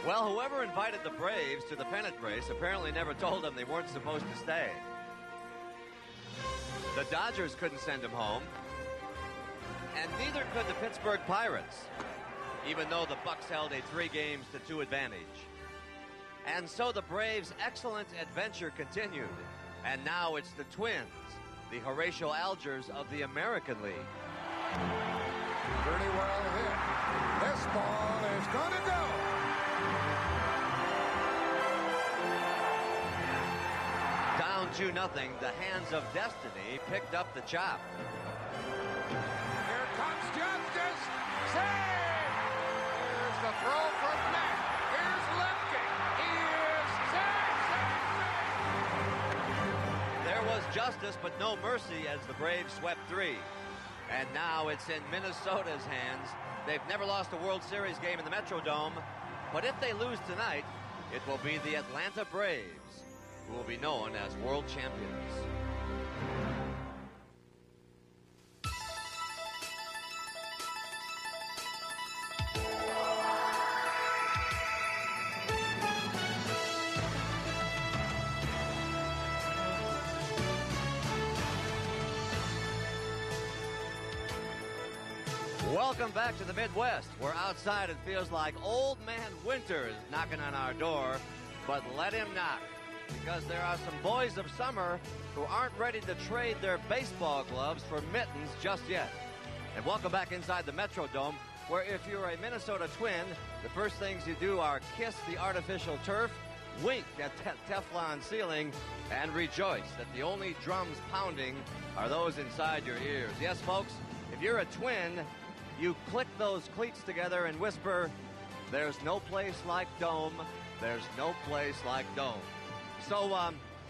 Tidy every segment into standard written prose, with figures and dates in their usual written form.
Well, whoever invited the Braves to the pennant race apparently never told them they weren't supposed to stay. The Dodgers couldn't send them home, and neither could the Pittsburgh Pirates, even though the Bucks held a 3-2 advantage. And so the Braves' excellent adventure continued, and now it's the Twins, the Horatio Algers of the American League. Pretty well hit. This ball is going to go. Down 2-0, the hands of destiny picked up the chop. Here comes Justice. Save! Here's the throw from Matt. Here's Lemke. He is safe. There was justice, but no mercy as the Braves swept 3. And now it's in Minnesota's hands. They've never lost a World Series game in the Metrodome, but if they lose tonight, it will be the Atlanta Braves who will be known as world champions. Welcome back to the Midwest, where outside it feels like old man winter is knocking on our door, but let him knock, because there are some boys of summer who aren't ready to trade their baseball gloves for mittens just yet. And welcome back inside the Metrodome, where if you're a Minnesota Twin, the first things you do are kiss the artificial turf, wink at that Teflon ceiling, and rejoice that the only drums pounding are those inside your ears. Yes, folks, if you're a Twin, you click those cleats together and whisper, "There's no place like Dome. There's no place like Dome." So,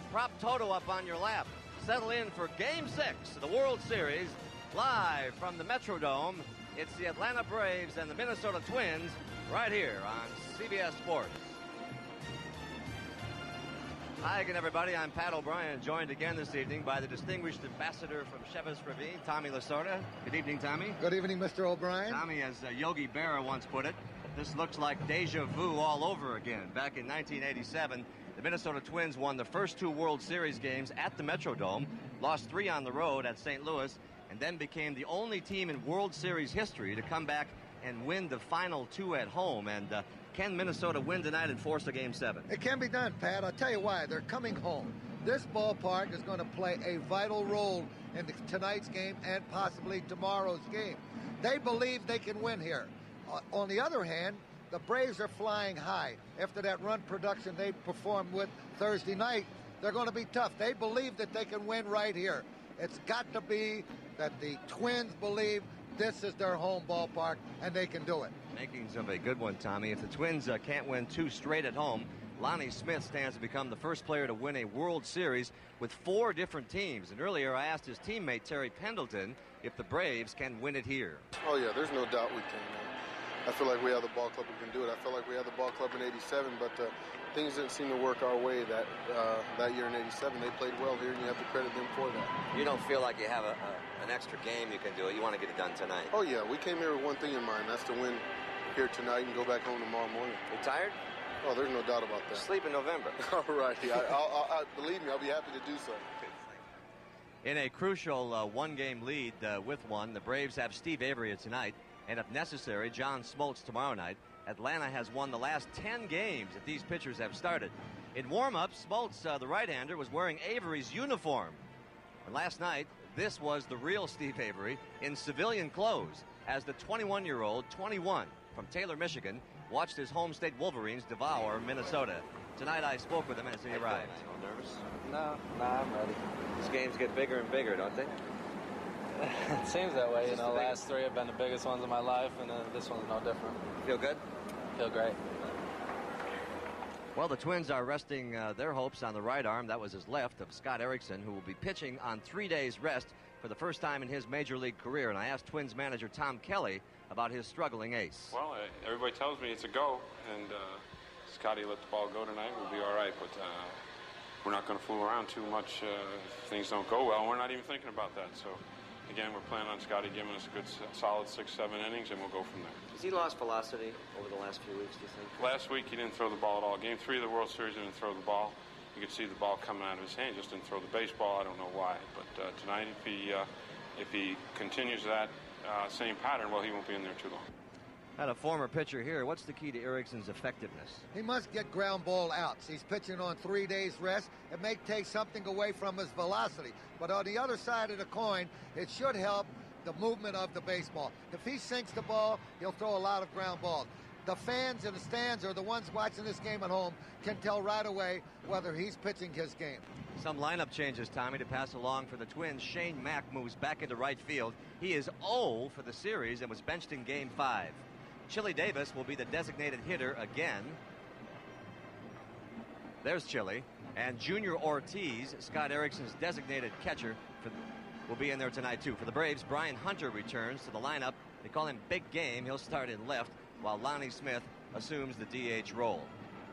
prop Toto up on your lap. Settle in for Game 6 of the World Series, live from the Metrodome. It's the Atlanta Braves and the Minnesota Twins right here on CBS Sports. Hi again, everybody. I'm Pat O'Brien, joined again this evening by the distinguished ambassador from Chevis Ravine, Tommy Lasorda. Good evening, Tommy. Good evening, Mr. O'Brien. Tommy, as Yogi Berra once put it, this looks like deja vu all over again. Back in 1987, the Minnesota Twins won the first 2 World Series games at the Metrodome, lost 3 on the road at St. Louis, and then became the only team in World Series history to come back and win the final 2 at home. And can Minnesota win tonight and force a Game 7? It can be done, Pat. I'll tell you why. They're coming home. This ballpark is going to play a vital role in tonight's game and possibly tomorrow's game. They believe they can win here. On the other hand, the Braves are flying high. After that run production they performed with Thursday night, they're going to be tough. They believe that they can win right here. It's got to be that the Twins believe this is their home ballpark, and they can do it. Makings of a good one, Tommy. If the Twins can't win 2 straight at home, Lonnie Smith stands to become the first player to win a World Series with 4 different teams. And earlier I asked his teammate Terry Pendleton if the Braves can win it here. Oh, yeah, there's no doubt we can. I feel like we have the ball club who can do it. I feel like we had the ball club in '87, but things didn't seem to work our way that year in '87. They played well here, and you have to credit them for that. You don't feel like you have an extra game you can do it. You want to get it done tonight. Oh, yeah. We came here with one thing in mind. That's to win here tonight and go back home tomorrow morning. You tired? Oh, there's no doubt about that. Sleep in November. All right. Believe me, I'll be happy to do so. In a crucial one-game lead with one, the Braves have Steve Avery tonight, and if necessary, John Smoltz tomorrow night. Atlanta has won the last 10 games that these pitchers have started. In warm-up, Smoltz, the right-hander, was wearing Avery's uniform. And last night, this was the real Steve Avery in civilian clothes as the 21-year-old, 21, from Taylor, Michigan, watched his home state Wolverines devour Minnesota. Tonight I spoke with him as he arrived. A little nervous? No, I'm ready. These games get bigger and bigger, don't they? It seems that way. You know, the last 3 have been the biggest ones of my life, and this one's no different. Feel good? Feel great. Well, the Twins are resting their hopes on the right arm. That was his left, of Scott Erickson, who will be pitching on 3 days rest for the first time in his major league career. And I asked Twins manager Tom Kelly about his struggling ace. Well, everybody tells me it's a go, and Scotty let the ball go tonight. We'll be all right, but we're not going to fool around too much if things don't go well. We're not even thinking about that. So again, we're planning on Scotty giving us a good, solid 6-7 innings, and we'll go from there. Has he lost velocity over the last few weeks, do you think? Last week, he didn't throw the ball at all. Game 3 of the World Series, he didn't throw the ball. You could see the ball coming out of his hand, just didn't throw the baseball. I don't know why. But tonight, if he continues that same pattern, well, he won't be in there too long. Had a former pitcher here. What's the key to Ericsson's effectiveness? He must get ground ball outs. He's pitching on 3 days rest. It may take something away from his velocity, but on the other side of the coin, it should help the movement of the baseball. If he sinks the ball, he'll throw a lot of ground balls. The fans in the stands, or the ones watching this game at home, can tell right away whether he's pitching his game. Some lineup changes, Tommy, to pass along for the Twins. Shane Mack moves back into right field. He is 0 for the series and was benched in Game 5. Chili Davis will be the designated hitter again. There's Chili. And Junior Ortiz, Scott Ericsson's designated catcher, will be in there tonight, too. For the Braves, Brian Hunter returns to the lineup. They call him Big Game. He'll start in left, while Lonnie Smith assumes the DH role.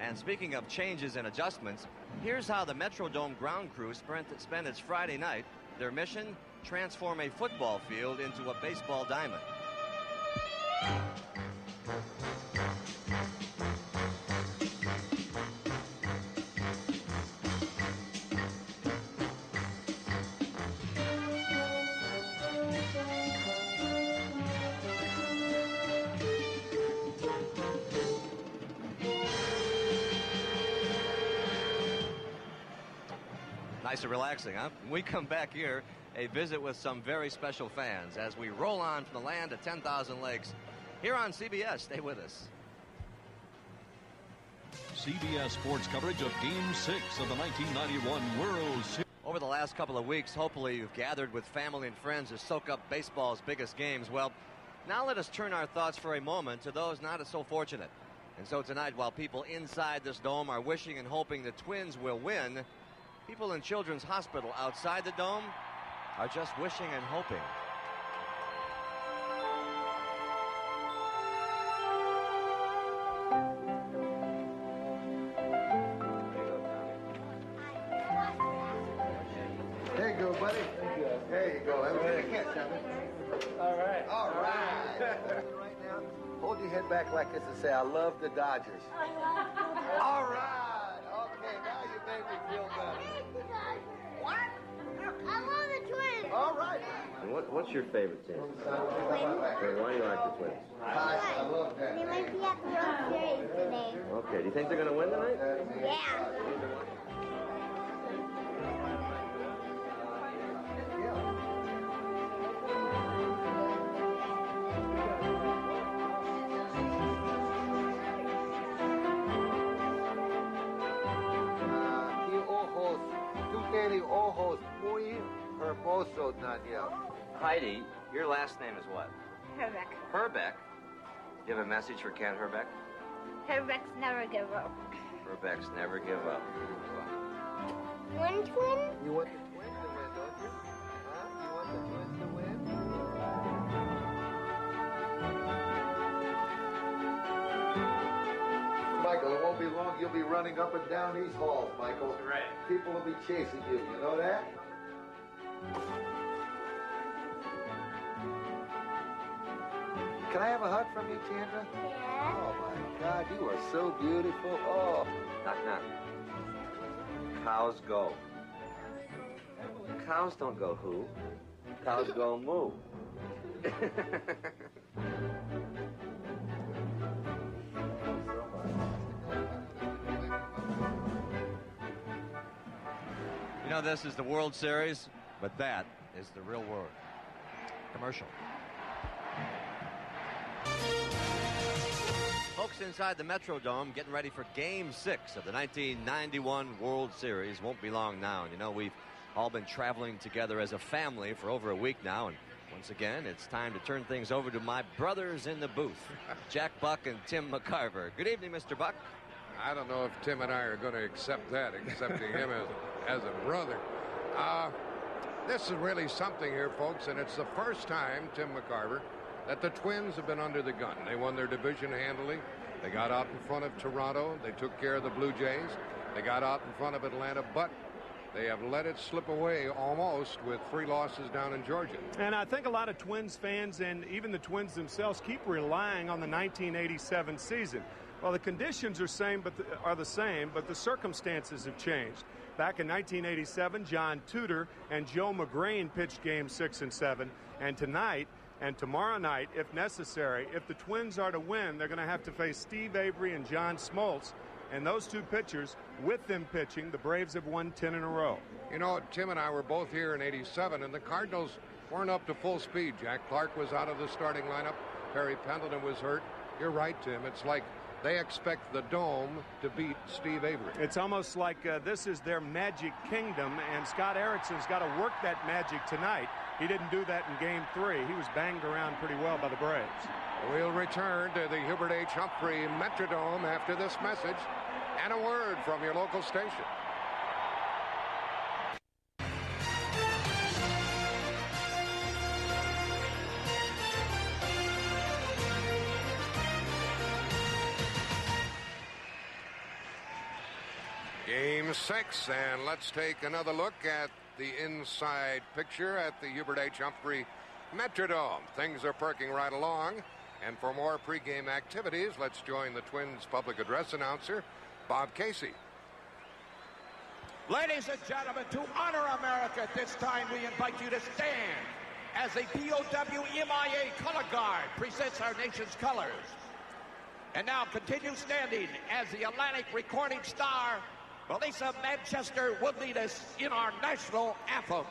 And speaking of changes and adjustments, here's how the Metrodome ground crew spent its Friday night. Their mission, transform a football field into a baseball diamond. Nice and relaxing, huh? When we come back here, a visit with some very special fans as we roll on from the land of 10,000 lakes here on CBS. Stay with us. CBS Sports coverage of Game 6 of the 1991 World Series. Over the last couple of weeks, hopefully you've gathered with family and friends to soak up baseball's biggest games. Well, now let us turn our thoughts for a moment to those not so fortunate. And so tonight, while people inside this dome are wishing and hoping the Twins will win, people in Children's Hospital outside the dome are just wishing and hoping. There you go, buddy. There you go. Everything catch, Tommy. All right. All right. Right now, hold your head back like this and say, I love the Dodgers. All right. Okay, now you made me feel better. What? I love the Twins. All right. And what's your favorite team? Twins. Why do you like the Twins? I love that. They might be at the World Series today. Okay, do you think they're going to win tonight? Yeah. Ojos muy hermoso, Daniel. Heidi, your last name is what? Herbeck. Herbeck. Do you have a message for Ken Herbeck? Herbeck's never give up. Herbeck's never give up. One twin? You want the Twins to win, don't you? Huh? You want the Twins to win? Michael, it won't be long. You'll be running up and down these halls, Michael. Right. People will be chasing you. You know that? Can I have a hug from you, Chandra? Yeah. Oh, my God. You are so beautiful. Oh. Knock, knock. Cows go. Cows don't go who. Cows go moo. You know, this is the World Series, but that is the real world. Commercial. Folks inside the Metrodome getting ready for Game 6 of the 1991 World Series. Won't be long now. And you know, we've all been traveling together as a family for over a week now. And once again, it's time to turn things over to my brothers in the booth, Jack Buck and Tim McCarver. Good evening, Mr. Buck. I don't know if Tim and I are going to accept that, accepting him as a brother. This is really something here, folks, and it's the first time, Tim McCarver, that the Twins have been under the gun. They won their division handily. They got out in front of Toronto. They took care of the Blue Jays. They got out in front of Atlanta, but They have let it slip away almost with 3 losses down in Georgia. And I think a lot of Twins fans and even the Twins themselves keep relying on the 1987 season. Well, the conditions are the same, but the circumstances have changed. Back in 1987, John Tudor and Joe McGrain pitched Games 6 and 7. And tonight and tomorrow night, if necessary, if the Twins are to win, they're going to have to face Steve Avery and John Smoltz. And those two pitchers, with them pitching, the Braves have won 10 in a row. You know, Tim and I were both here in '87, and the Cardinals weren't up to full speed. Jack Clark was out of the starting lineup. Perry Pendleton was hurt. You're right, Tim. It's like they expect the Dome to beat Steve Avery. It's almost like this is their magic kingdom, and Scott Erickson's got to work that magic tonight. He didn't do that in Game 3. He was banged around pretty well by the Braves. We'll return to the Hubert H. Humphrey Metrodome after this message and a word from your local station. Game 6, and let's take another look at the inside picture at the Hubert H. Humphrey Metrodome. Things are perking right along, and for more pregame activities, let's join the Twins public address announcer, Bob Casey. Ladies and gentlemen, to honor America at this time, we invite you to stand as the POW-MIA Color Guard presents our nation's colors. And now continue standing as the Atlantic recording star, Melissa Manchester, will lead us in our national anthem.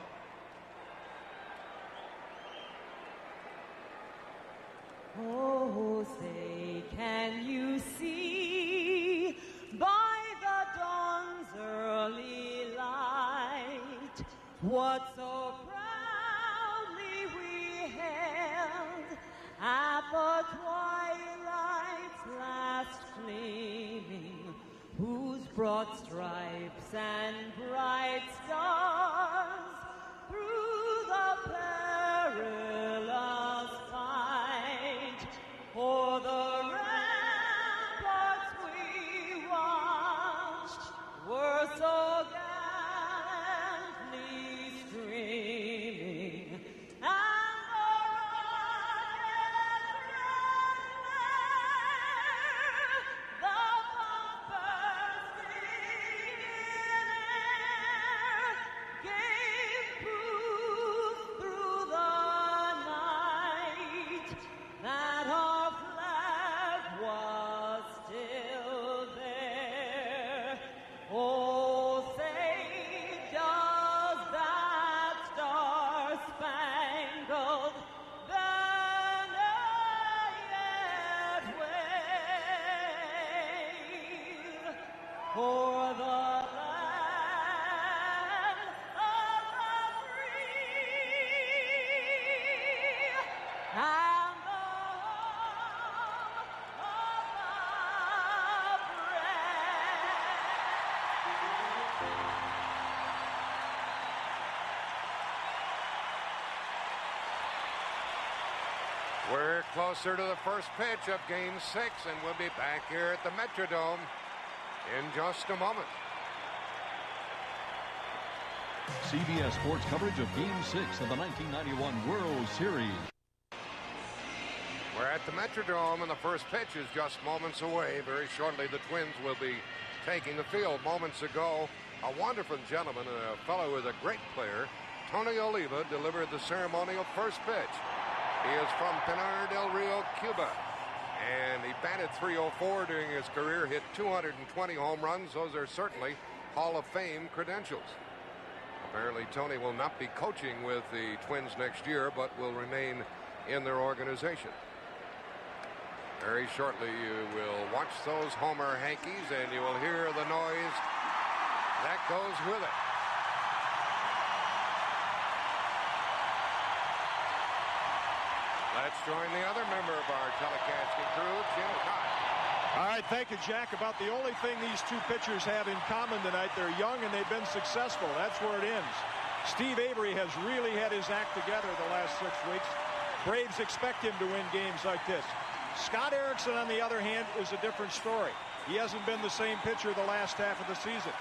Oh, say, can you see by the dawn's early light what so proudly we held at the twilight's last gleaming, whose broad stripes and bright stars through the perilous fight o'er the ramparts we watched were so gallantly streaming, and the rockets red glare, the bumpers in air, gave proof through the night that our flag was still there. Oh, say, does that star-spangled banner yet wave for the land of the free and the home of the We're closer to the first pitch of Game 6, and we'll be back here at the Metrodome in just a moment. CBS Sports coverage of Game 6 of the 1991 World Series. We're at the Metrodome, and the first pitch is just moments away. Very shortly, the Twins will be taking the field. Moments ago, a wonderful gentleman, a fellow who is a great player, Tony Oliva, delivered the ceremonial first pitch. He is from Pinar del Rio, Cuba, and he batted .304 during his career, hit 220 home runs. Those are certainly Hall of Fame credentials. Apparently, Tony will not be coaching with the Twins next year, but will remain in their organization. Very shortly, you will watch those Homer hankies, and you will hear the noise that goes with it. Let's join the other member of our telecasting crew, Jim Cott. All right, thank you, Jack. About the only thing these two pitchers have in common tonight, they're young and they've been successful. That's where it ends. Steve Avery has really had his act together the last 6 weeks. Braves expect him to win games like this. Scott Erickson, on the other hand, is a different story. He hasn't been the same pitcher the last half of the season.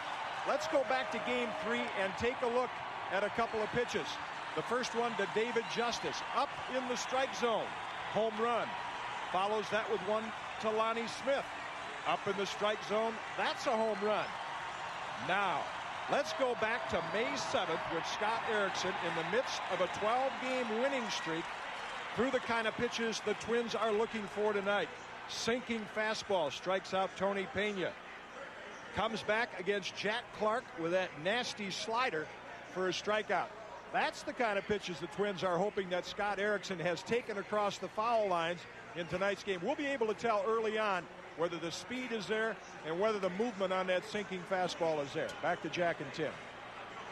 let's go back to game 3 and take a look at a couple of pitches. The first one to David Justice, up in the strike zone, home run. Follows that with one to Lonnie Smith, up in the strike zone. That's a home run. Now, let's go back to May 7th with Scott Erickson in the midst of a 12-game winning streak through the kind of pitches the Twins are looking for tonight. Sinking fastball strikes out Tony Pena. Comes back against Jack Clark with that nasty slider for a strikeout. That's the kind of pitches the Twins are hoping that Scott Erickson has taken across the foul lines in tonight's game. We'll be able to tell early on whether the speed is there and whether the movement on that sinking fastball is there. Back to Jack and Tim.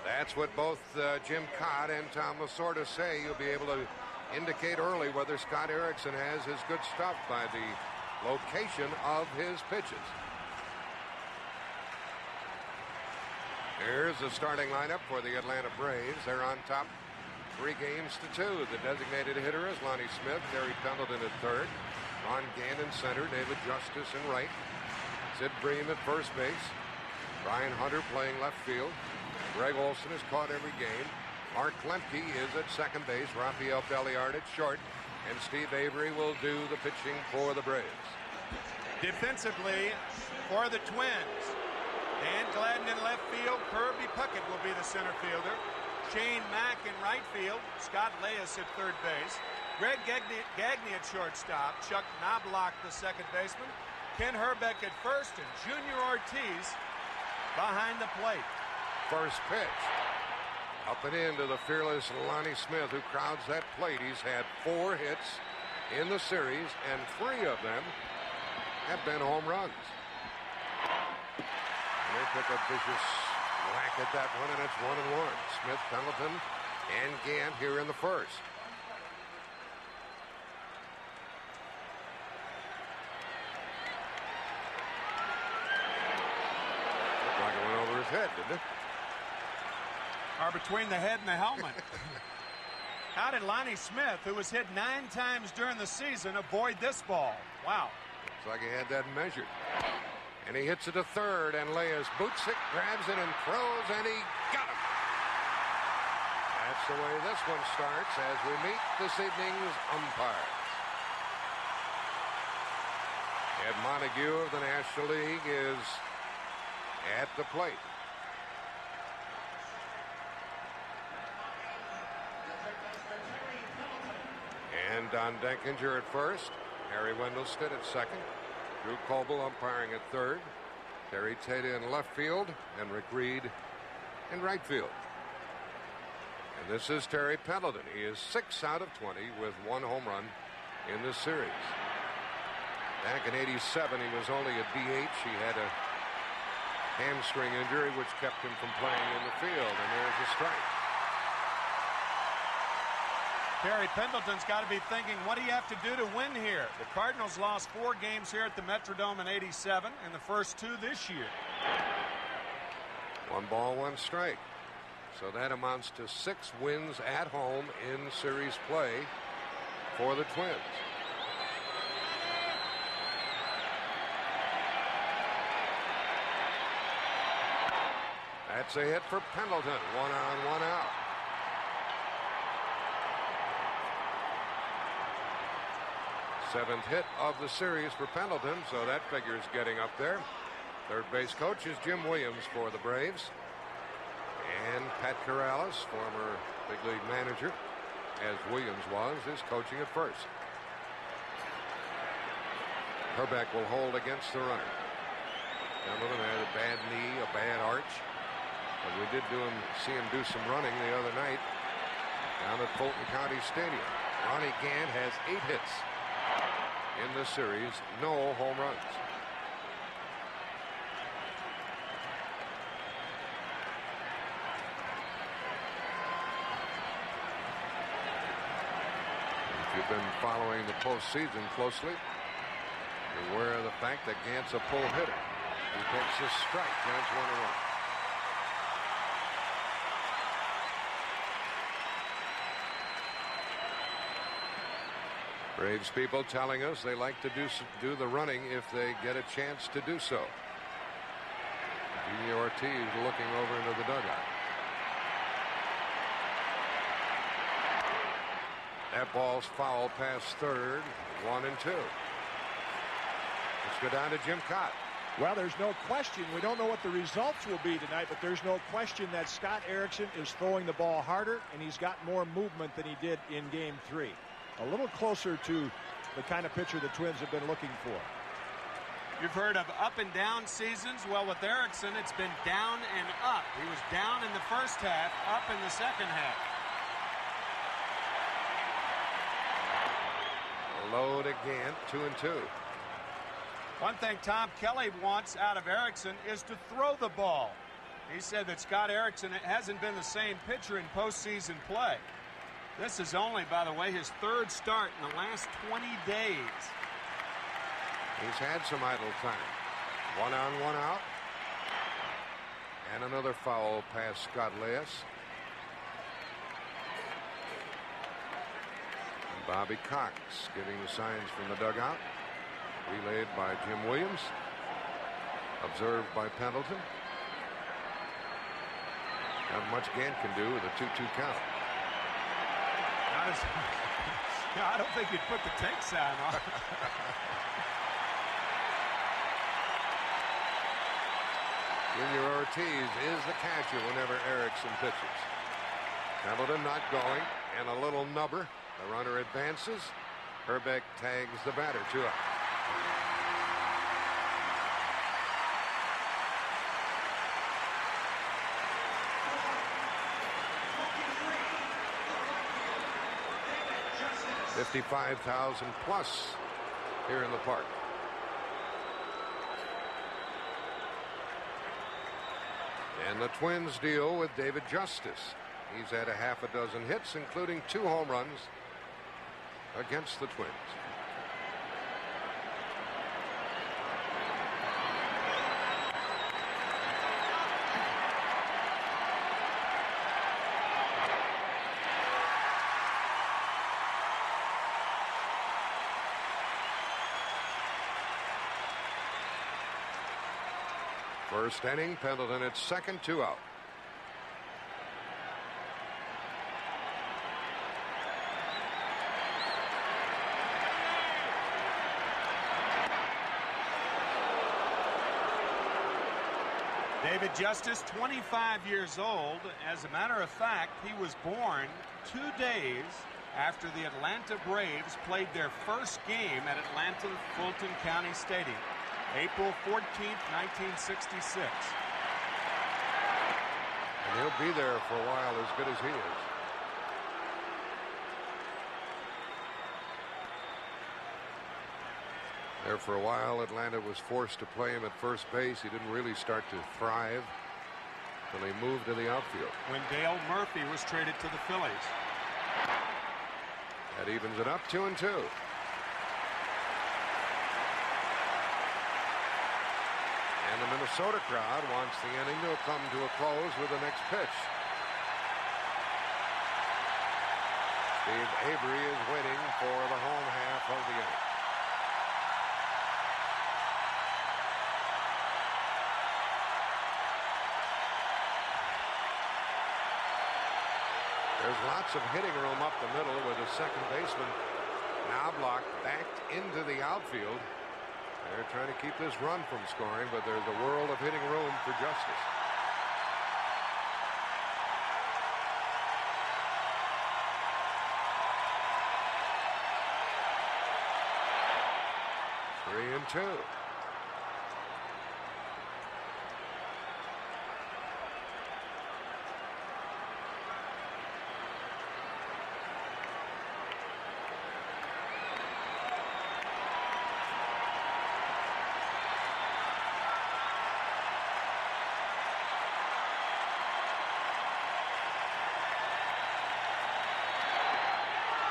That's what both Jim Cott and Tom Lasorda say. You'll be able to indicate early whether Scott Erickson has his good stuff by the location of his pitches. Here's the starting lineup for the Atlanta Braves. They're on top 3-2. The designated hitter is Lonnie Smith, Terry Pendleton at third, Ron Gannon center, David Justice in right, Sid Bream at first base, Brian Hunter playing left field, Greg Olson has caught every game, Mark Lemke is at second base, Rafael Belliard at short, and Steve Avery will do the pitching for the Braves. Defensively for the Twins, Dan Gladden in left field, Kirby Puckett will be the center fielder, Shane Mack in right field, Scott Leyes at third base, Greg Gagne at shortstop, Chuck Knobloch the second baseman, Ken Herbeck at first, and Junior Ortiz behind the plate. First pitch. Up and into the fearless Lonnie Smith, who crowds that plate. He's had 4 hits in the series, and 3 of them have been home runs. And they took a vicious whack at that one, and it's 1-1. Smith, Pendleton, and Gant here in the first. Looked like it went over his head, didn't it? Or between the head and the helmet. How did Lonnie Smith, who was hit 9 times during the season, avoid this ball? Wow. Looks like he had that measured. And he hits it to third, and Leyes boots it, grabs it, and throws, and he got him. That's the way this one starts as we meet this evening's umpires. Ed Montague of the National League is at the plate. And Don Denkinger at first, Harry Wendelstedt at second, Drew Coble umpiring at third, Terry Tata in left field, and Rick Reed in right field. And this is Terry Pendleton. He is 6 out of 20 with 1 home run in this series. Back in '87, he was only a DH. He had a hamstring injury which kept him from playing in the field, and there's a strike. Terry Pendleton's got to be thinking, what do you have to do to win here? The Cardinals lost 4 games here at the Metrodome in '87 and the first 2 this year. 1 ball, 1 strike. So that amounts to 6 wins at home in series play for the Twins. That's a hit for Pendleton. 1 on, 1 out. Seventh hit of the series for Pendleton, so that figure's getting up there. Third base coach is Jim Williams for the Braves. And Pat Corrales, former big league manager, as Williams was, is coaching at first. Herbeck will hold against the runner. Pendleton had a bad knee, a bad arch. But we did see him do some running the other night down at Fulton County Stadium. Ronnie Gant has 8 hits in this series, no home runs. If you've been following the postseason closely, you're aware of the fact that Gant's a pull hitter. He takes a strike, Gant's 1-1. Braves people telling us they like to do the running if they get a chance to do so. Junior Ortiz looking over into the dugout. That ball's foul past third. 1 and 2. Let's go down to Jim Kaat. Well, there's no question. We don't know what the results will be tonight, but there's no question that Scott Erickson is throwing the ball harder, and he's got more movement than he did in Game 3. A little closer to the kind of pitcher the Twins have been looking for. You've heard of up and down seasons. Well, with Erickson, it's been down and up. He was down in the first half, up in the second half. Load again, 2 and 2. One thing Tom Kelly wants out of Erickson is to throw the ball. He said that Scott Erickson hasn't been the same pitcher in postseason play. This is only, by the way, his third start in the last 20 days. He's had some idle time. 1 on, 1 out. And another foul past Scott Leas. And Bobby Cox giving the signs from the dugout. Relayed by Jim Williams. Observed by Pendleton. Not much Gant can do with a 2-2 count. I don't think you'd put the take sign on. Junior Ortiz is the catcher whenever Erickson pitches. Pendleton not going, and a little nubber. The runner advances. Hrbek tags the batter, 2 up. $55,000 plus here in the park. And the Twins deal with David Justice. He's had a half a dozen hits, including 2 home runs against the Twins. First inning, Pendleton at second, 2 out. David Justice, 25 years old. As a matter of fact, he was born 2 days after the Atlanta Braves played their first game at Atlanta Fulton County Stadium, April 14th, 1966. And he'll be there for a while, as good as he is. There for a while, Atlanta was forced to play him at first base. He didn't really start to thrive until he moved to the outfield. When Dale Murphy was traded to the Phillies. That evens it up, 2 and 2. And the Minnesota crowd wants the inning to come to a close with the next pitch. Steve Avery is waiting for the home half of the inning. There's lots of hitting room up the middle with the second baseman Knobloch backed into the outfield. They're trying to keep this run from scoring, but there's a world of hitting room for Justice. Three and 2.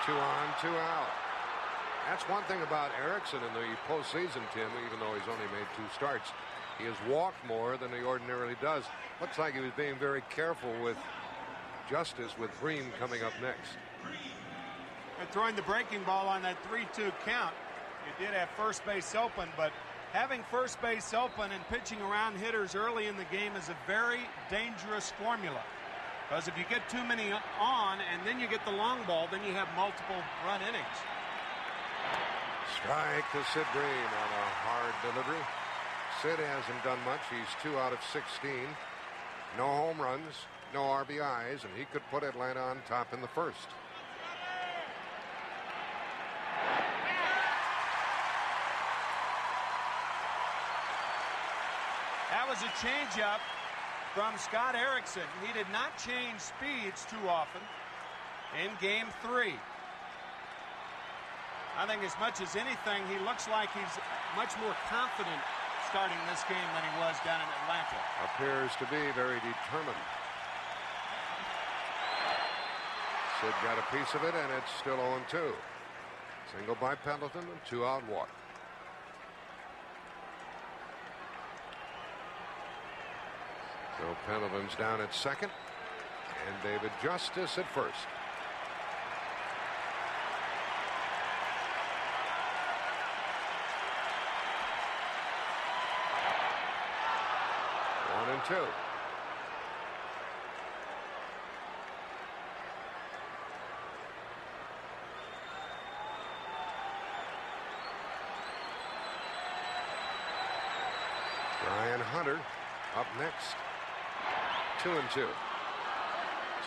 Two on, 2 out. That's one thing about Erickson in the postseason, Tim, even though he's only made 2 starts. He has walked more than he ordinarily does. Looks like he was being very careful with Justice, with Bream coming up next. And throwing the breaking ball on that 3-2 count. You did have first base open, but Having first base open and pitching around hitters early in the game is a very dangerous formula. Because if you get too many on and then you get the long ball, then you have multiple run innings. Strike to Sid Bream on a hard delivery. Sid hasn't done much. He's 2 out of 16. No home runs, no RBIs, and he could put Atlanta on top in the first. That was a changeup from Scott Erickson. He did not change speeds too often in Game 3. I think as much as anything, he looks like he's much more confident starting this game than he was down in Atlanta. Appears to be very determined. Sid got a piece of it, and it's still 0-2. Single by Pendleton and 2-out walk. So Pendleton's down at second, and David Justice at first. One and two. Brian Hunter up next. 2-2.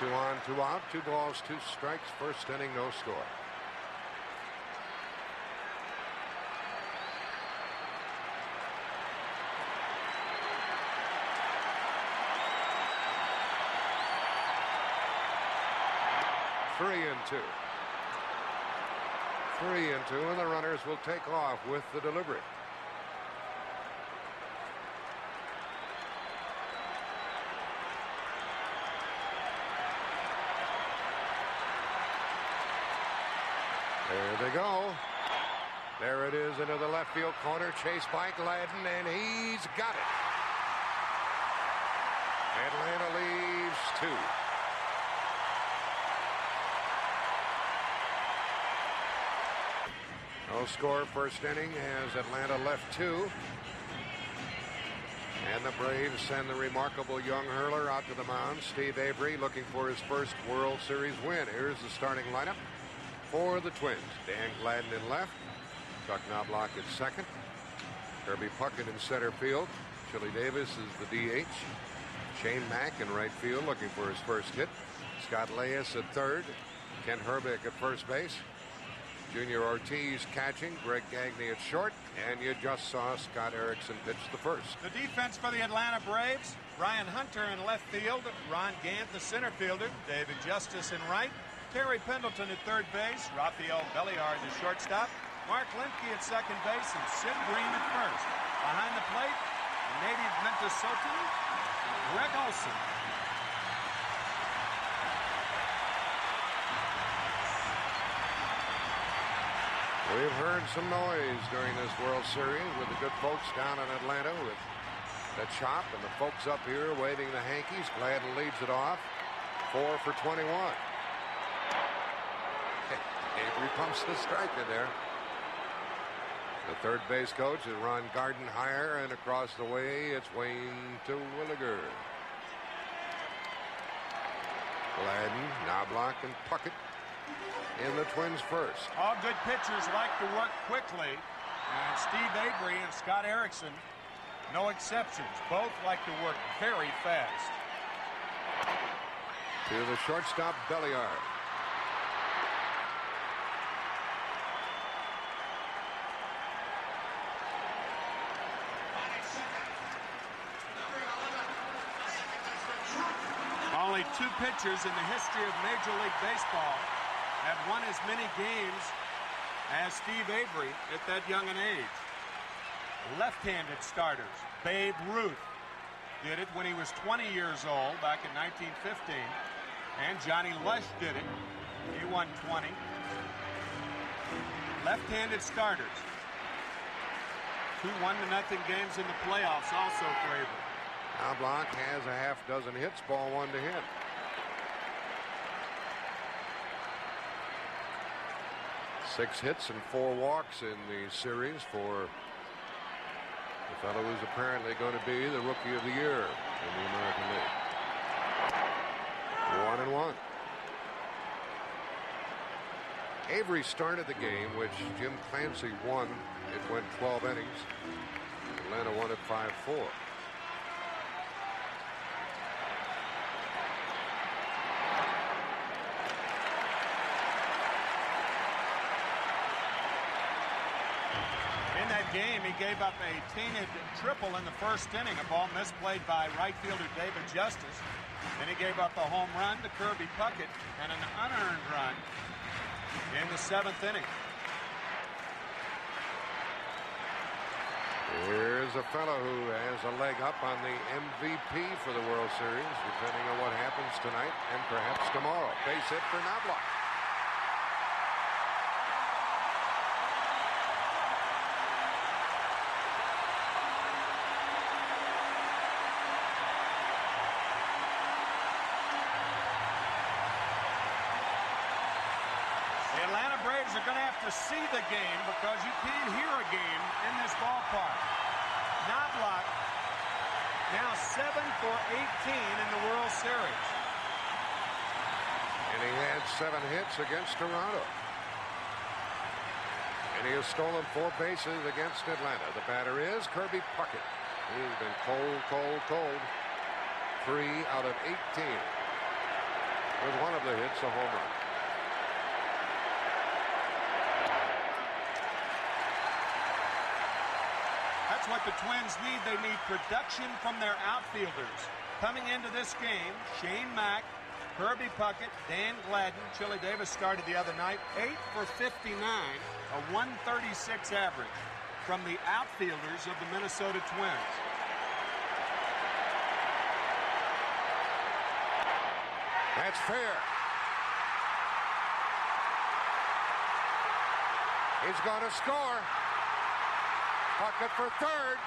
2 on, 2 out, 2 balls, 2 strikes. First inning, no score. Three and two, and the runners will take off with the delivery. There they go. There it is into the left field corner, chased by Gladden, and he's got it. Atlanta leaves 2. No score first inning as Atlanta left 2. And the Braves send the remarkable young hurler out to the mound. Steve Avery looking for his first World Series win. Here's the starting lineup for the Twins. Dan Gladden in left. Chuck Knobloch at second. Kirby Puckett in center field. Chili Davis is the DH. Shane Mack in right field looking for his first hit. Scott Leyes at third. Kent Hrbek at first base. Junior Ortiz catching, Greg Gagne at short, and you just saw Scott Erickson pitch the first. The defense for the Atlanta Braves, Brian Hunter in left field, Ron Gant the center fielder, David Justice in right, Terry Pendleton at third base, Rafael Belliard the shortstop, Mark Lemke at second base, and Sid Bream at first. Behind the plate, native Minnesotan, Greg Olson. We've heard some noise during this World Series with the good folks down in Atlanta with the Chop and the folks up here waving the hankies. Gladden leads it off. 4 for 21. Avery pumps the strike in there. The third base coach is Ron Gardenhire, and across the way it's Wayne Terwilliger. Gladden, Knobloch, and Puckett in the Twins first. All good pitchers like to work quickly, and Steve Avery and Scott Erickson, no exceptions. Both like to work very fast. To the shortstop, Belliard. Only 2 pitchers in the history of Major League Baseball have won as many games as Steve Avery at that young an age. Left-handed starters. Babe Ruth did it when he was 20 years old back in 1915. And Johnny Lush did it. He won 20. Left-handed starters. 2 1-0 games in the playoffs also for Avery. Knobloch has a half dozen hits, ball 1 to him. Six hits and 4 walks in the series for The fellow who's apparently going to be the Rookie of the Year in the American League. 1-1. Avery started the game, which Jim Clancy won. It went 12 innings. Atlanta won it 5-4. In that game, he gave up a tainted triple in the first inning, a ball misplayed by right fielder David Justice. Then he gave up a home run to Kirby Puckett and an unearned run in the 7th inning. Here's a fellow who has a leg up on the MVP for the World Series, depending on what happens tonight and perhaps tomorrow. Base hit for Knobloch. Are going to have to see the game because you can't hear a game in this ballpark. Knobloch now 7 for 18 in the World Series. And he had 7 hits against Toronto. And he has stolen 4 bases against Atlanta. The batter is Kirby Puckett. He's been cold, cold, cold. 3 out of 18. With one of the hits a home run. That's what the Twins need. They need production from their outfielders. Coming into this game, Shane Mack, Kirby Puckett, Dan Gladden, Chili Davis started the other night. 8 for 59, a 136 average from the outfielders of the Minnesota Twins. That's fair. He's going to score. Puckett for third.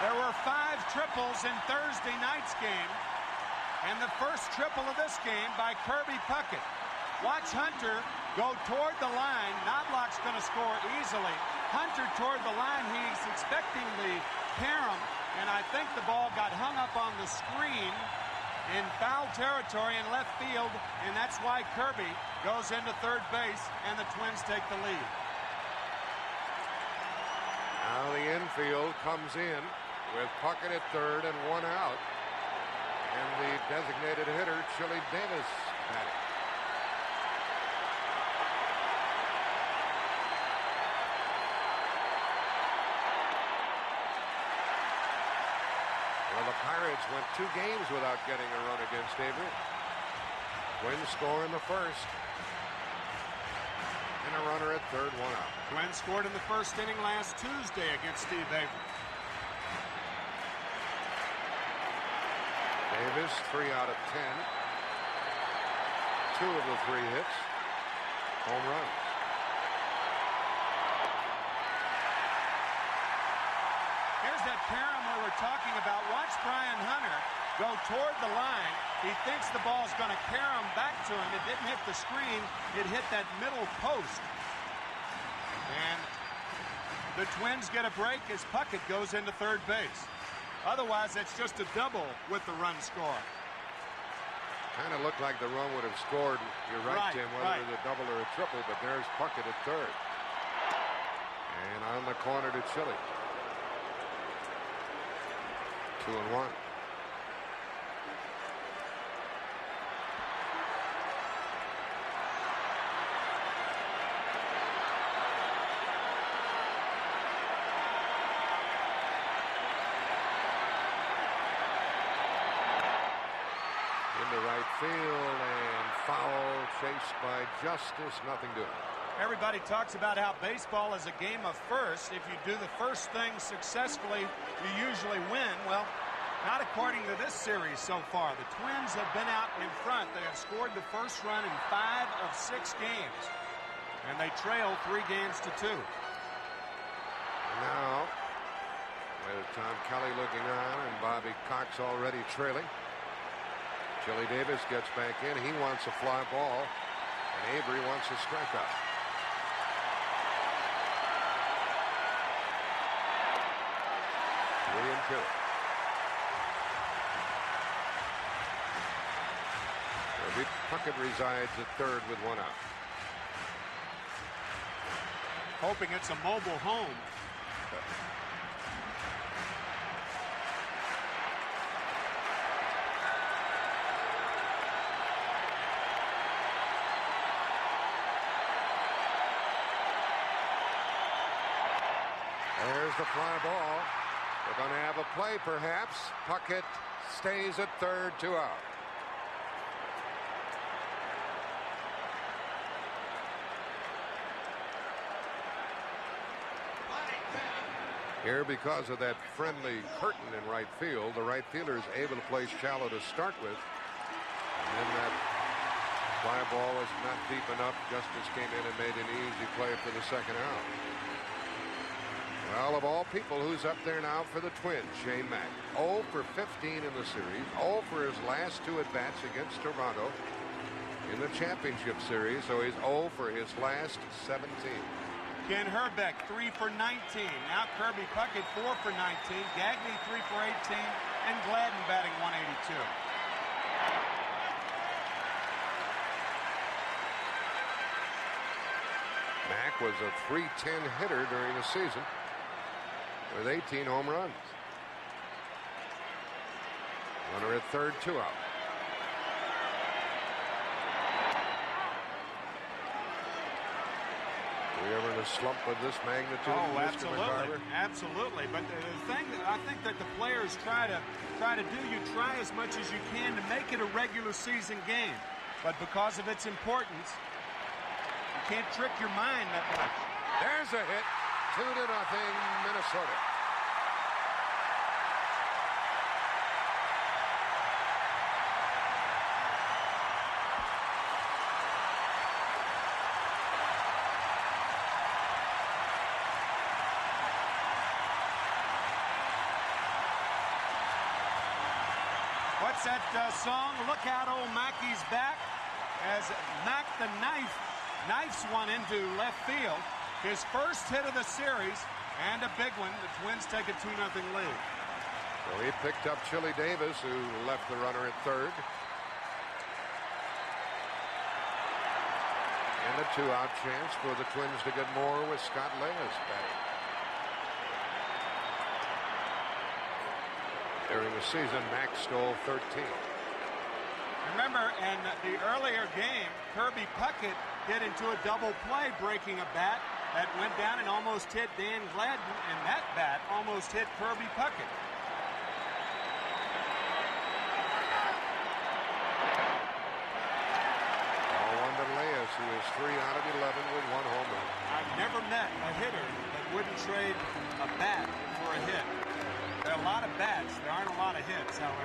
There were 5 triples in Thursday night's game, and the first triple of this game by Kirby Puckett. Watch Hunter go toward the line. Knobloch's going to score easily. Hunter toward the line. He's expecting the carom, and I think the ball got hung up on the screen in foul territory in left field, and that's why Kirby goes into third base, and the Twins take the lead. Now the infield comes in with Puckett at third and 1 out. And the designated hitter, Chili Davis, batting. Well, the Pirates went 2 games without getting a run against Avery. Twins score in the first. And a runner at third, 1 out. Twins scored in the first inning last Tuesday against Steve Avery. Davis, 3 out of 10. 2 of the 3 hits, home runs. Here's that carom we were talking about. Watch Brian Hunter go toward the line. He thinks the ball's going to carom back to him. It didn't hit the screen. It hit that middle post. And the Twins get a break as Puckett goes into third base. Otherwise, it's just a double with the run score. Kind of looked like the run would have scored. You're right, Tim, whether it was a double or a triple, but there's Puckett at third. And on the corner to Chili. 2-1. Right field and foul, chased by Justice, nothing doing. Everybody talks about how baseball is a game of first. If you do the first thing successfully, you usually win. Well, not according to this series so far. The Twins have been out in front. They have scored the first run in 5 of 6 games. And they trail 3 games to 2. Now, with Tom Kelly looking on and Bobby Cox already trailing. Chili Davis gets back in. He wants a fly ball. And Avery wants a strikeout. William Kelly. Kirby Puckett resides at third with 1 out. Hoping it's a mobile home. There's the fly ball. We're going to have a play, perhaps. Puckett stays at third, 2 out. Here, because of that friendly curtain in right field, the right fielder is able to play shallow to start with. And then that fly ball was not deep enough. Justice came in and made an easy play for the second out. Well, of all people, who's up there now for the Twins? Shane Mack. 0 for 15 in the series. 0 for his last 2 at-bats against Toronto in the championship series. So he's 0 for his last 17. Ken Herbeck, 3 for 19. Now Kirby Puckett, 4 for 19. Gagne, 3 for 18. And Gladden batting 182. Mack was a .310 hitter during the season with 18 home runs. Runner at third, 2 out. Are we ever in a slump of this magnitude? Oh, Mr. absolutely, McCarver? absolutely. But the thing that I think that the players try to do, you try as much as you can to make it a regular season game. But because of its importance, you can't trick your mind that much. There's a hit. 2-0, Minnesota. What's that song? Look out, old Mackey's back. As Mack the knifes one into left field. His first hit of the series and a big one. The Twins take a 2-0 lead. So he picked up Chili Davis, who left the runner at third. And a 2-out chance for the Twins to get more with Scott Leyes batting. During the season, Mack stole 13. Remember, in the earlier game, Kirby Puckett hit into a double play, breaking a bat that went down and almost hit Dan Gladden, and that bat almost hit Kirby Puckett. Ball 1 to Leyes, who is 3 out of 11 with 1 home run. I've never met a hitter that wouldn't trade a bat for a hit. There are a lot of bats. There aren't a lot of hits, however.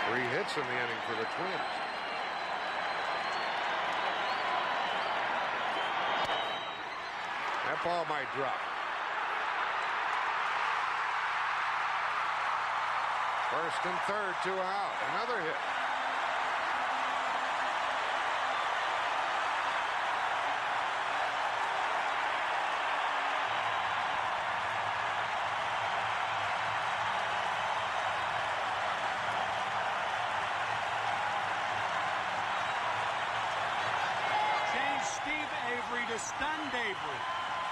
Three hits in the inning for the Twins. That ball might drop. First and third, 2 out. Another hit. To stunned Avery,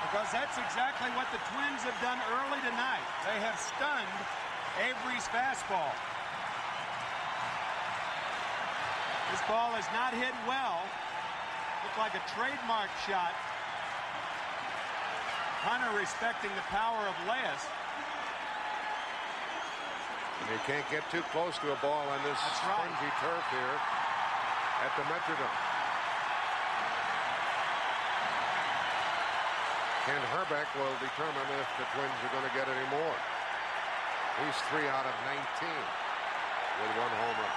because that's exactly what the Twins have done early tonight. They have stunned Avery's fastball. This ball is not hit well. Looked like a trademark shot. Hunter respecting the power of Leyes. And you can't get too close to a ball on this spongy turf here at the Metrodome. Ken Hrbek will determine if the Twins are going to get any more. He's 3 out of 19 with 1 home run.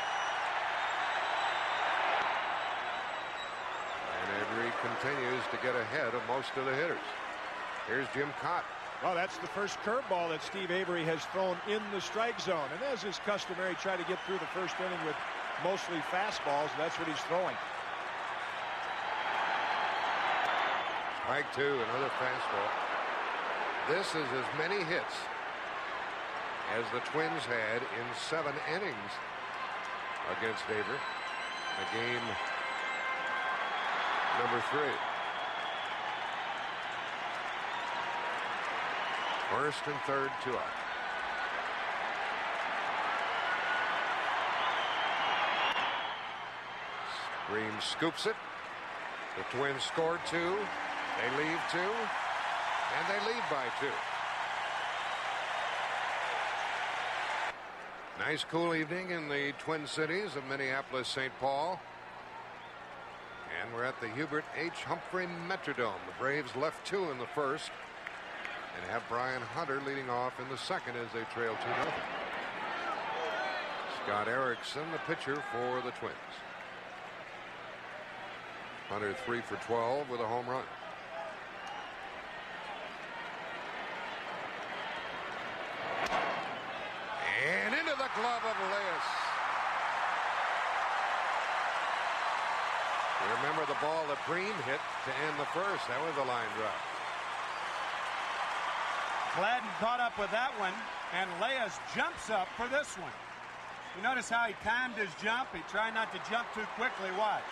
And Avery continues to get ahead of most of the hitters. Here's Jim Kaat. Well, that's the first curveball that Steve Avery has thrown in the strike zone. And as is customary, try to get through the first inning with mostly fastballs. And that's what he's throwing. Strike 2, another fastball. This is as many hits as the Twins had in 7 innings against Avery. The game number 3. First and third, 2 out. Green scoops it. The Twins scored 2. They leave 2. And they lead by 2. Nice cool evening in the Twin Cities of Minneapolis, St. Paul. And we're at the Hubert H. Humphrey Metrodome. The Braves left 2 in the first and have Brian Hunter leading off in the second as they trail 2-0. Scott Erickson, the pitcher for the Twins. Hunter 3 for 12 with a home run. And into the glove of Elias. You remember the ball that Breen hit to end the first. That was a line drive. Gladden caught up with that one, and Elias jumps up for this one. You notice how he timed his jump? He tried not to jump too quickly. Why?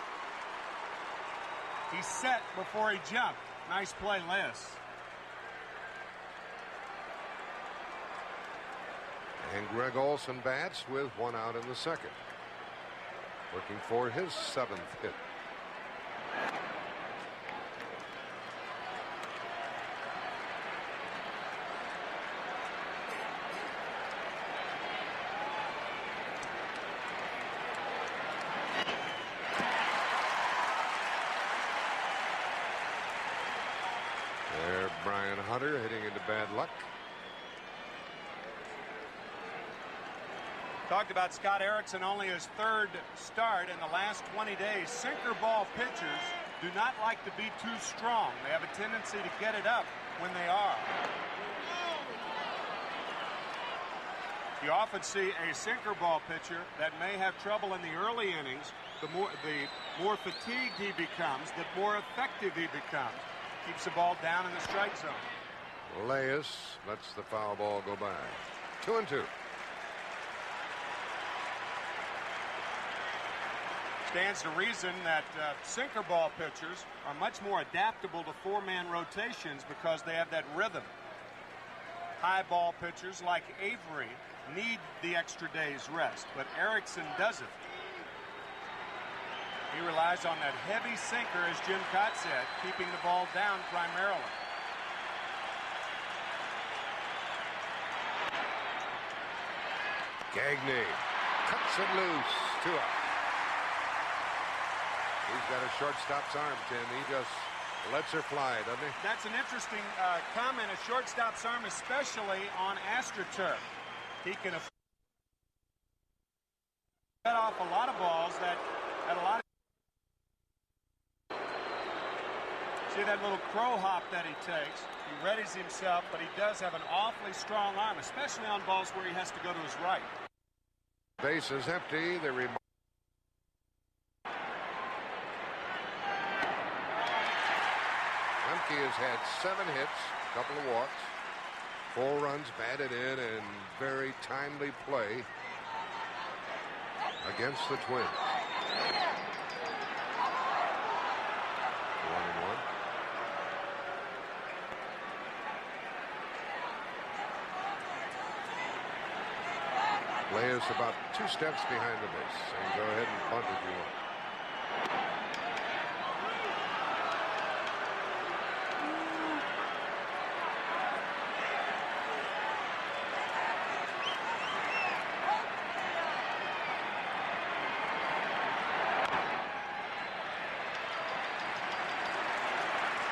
He set before he jumped. Nice play, Elias. And Greg Olson bats with 1 out in the second. Looking for his 7th hit. There, Brian Hunter hitting into bad luck. Talked about Scott Erickson, only his 3rd start in the last 20 days. Sinker ball pitchers do not like to be too strong. They have a tendency to get it up when they are. You often see a sinker ball pitcher that may have trouble in the early innings. The more fatigued he becomes, the more effective he becomes. Keeps the ball down in the strike zone. Elias lets the foul ball go by. 2-2. Stands to reason that sinker ball pitchers are much more adaptable to 4-man rotations because they have that rhythm. High ball pitchers like Avery need the extra day's rest, but Erickson doesn't. He relies on that heavy sinker, as Jim Kaat said, keeping the ball down primarily. Gagne cuts it loose. 2 out. He's got a shortstop's arm, Tim. He just lets her fly, doesn't he? That's an interesting comment. A shortstop's arm, especially on AstroTurf. He can cut off a lot of balls that had a lot of... See that little crow hop that he takes? He readies himself, but he does have an awfully strong arm, especially on balls where he has to go to his right. Base is empty. Lemke has had 7 hits, a couple of walks, 4 runs batted in, and very timely play against the Twins. 1-1. Elias about 2 steps behind the base, and go ahead and bunt if you want.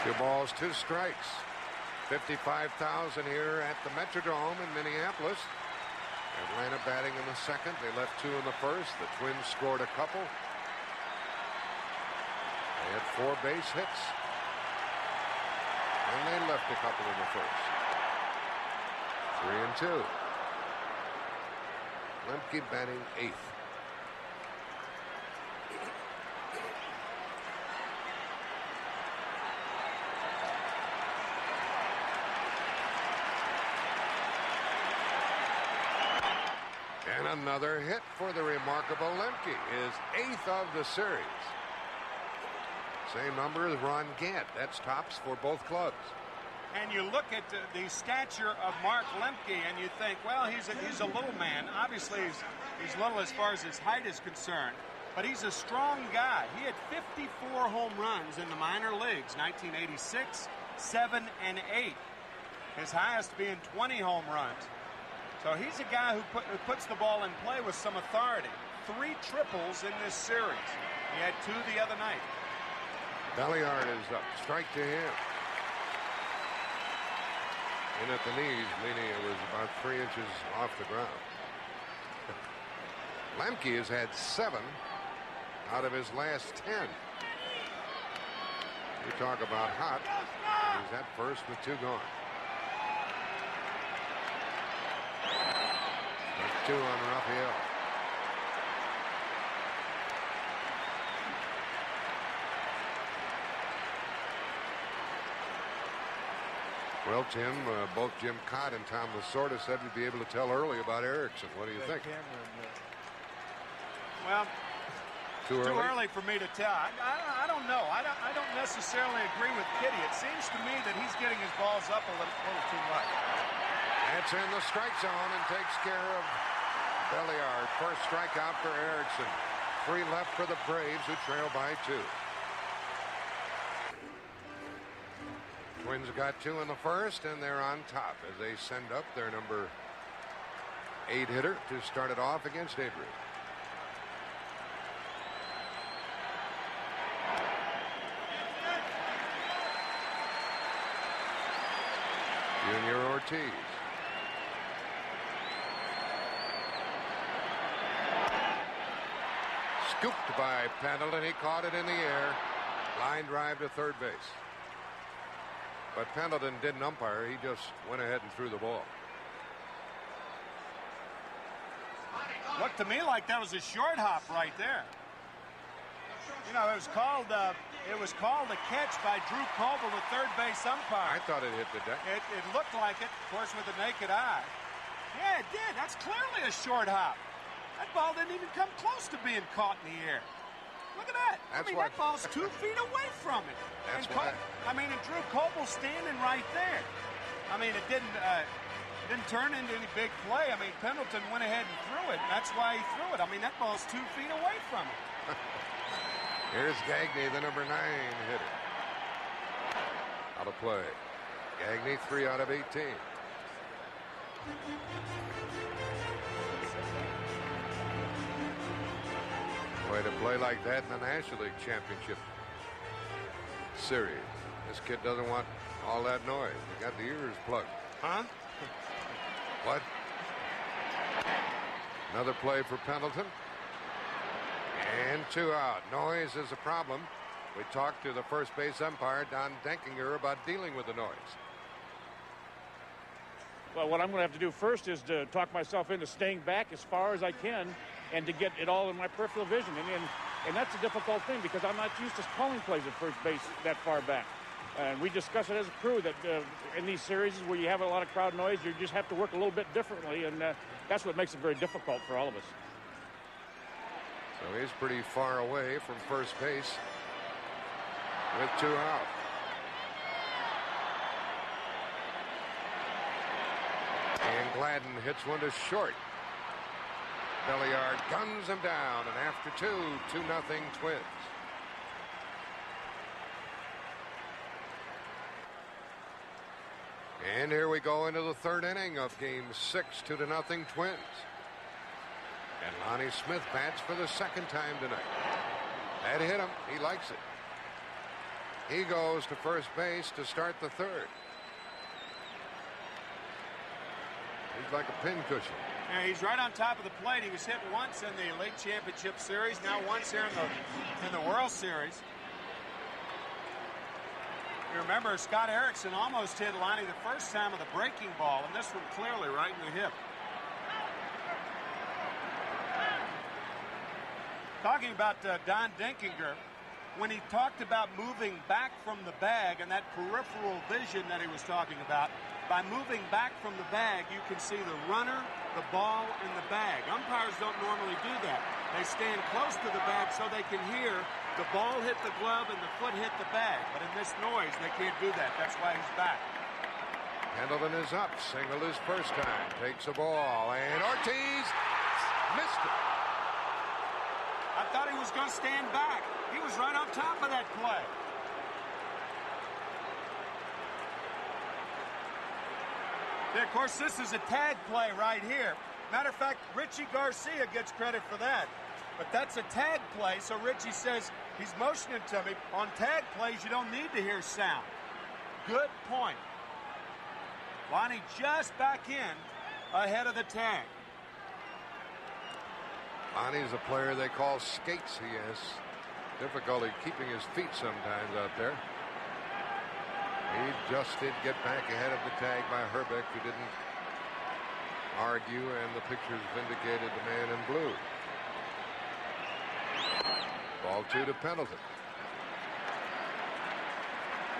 Two balls, 2 strikes. 55,000 here at the Metrodome in Minneapolis. Atlanta batting in the second. They left 2 in the first. The Twins scored a couple. They had 4 base hits. And they left a couple in the first. 3-2. Lemke batting 8th. And another hit for the remarkable Lemke, his 8th of the series. Same number as Ron Gant. That's tops for both clubs. And you look at the stature of Mark Lemke and you think, well, he's a little man. Obviously, he's little as far as his height is concerned, but he's a strong guy. He had 54 home runs in the minor leagues, 1986, 7, and 8. His highest being 20 home runs. So he's a guy who puts the ball in play with some authority. 3 triples in this series. He had 2 the other night. Belliard is up. Strike to him. In at the knees, meaning it was about 3 inches off the ground. Lemke has had 7 out of his last 10. You talk about hot. He's at first with 2 gone. 2 on Raphael. Well, Tim, both Jim Cott and Tom Lasorda said we'd be able to tell early about Erickson. What do you think? Well, too early for me to tell. I don't know. I don't necessarily agree with Kitty. It seems to me that he's getting his balls up a little too much. That's in the strike zone and takes care of Belliard. First strikeout for Erickson. 3 left for the Braves, who trail by 2. Twins got 2 in the first, and they're on top as they send up their number 8 hitter to start it off against Avery. Junior Ortiz. Scooped by Pendleton. He caught it in the air. Line drive to third base. But Pendleton didn't umpire. He just went ahead and threw the ball. Looked to me like that was a short hop right there. You know, it was called a catch by Drew Coble, the third base umpire. I thought it hit the deck. It looked like it, of course, with the naked eye. Yeah, it did. That's clearly a short hop. That ball didn't even come close to being caught in the air. Look at that. That ball's 2 feet away from it. And Drew Coble standing right there. I mean, it didn't turn into any big play. I mean, Pendleton went ahead and threw it. That's why he threw it. I mean, that ball's 2 feet away from it. Here's Gagne, the number 9 hitter. Out of play. Gagne 3 out of 18. Way to play like that in the National League Championship Series. This kid doesn't want all that noise. He got the ears plugged. Huh? What? Another play for Pendleton. And 2 out. Noise is a problem. We talked to the first base umpire, Don Denkinger, about dealing with the noise. Well, what I'm going to have to do first is to talk myself into staying back as far as I can and to get it all in my peripheral vision. And that's a difficult thing because I'm not used to calling plays at first base that far back. And we discuss it as a crew that in these series where you have a lot of crowd noise, you just have to work a little bit differently, and that's what makes it very difficult for all of us. So he's pretty far away from first base with 2 out. And Gladden hits one to short. Belliard guns him down, and after 2-0 Twins. And here we go into the 3rd inning of Game 6, 2-0 Twins. And Lonnie Smith bats for the 2nd time tonight. That hit him. He likes it. He goes to first base to start the 3rd. He's like a pincushion. Yeah, he's right on top of the plate. He was hit once in the League Championship Series, now once here in the World Series. You remember Scott Erickson almost hit Lonnie the first time with a breaking ball, and this one clearly right in the hip. Talking about Don Denkinger, when he talked about moving back from the bag and that peripheral vision that he was talking about, by moving back from the bag, you can see the runner, the ball, and the bag. Umpires don't normally do that. They stand close to the bag so they can hear the ball hit the glove and the foot hit the bag. But in this noise, they can't do that. That's why he's back. Pendleton is up. Single his first time. Takes a ball. And Ortiz missed it. I thought he was going to stand back. He was right on top of that play. And of course, this is a tag play right here. Matter of fact, Richie Garcia gets credit for that. But that's a tag play, so Richie says he's motioning to me. On tag plays, you don't need to hear sound. Good point. Lonnie just back in ahead of the tag. Lonnie's a player they call skates. He has difficulty keeping his feet sometimes out there. He just did get back ahead of the tag by Herbeck, who didn't argue, and the pictures vindicated the man in blue. Ball 2 to Pendleton.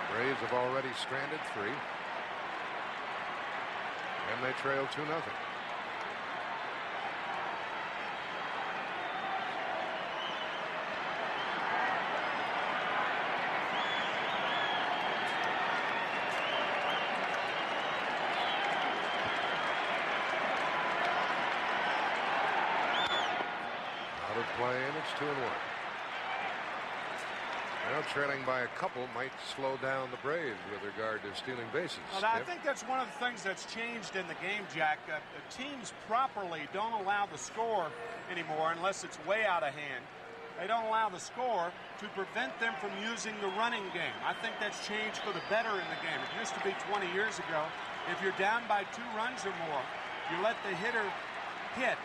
The Braves have already stranded 3. And they trail 2-0. Out of play, and it's 2-1. Now trailing by a couple might slow down the Braves with regard to stealing bases. Well, I think that's one of the things that's changed in the game, Jack. Teams properly don't allow the score anymore unless it's way out of hand. They don't allow the score to prevent them from using the running game. I think that's changed for the better in the game. It used to be 20 years ago, if you're down by 2 runs or more, you let the hitter hit.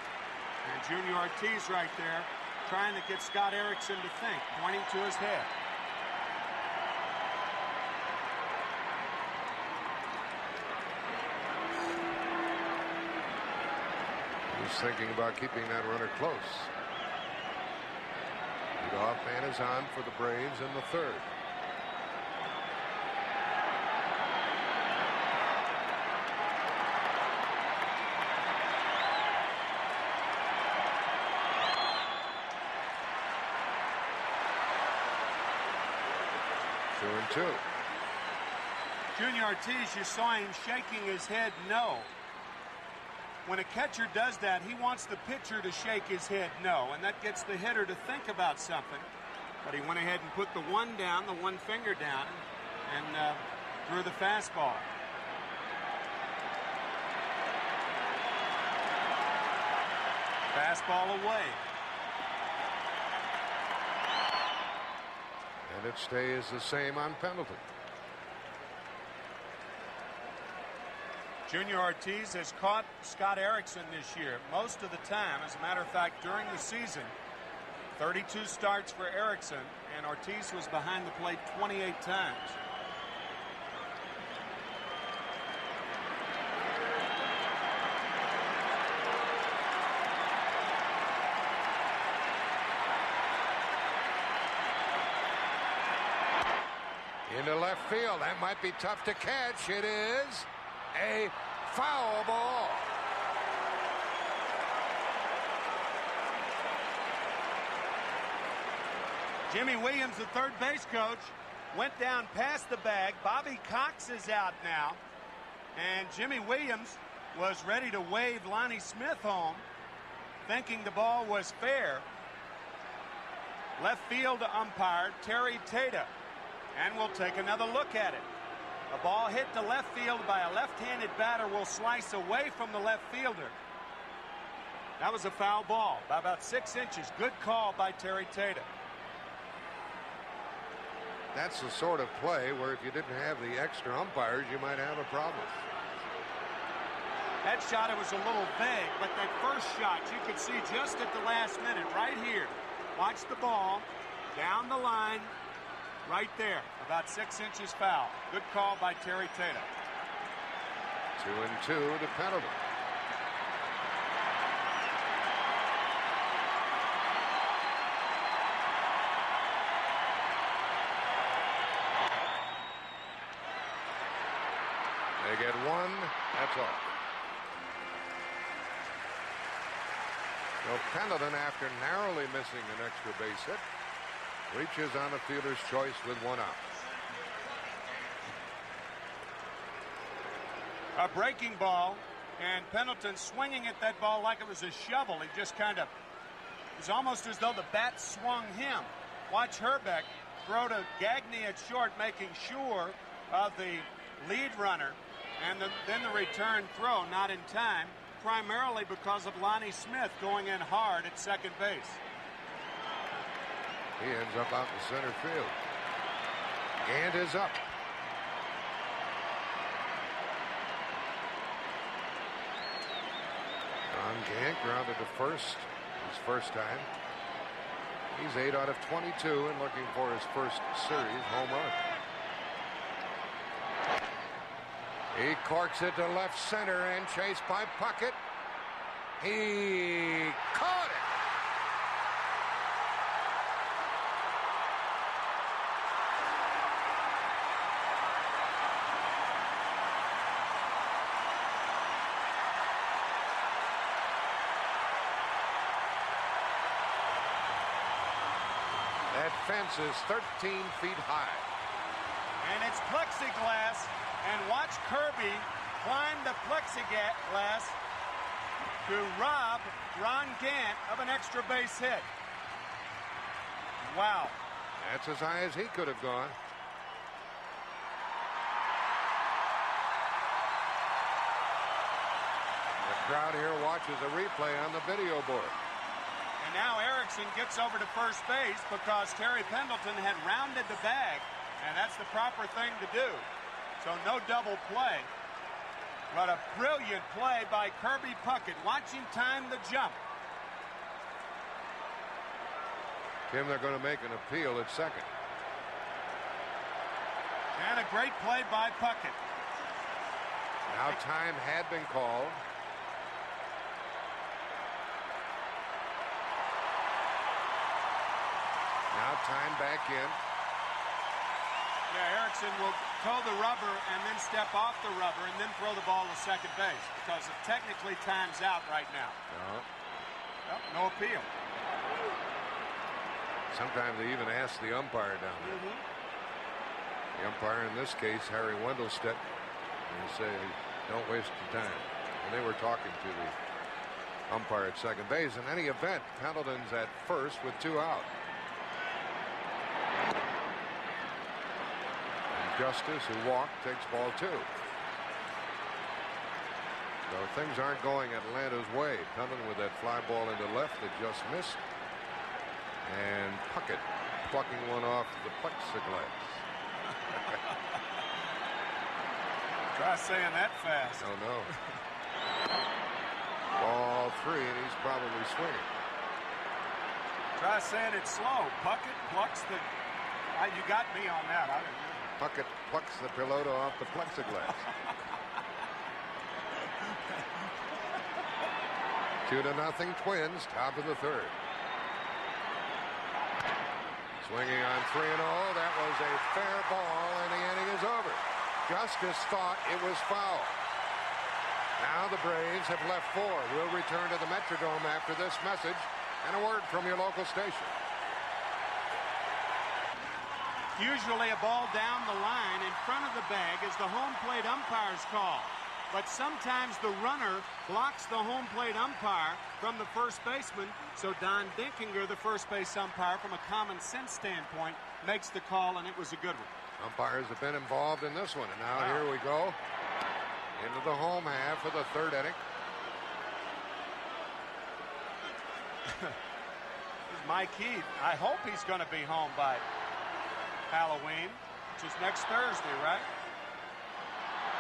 And Junior Ortiz right there trying to get Scott Erickson to think, pointing to his head. He's thinking about keeping that runner close. Leadoff man is on for the Braves in the 3rd. Two and 2. Junior Ortiz, you saw him shaking his head no. When a catcher does that, he wants the pitcher to shake his head no, and that gets the hitter to think about something. But he went ahead and put the one down, the one finger down, and threw the fastball. Fastball away. And it stays the same on Pendleton. Junior Ortiz has caught Scott Erickson this year most of the time. As a matter of fact, during the season, 32 starts for Erickson, and Ortiz was behind the plate 28 times. Into left field. That might be tough to catch. It is a foul ball. Jimmy Williams, the third base coach, went down past the bag. Bobby Cox is out now. And Jimmy Williams was ready to wave Lonnie Smith home, thinking the ball was fair. Left field umpire Terry Tata. And we'll take another look at it. A ball hit to left field by a left-handed batter will slice away from the left fielder. That was a foul ball by about 6 inches. Good call by Terry Tata. That's the sort of play where if you didn't have the extra umpires, you might have a problem. That shot, it was a little vague, but that first shot, you could see just at the last minute, right here. Watch the ball, down the line, right there, about 6 inches foul. Good call by Terry Tatum. 2-2 to Pendleton. They get one, that's all. So Pendleton, after narrowly missing an extra base hit, reaches on the fielder's choice with one out. A breaking ball, and Pendleton swinging at that ball like it was a shovel. He just kind of, it was almost as though the bat swung him. Watch Herbeck throw to Gagne at short, making sure of the lead runner, and then the return throw not in time, primarily because of Lonnie Smith going in hard at second base. He ends up out in center field. And is up. Ron Gant grounded to first his first time. He's 8 out of 22 and looking for his first series home run. He corks it to left center and chased by Puckett. He caught it. That fence is 13 feet high. And it's plexiglass. And watch Kirby climb the plexiglass to rob Ron Gant of an extra base hit. Wow. That's as high as he could have gone. The crowd here watches a replay on the video board. And now Erickson gets over to first base because Terry Pendleton had rounded the bag, and that's the proper thing to do. So no double play, but a brilliant play by Kirby Puckett. Watch him time the jump. Tim, they're going to make an appeal at second. And a great play by Puckett. Now time had been called. Now time back in. Yeah, Erickson will toe the rubber and then step off the rubber and then throw the ball to second base because it technically times out right now. No. No appeal. Sometimes they even ask the umpire down there. The umpire in this case, Harry Wendelstedt, and they say, don't waste your time. And they were talking to the umpire at second base. In any event, Pendleton's at first with 2 out. Justice, who walked, takes ball 2. So things aren't going Atlanta's way. Pendleton with that fly ball into left that just missed. And Puckett plucking one off the plexiglass. Try saying that fast. Oh, no. Ball 3, and he's probably swinging. Try saying it slow. Puckett plucks the... you got me on that. I didn't know. Puckett plucks the pelota off the plexiglass. 2-0 Twins, top of the third. Swinging on 3-0. That was a fair ball, and the inning is over. Justice thought it was foul. Now the Braves have left 4. We'll return to the Metrodome after this message and a word from your local station. Usually a ball down the line in front of the bag is the home plate umpire's call. But sometimes the runner blocks the home plate umpire from the first baseman, so Don Dinkinger, the first base umpire, from a common sense standpoint, makes the call, and it was a good one. Umpires have been involved in this one, and now here we go into the home half of the third inning. This is Mike Heath. I hope he's going to be home by Halloween, which is next Thursday, right?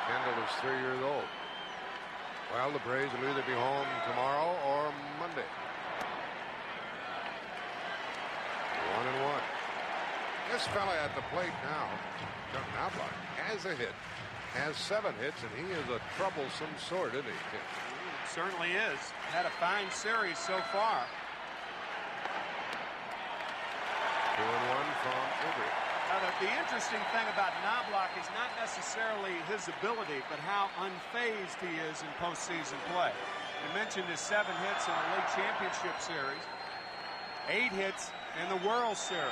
Kendall is 3 years old. Well, the Braves will either be home tomorrow or Monday. 1-1. This fella at the plate now, Chuck Knobloch, has a hit, has 7 hits, and he is a troublesome sort, isn't he? Certainly is. Had a fine series so far. 2-1 from Avery. Now, the interesting thing about Knobloch is not necessarily his ability, but how unfazed he is in postseason play. You mentioned his 7 hits in the League Championship Series, 8 hits in the World Series.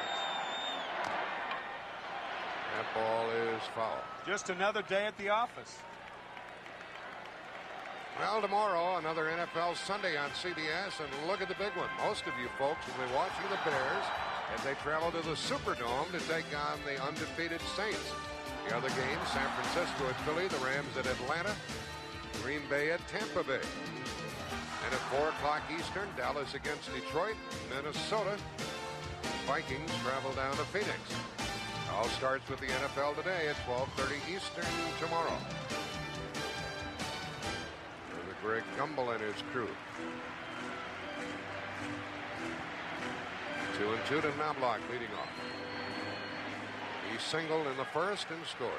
That ball is foul. Just another day at the office. Well, tomorrow, another NFL Sunday on CBS, and look at the big one. Most of you folks will be watching the Bears as they travel to the Superdome to take on the undefeated Saints. The other games, San Francisco at Philly, the Rams at Atlanta, Green Bay at Tampa Bay. And at 4 o'clock Eastern, Dallas against Detroit, Minnesota. Vikings travel down to Phoenix. All starts with the NFL today at 12:30 Eastern tomorrow. There's Greg Gumbel and his crew. 2-2 to Knobloch leading off. He singled in the first and scored.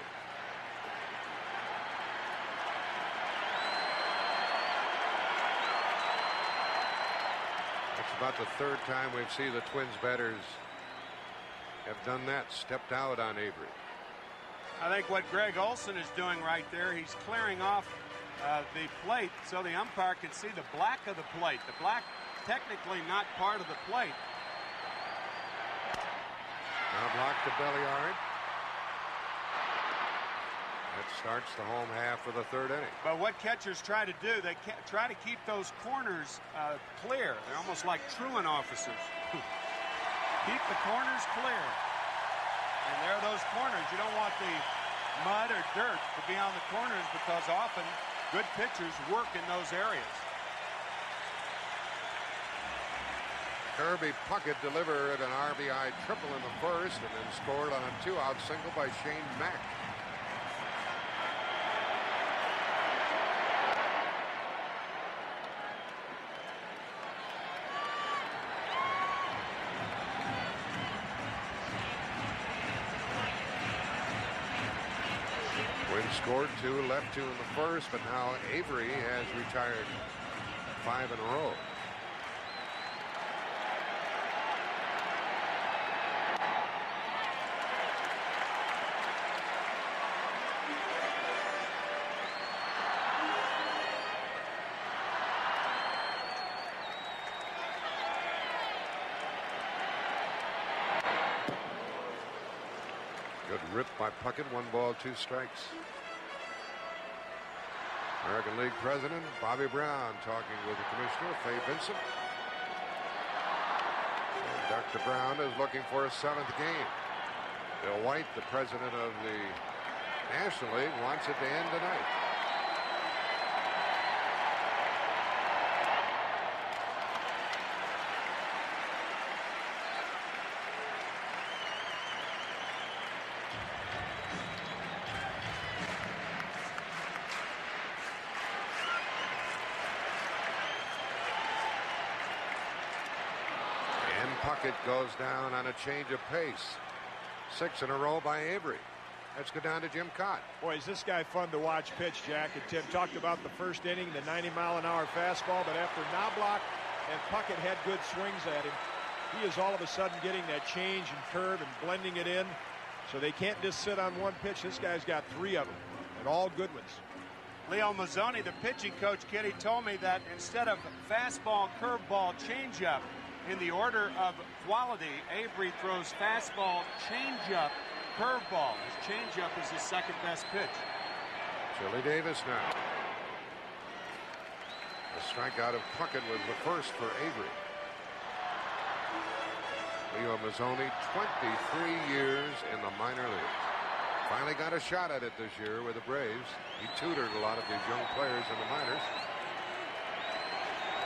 That's about the 3rd time we've seen the Twins batters have done that, stepped out on Avery. I think what Greg Olson is doing right there, he's clearing off the plate so the umpire can see the black of the plate. The black technically not part of the plate. Now blocked to Belliard. That starts the home half of the 3rd inning. But what catchers try to do, they try to keep those corners clear. They're almost like truant officers. Keep the corners clear. And there are those corners. You don't want the mud or dirt to be on the corners because often good pitchers work in those areas. Kirby Puckett delivered an RBI triple in the first and then scored on a 2-out single by Shane Mack. Wynn scored 2, left 2 in the first, but now Avery has retired 5 in a row. Good rip by Puckett. 1 ball, 2 strikes. American League President Bobby Brown talking with the commissioner, Fay Vincent. And Dr. Brown is looking for a 7th game. Bill White, the president of the National League, wants it to end tonight. Puckett goes down on a change of pace. 6 in a row by Avery. Let's go down to Jim Cott. Boy, is this guy fun to watch pitch, Jack. And Tim talked about the first inning, the 90-mile-an-hour fastball, but after Knobloch and Puckett had good swings at him, he is all of a sudden getting that change and curve and blending it in. So they can't just sit on one pitch. This guy's got 3 of them, and all good ones. Leo Mazzoni, the pitching coach, Kitty, told me that instead of fastball, curveball, changeup, in the order of quality, Avery throws fastball, changeup, curveball. His changeup is his 2nd best pitch. Chili Davis now. The strikeout of Puckett was the first for Avery. Leo Mazzoni, 23 years in the minor leagues. Finally got a shot at it this year with the Braves. He tutored a lot of these young players in the minors.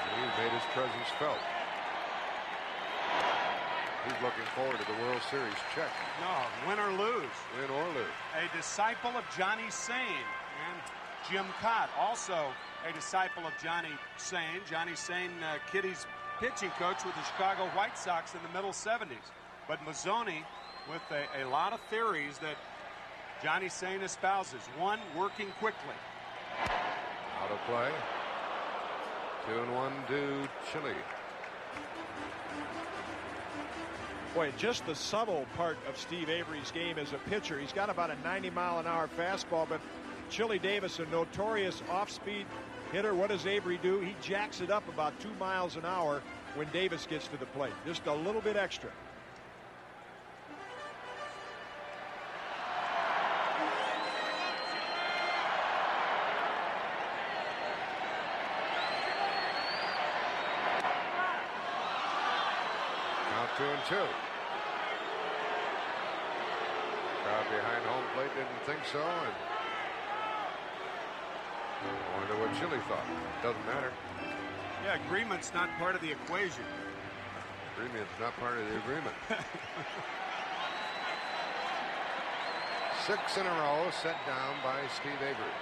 And he made his presence felt. He's looking forward to the World Series check. No, win or lose. Win or lose. A disciple of Johnny Sain and Jim Cott, also a disciple of Johnny Sain. Johnny Sain, Kitty's pitching coach with the Chicago White Sox in the middle 70s. But Mazzoni with a lot of theories that Johnny Sain espouses. One, working quickly. Out of play. 2-1 to Chile. Boy, just the subtle part of Steve Avery's game as a pitcher. He's got about a 90-mile-an-hour fastball, but Chili Davis, a notorious off-speed hitter. What does Avery do? He jacks it up about 2 miles an hour when Davis gets to the plate. Just a little bit extra. Now 2-2. Crowd behind home plate didn't think so, and I wonder what Chile thought. Doesn't matter. Yeah, agreement's not part of the equation. Agreement's not part of the agreement. 6 in a row set down by Steve Avery.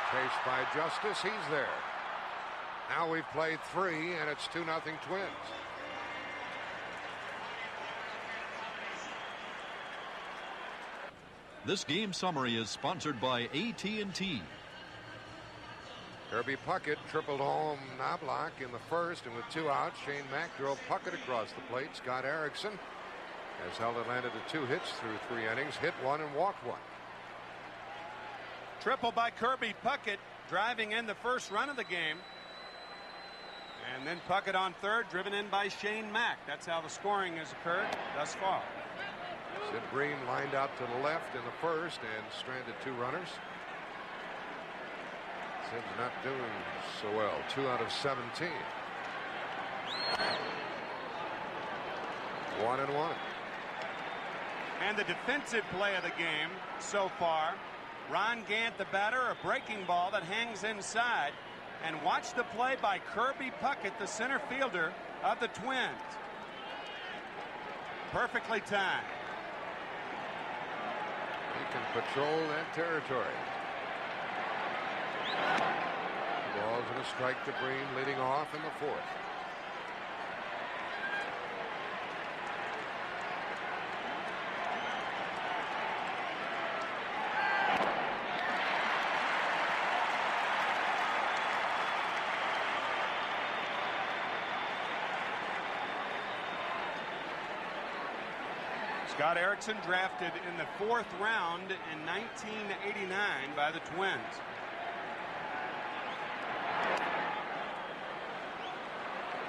Chased by Justice, he's there. Now we've played 3, and it's 2-0 Twins. This game summary is sponsored by AT&T. Kirby Puckett tripled home Knobloch in the first, and with 2 outs, Shane Mack drove Puckett across the plate. Scott Erickson has held Atlanta to 2 hits through 3 innings, hit 1 and walked 1. Triple by Kirby Puckett, driving in the first run of the game. And then Puckett on third, driven in by Shane Mack. That's how the scoring has occurred thus far. Sid Bream lined out to the left in the first and stranded 2 runners. Sid's not doing so well. 2 out of 17. 1-1. And the defensive play of the game so far. Ron Gant, the batter, a breaking ball that hangs inside. And watch the play by Kirby Puckett, the center fielder of the Twins. Perfectly timed. He can patrol that territory. Balls and a strike to Bream, leading off in the 4th. Scott Erickson drafted in the 4th round in 1989 by the Twins.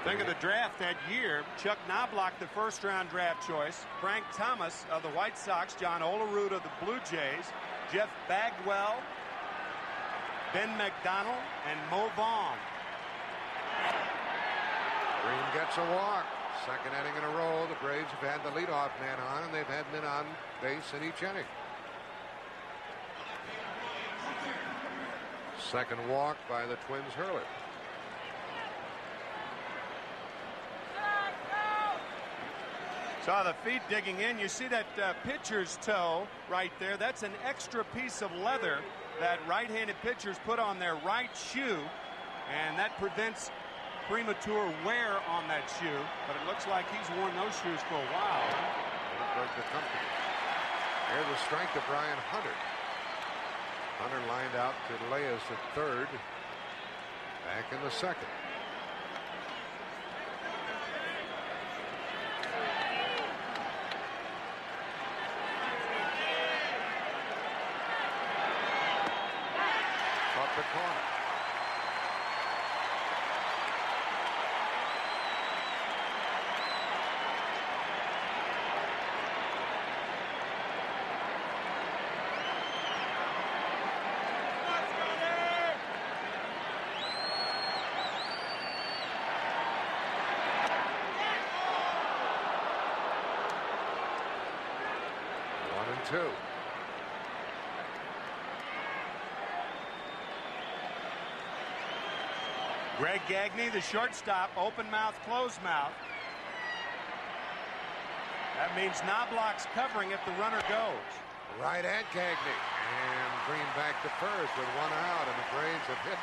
Think of the draft that year. Chuck Knobloch, the first-round draft choice. Frank Thomas of the White Sox. John Olerud of the Blue Jays. Jeff Bagwell. Ben McDonald. And Mo Vaughn. Green gets a walk. Second inning in a row. The Braves have had the leadoff man on, and they've had men on base in each inning. Second walk by the Twins hurler. Saw the feet digging in. You see that pitcher's toe right there. That's an extra piece of leather that right-handed pitchers put on their right shoe, and that prevents premature wear on that shoe. But it looks like he's worn those shoes for a while. Here's the strike to Brian Hunter. Hunter lined out to Leas at third. Back in the 2nd. Caught the corner. 2. Greg Gagne, the shortstop, open mouth, closed mouth. That means Knobloch's covering if the runner goes. Right at Gagne. And Green back to first with 1 out, and the Braves have hit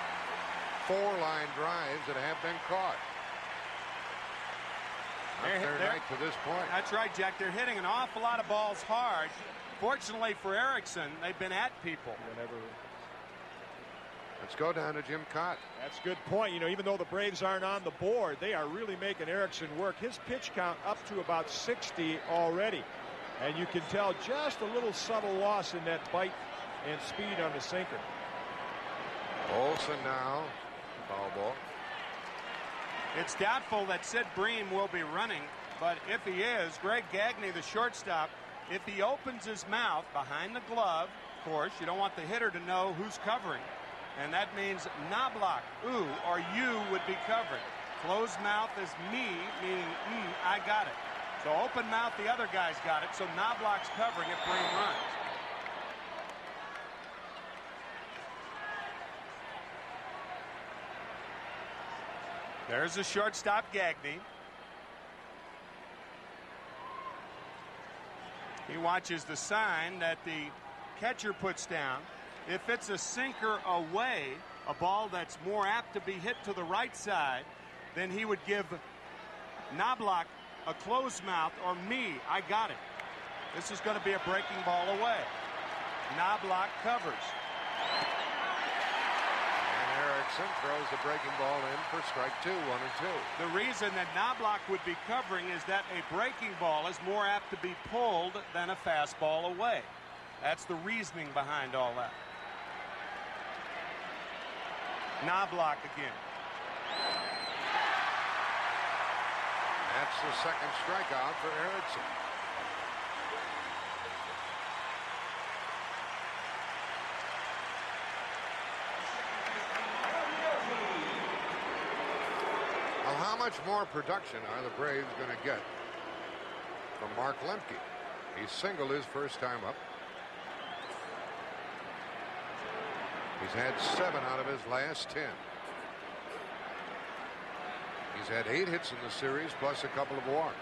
4 line drives that have been caught. Up their night to this point. That's right, Jack. They're hitting an awful lot of balls hard. Fortunately for Erickson, they've been at people. Let's go down to Jim Cott. That's a good point. You know, even though the Braves aren't on the board, they are really making Erickson work. His pitch count up to about 60 already. And you can tell just a little subtle loss in that bite and speed on the sinker. Olson now. Foul ball. It's doubtful that Sid Bream will be running, but if he is, Greg Gagne, the shortstop, if he opens his mouth behind the glove, of course, you don't want the hitter to know who's covering. And that means Knobloch, ooh, or you would be covering. Closed mouth is me, meaning, I got it. So open mouth, the other guy's got it, so Knobloch's covering if Bream runs. There's the shortstop, Gagne. He watches the sign that the catcher puts down. If it's a sinker away, a ball that's more apt to be hit to the right side, then he would give Knobloch a closed mouth, or me, I got it. This is going to be a breaking ball away. Knobloch covers. Erickson throws the breaking ball in for strike 2, 1 and 2. The reason that Knobloch would be covering is that a breaking ball is more apt to be pulled than a fastball away. That's the reasoning behind all that. Knobloch again. That's the second strikeout for Erickson. Well, how much more production are the Braves going to get from Mark Lemke? He singled his first time up. He's had 7 out of his last 10. He's had 8 hits in the series, plus a couple of walks.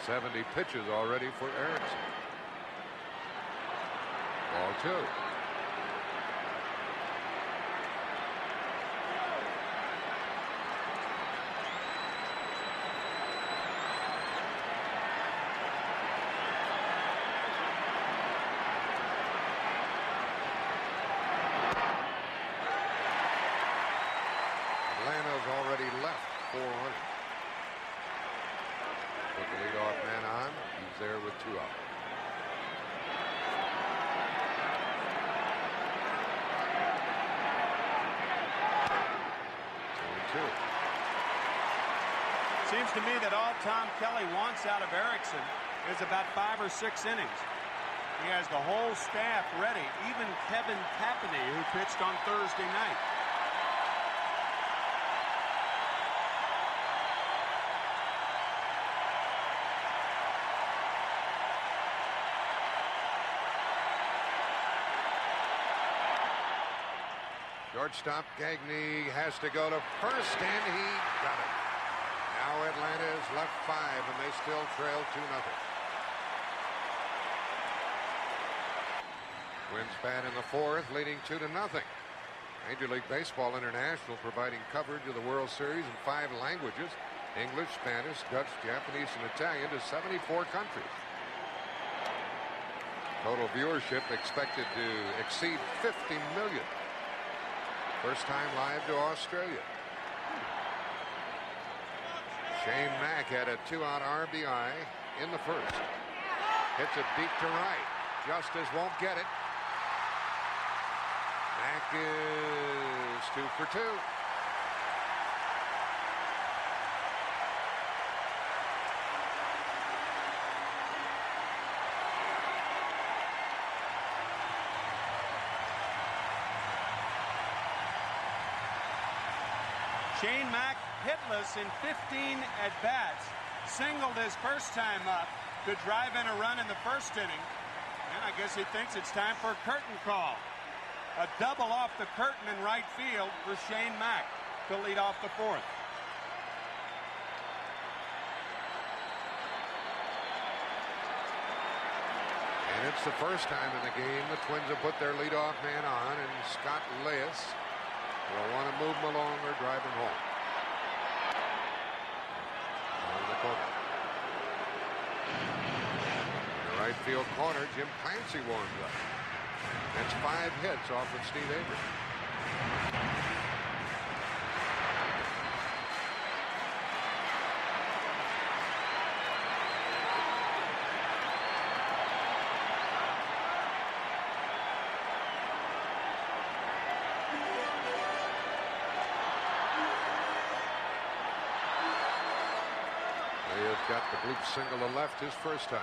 70 pitches already for Erickson. Ball 2. Already left 4 running. Put the leadoff man on. He's there with 2 out. Seems to me that all Tom Kelly wants out of Erickson is about 5 or 6 innings. He has the whole staff ready, even Kevin Tapani, who pitched on Thursday night. Shortstop Gagne has to go to first, and he got it. Now Atlanta is left 5, and they still trail 2-0. Twins bat in the 4th, leading 2-0. Major League Baseball International providing coverage of the World Series in 5 languages: English, Spanish, Dutch, Japanese, and Italian to 74 countries. Total viewership expected to exceed 50 million. First time live to Australia. Shane Mack had a 2-out RBI in the first. Hits it deep to right. Justice won't get it. Mack is 2 for 2. Shane Mack hitless in 15 at-bats. Singled his first time up. to drive in a run in the first inning. And I guess he thinks it's time for a curtain call. A double off the curtain in right field for Shane Mack to lead off the fourth. And it's the first time in the game the Twins have put their leadoff man on, and Scott Leyes will want to move him along or drive him home. On the corner. In the right field corner, Jim Clancy warms up. That's 5 hits off of Steve Avery. Got the bloop single to left his first time.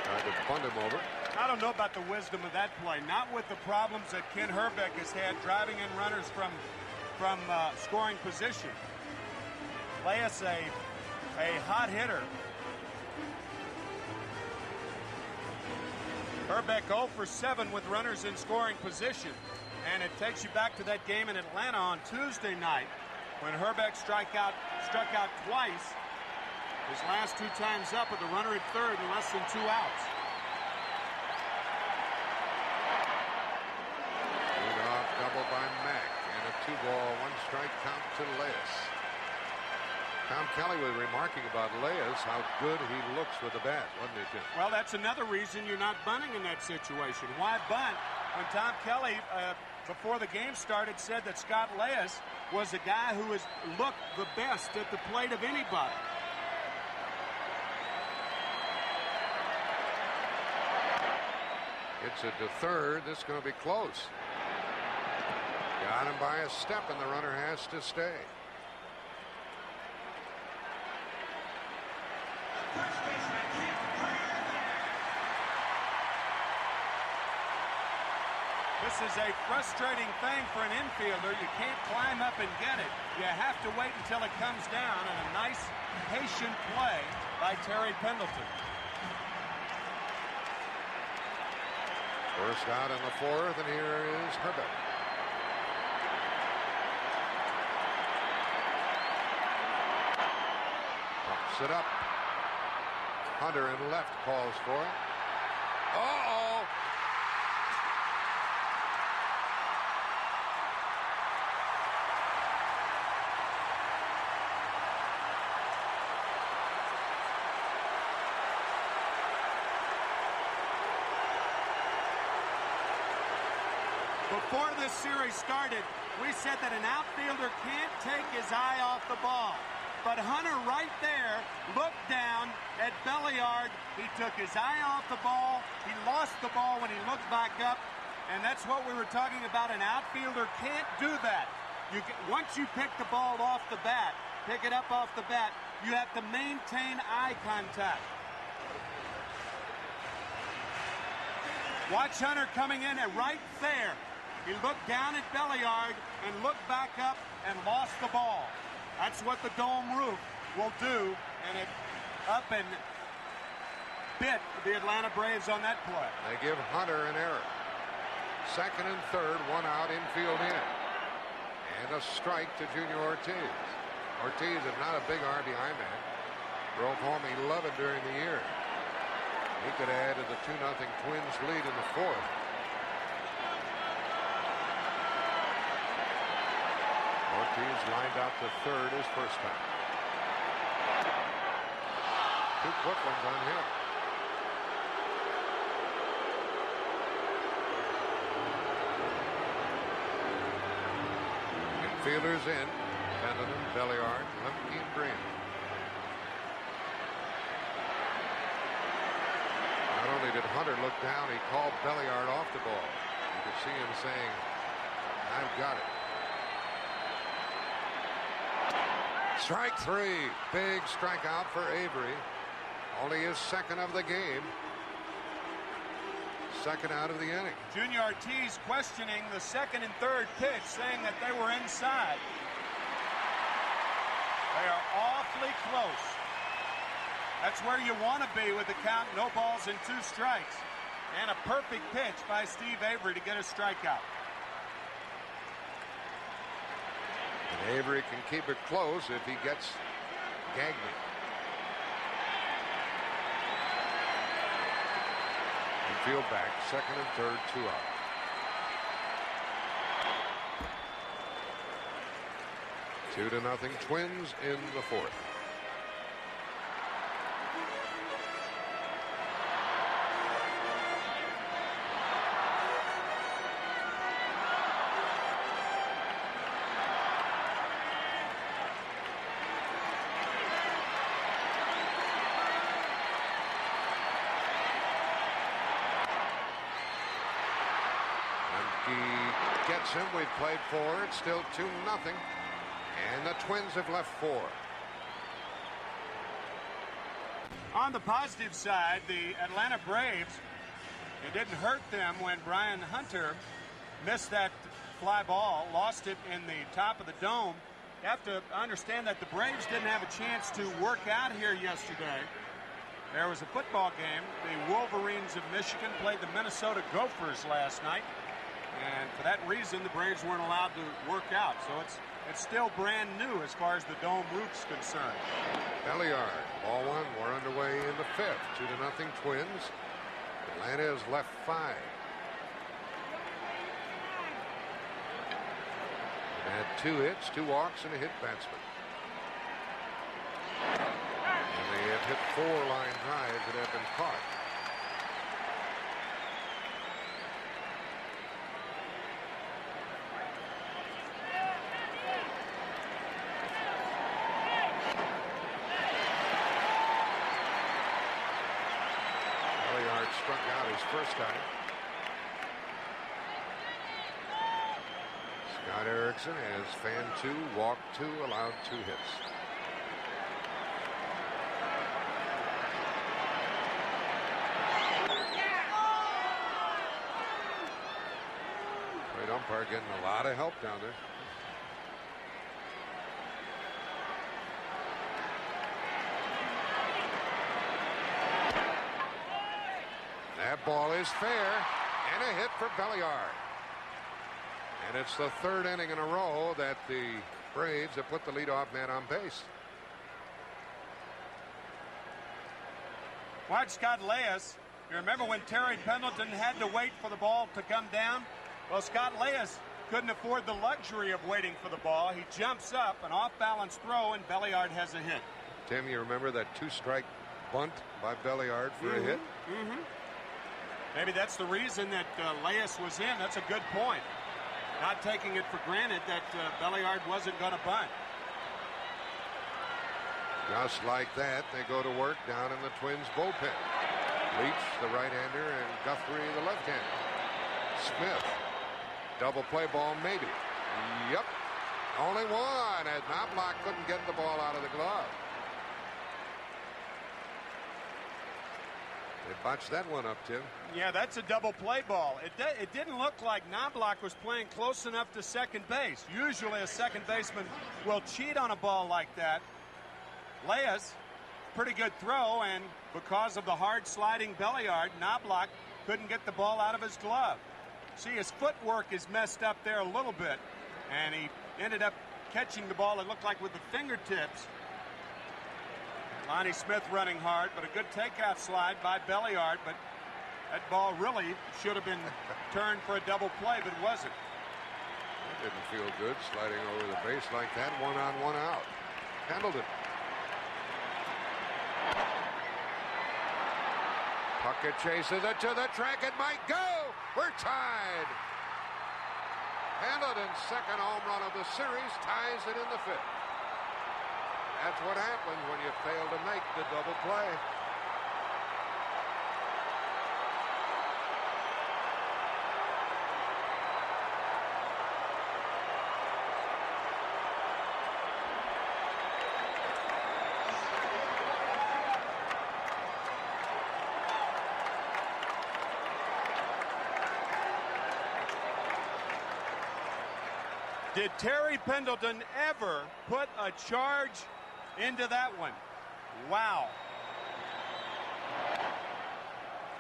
Tried to bunt him over. I don't know about the wisdom of that play. Not with the problems that Ken Hrbek has had driving in runners from scoring position. Leyes a hot hitter. Hrbek 0 for 7 with runners in scoring position. And it takes you back to that game in Atlanta on Tuesday night when Hrbek struck out twice. His last 2 times up with the runner at third and less than 2 outs. Leadoff double by Mack, and a 2-ball, 1-strike count to Leyes. Tom Kelly was remarking about Leyes, how good he looks with the bat, wasn't he, Jim? Well, that's another reason you're not bunting in that situation. Why bunt when Tom Kelly, before the game started, said that Scott Leyes was a guy who has looked the best at the plate of anybody? It's it to third. This is going to be close. Got him by a step, and the runner has to stay. This is a frustrating thing for an infielder. You can't climb up and get it. You have to wait until it comes down, and a nice, patient play by Terry Pendleton. First out in the fourth, and here is Hrbek. Pops it up. Hunter in left calls for it. Uh-oh! Before this series started, we said that an outfielder can't take his eye off the ball. But Hunter right there looked down at Belliard. He took his eye off the ball. He lost the ball when he looked back up. And that's what we were talking about. An outfielder can't do that. Once you pick the ball off the bat, pick it up off the bat, you have to maintain eye contact. Watch Hunter coming in and right there. He looked down at Belliard and looked back up and lost the ball. That's what the dome roof will do, and it up and bit the Atlanta Braves on that play. They give Hunter an error. Second and third, 1 out, infield in. And a strike to Junior Ortiz. Ortiz is not a big RBI man. Drove home 11 during the year. He could add to the 2-0 Twins lead in the fourth. Ortiz lined out to third his first time. 2 quick ones on him. Infielders in. Pendleton, Belliard, Lemke, and Green. Not only did Hunter look down, he called Belliard off the ball. You could see him saying, "I've got it." Strike 3. Big strikeout for Avery. Only his second of the game. Second out of the inning. Junior Ortiz questioning the second and third pitch, saying that they were inside. They are awfully close. That's where you want to be with the count, no balls and 2 strikes. And a perfect pitch by Steve Avery to get a strikeout. And Avery can keep it close if he gets Gagne. Infield back, second and third, 2 out. Two to nothing Twins in the fourth. Gets him. We've played 4. It's still 2-0. And the Twins have left 4. On the positive side, the Atlanta Braves, it didn't hurt them when Brian Hunter missed that fly ball, lost it in the top of the dome. You have to understand that the Braves didn't have a chance to work out here yesterday. There was a football game. The Wolverines of Michigan played the Minnesota Gophers last night. And for that reason, the Braves weren't allowed to work out. So it's still brand new as far as the dome roof's concerned. Belliard, ball 1. We're underway in the fifth. 2-0 Twins. Atlanta has left 5. And had 2 hits, 2 walks, and a hit batsman. And they have hit 4 line drives that have been caught. Struck out his first time. Scott Erickson has fanned 2, walked 2, allowed 2 hits. Great umpire getting a lot of help down there. That ball is fair, and a hit for Belliard. And it's the 3rd inning in a row that the Braves have put the leadoff man on base. Watch Scott Leyes. You remember when Terry Pendleton had to wait for the ball to come down? Well, Scott Leyes couldn't afford the luxury of waiting for the ball. He jumps up, an off-balance throw, and Belliard has a hit. Tim, you remember that 2-strike bunt by Belliard for a hit? Mm-hmm. Maybe that's the reason that Leyes was in. That's a good point. Not taking it for granted that Belliard wasn't going to bunt. Just like that, they go to work down in the Twins bullpen. Leach, the right-hander, and Guthrie, the left-hander. Smith, double play ball, maybe. Yep, only one, as Knobloch couldn't get the ball out of the glove. They botched that one up, Tim. Yeah, that's a double play ball. It didn't look like Knobloch was playing close enough to second base. Usually a second baseman will cheat on a ball like that. Leyes, pretty good throw, and because of the hard sliding Belliard, Knobloch couldn't get the ball out of his glove. See, his footwork is messed up there a little bit, and he ended up catching the ball, it looked like with the fingertips. Lonnie Smith running hard, but a good takeout slide by Belliard, but that ball really should have been turned for a double play, but wasn't. That didn't feel good, sliding over the base like that, 1 on, 1 out. Pendleton. Puckett chases it to the track. It might go. We're tied. Pendleton's second home run of the series ties it in the fifth. That's what happens when you fail to make the double play. Did Terry Pendleton ever put a charge into that one. Wow.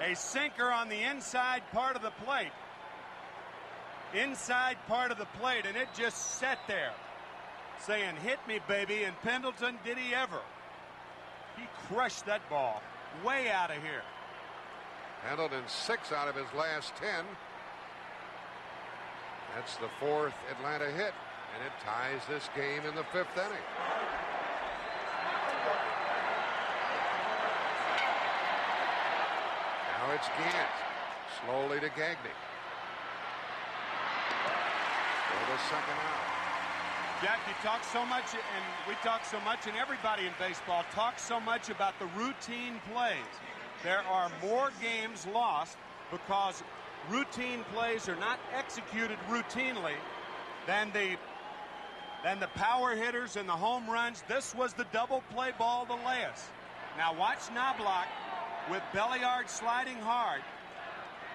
A sinker on the inside part of the plate. Inside part of the plate, and it just sat there saying, hit me, baby. And Pendleton, did he ever? He crushed that ball way out of here. Pendleton 6 out of his last 10. That's the 4th Atlanta hit, and it ties this game in the 5th inning. Now it's Gant. Slowly to Gagne. For the second out. Jack, you talk so much, and we talk so much, and everybody in baseball talks so much about the routine plays. There are more games lost because routine plays are not executed routinely than the power hitters and the home runs. This was the double play ball to Leyes. Now watch Knobloch with Belliard sliding hard,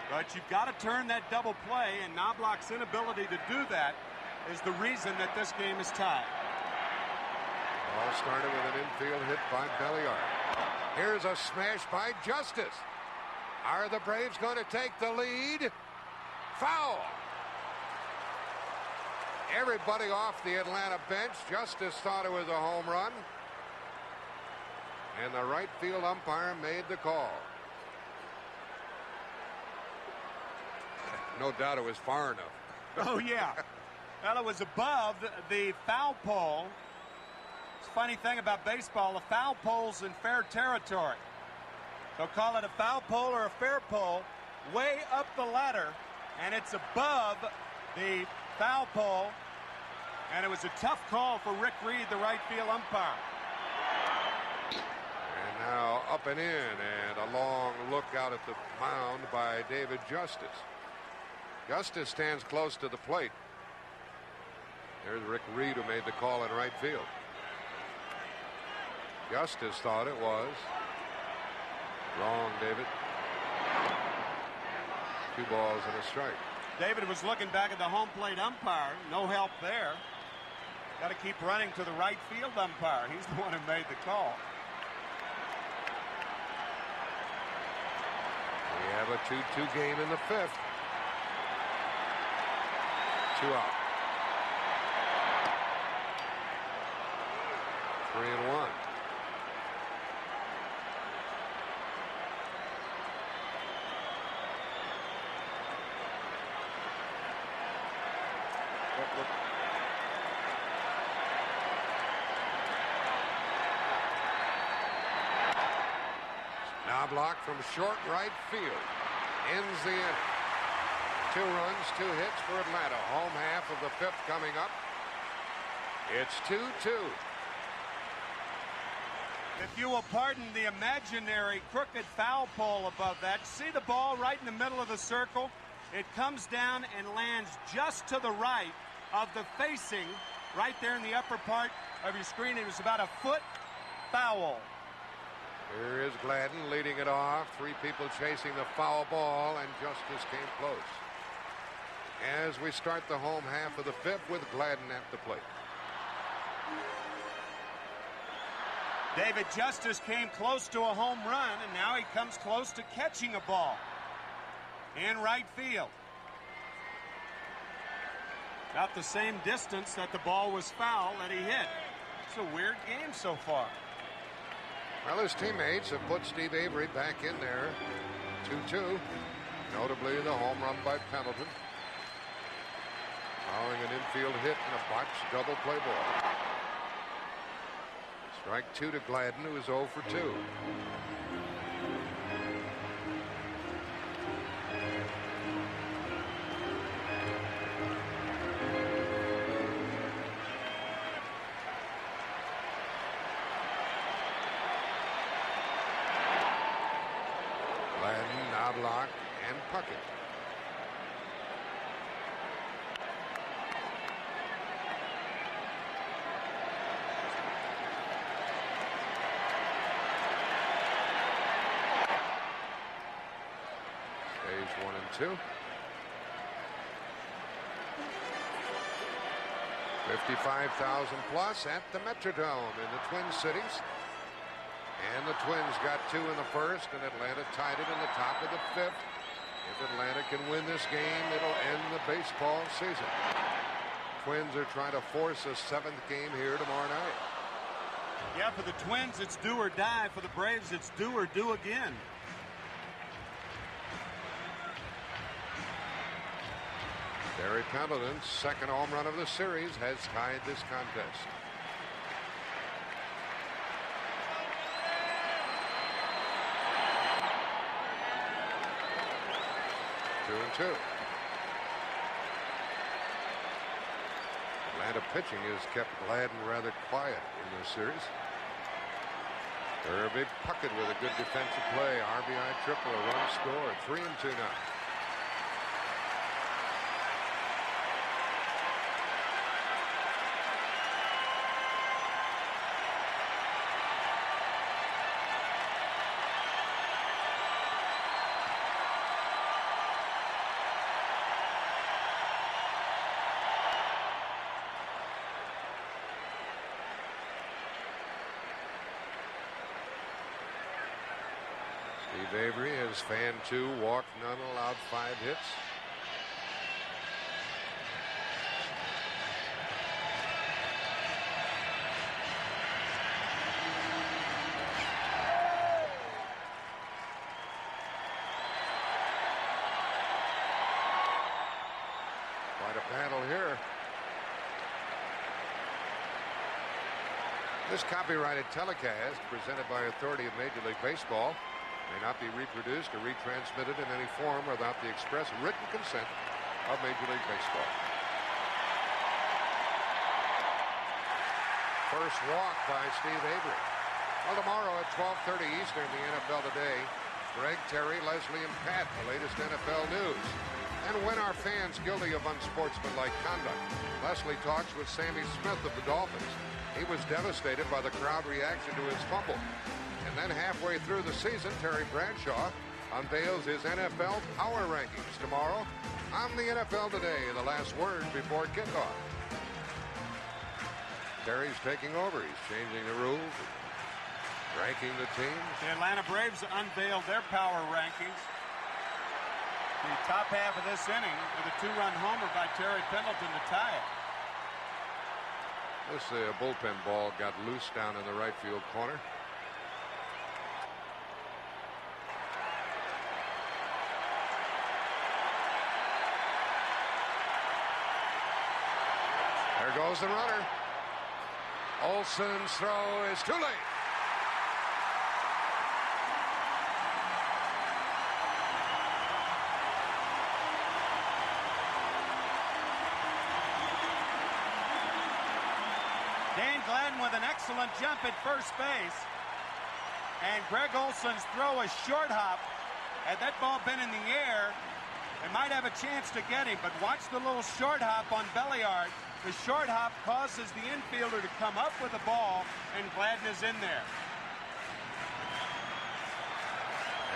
but you've got to turn that double play, and Knobloch's inability to do that is the reason that this game is tied. All started with an infield hit by Belliard. Here's a smash by Justice. Are the Braves going to take the lead? Foul. Everybody off the Atlanta bench. Justice thought it was a home run. And the right field umpire made the call. No doubt it was far enough. Oh, yeah. Well, it was above the foul pole. It's a funny thing about baseball, the foul pole's in fair territory. So call it a foul pole or a fair pole, way up the ladder, and it's above the foul pole. And it was a tough call for Rick Reed, the right field umpire. And now up and in, and a long look out at the mound by David Justice. Justice stands close to the plate. There's Rick Reed, who made the call in right field. Justice thought it was. Wrong, David. 2 balls and a strike. David was looking back at the home plate umpire. No help there. Got to keep running to the right field umpire. He's the one who made the call. We have a 2-2 game in the 5th. 2 out. 3-1. Knobloch from short right field ends the inning. 2 runs, 2 hits for Atlanta. Home half of the 5th coming up. It's 2-2. If you will pardon the imaginary crooked foul pole above that, see the ball right in the middle of the circle? It comes down and lands just to the right of the facing, right there in the upper part of your screen. It was about a foot foul. Here is Gladden leading it off. 3 people chasing the foul ball, and Justice came close. As we start the home half of the 5th with Gladden at the plate. David Justice came close to a home run, and now he comes close to catching a ball in right field. About the same distance that the ball was foul that he hit. It's a weird game so far. Well, his teammates have put Steve Avery back in there. 2-2. Notably the home run by Pendleton. Following an infield hit and a botched double play ball. Strike 2 to Gladden, who is 0 for 2. Gladden, Knobloch, and Puckett. Stage 1 and 2. 55,000 plus at the Metrodome in the Twin Cities. And the Twins got 2 in the first, and Atlanta tied it in the top of the 5th. If Atlanta can win this game, it'll end the baseball season. Twins are trying to force a 7th game here tomorrow night. Yeah, for the Twins, it's do or die. For the Braves, it's do or do again. Terry Pendleton's second home run of the series has tied this contest. Two and two. Atlanta pitching has kept Gladden rather quiet in this series. Irby Puckett with a good defensive play. RBI triple, a run scored. 3-2 now. Steve Avery has fan 2, walked none, allowed 5 hits. Quite a battle here. This copyrighted telecast, presented by authority of Major League Baseball, may not be reproduced or retransmitted in any form without the express written consent of Major League Baseball. First walk by Steve Avery. Well, tomorrow at 12:30 Eastern, the NFL Today, Greg, Terry, Leslie, and Pat, the latest NFL news. And when are fans guilty of unsportsmanlike conduct? Leslie talks with Sammy Smith of the Dolphins. He was devastated by the crowd reaction to his fumble. And then halfway through the season, Terry Bradshaw unveils his NFL power rankings tomorrow on the NFL Today, the last word before kickoff. Terry's taking over. He's changing the rules, ranking the teams. The Atlanta Braves unveiled their power rankings. The top half of this inning with a 2-run homer by Terry Pendleton to tie it. This bullpen ball got loose down in the right field corner. There goes the runner. Olson's throw is too late. Dan Gladden with an excellent jump at first base. And Greg Olson's throw is short hop. Had that ball been in the air, they might have a chance to get him. But watch the little short hop on Belliard. The short hop causes the infielder to come up with the ball, and Gladden is in there.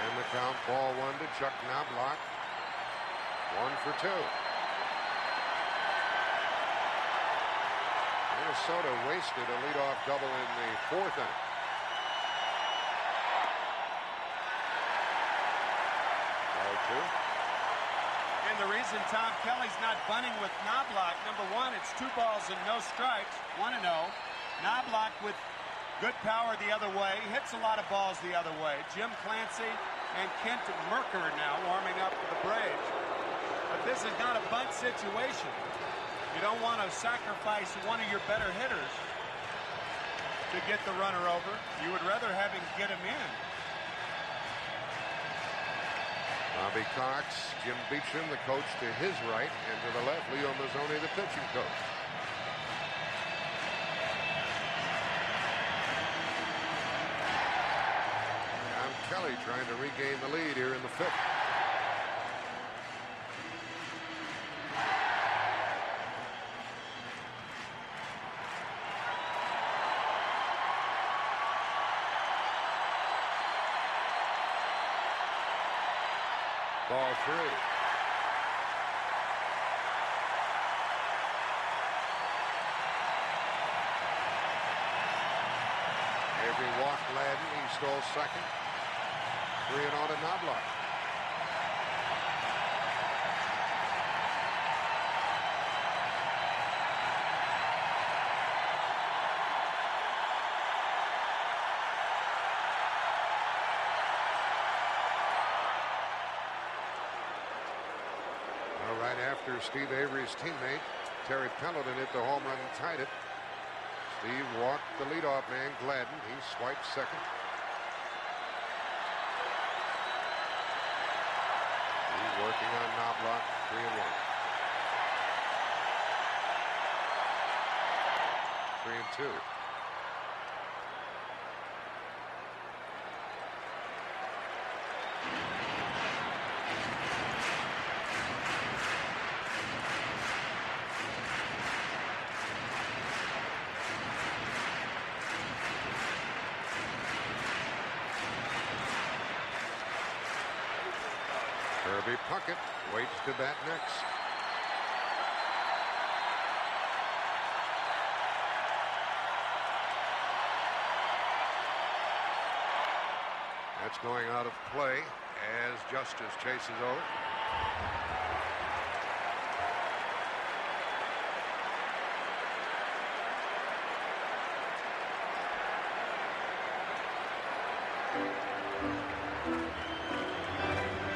And the count, ball 1 to Chuck Knobloch. 1 for 2. Minnesota wasted a leadoff double in the 4th inning. Ball 2. And the reason Tom Kelly's not bunting with Knobloch, number one, it's 2 balls and no strikes, 1-0. Knobloch with good power the other way, hits a lot of balls the other way. Jim Clancy and Kent Merker now warming up for the Braves. But this is not a bunt situation. You don't want to sacrifice one of your better hitters to get the runner over. You would rather have him get him in. Bobby Cox, Jim Beecham, the coach to his right, and to the left, Leo Mazzoni, the pitching coach. Tom Kelly trying to regain the lead here in the 5th. Ball 3. Stoll second. 3-0 to Knobloch. Right after Steve Avery's teammate Terry Pendleton hit the home run and tied it, Steve walked the leadoff man Gladden. He swiped second. He's working on Knobloch. 3-1. 3-2. Kirby Puckett waits to bat next. That's going out of play as Justice chases over.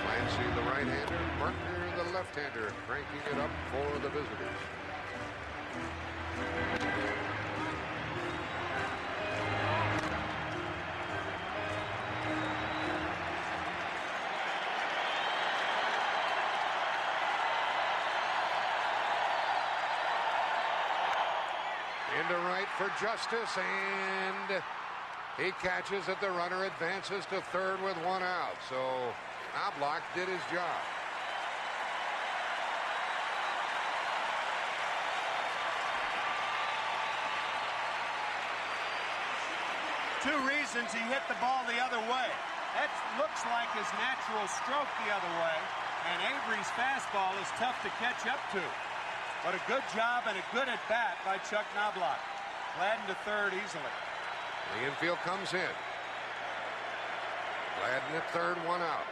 Clancy, the right-hander, Markner, the left-hander, cranking it up for the visitors. Into right for Justice, and he catches it. The runner advances to third with one out. So Knobloch did his job. Two reasons he hit the ball the other way. That looks like his natural stroke the other way, and Avery's fastball is tough to catch up to. But a good job and a good at-bat by Chuck Knobloch. Gladden to third easily. The infield comes in. Gladden at third, one out.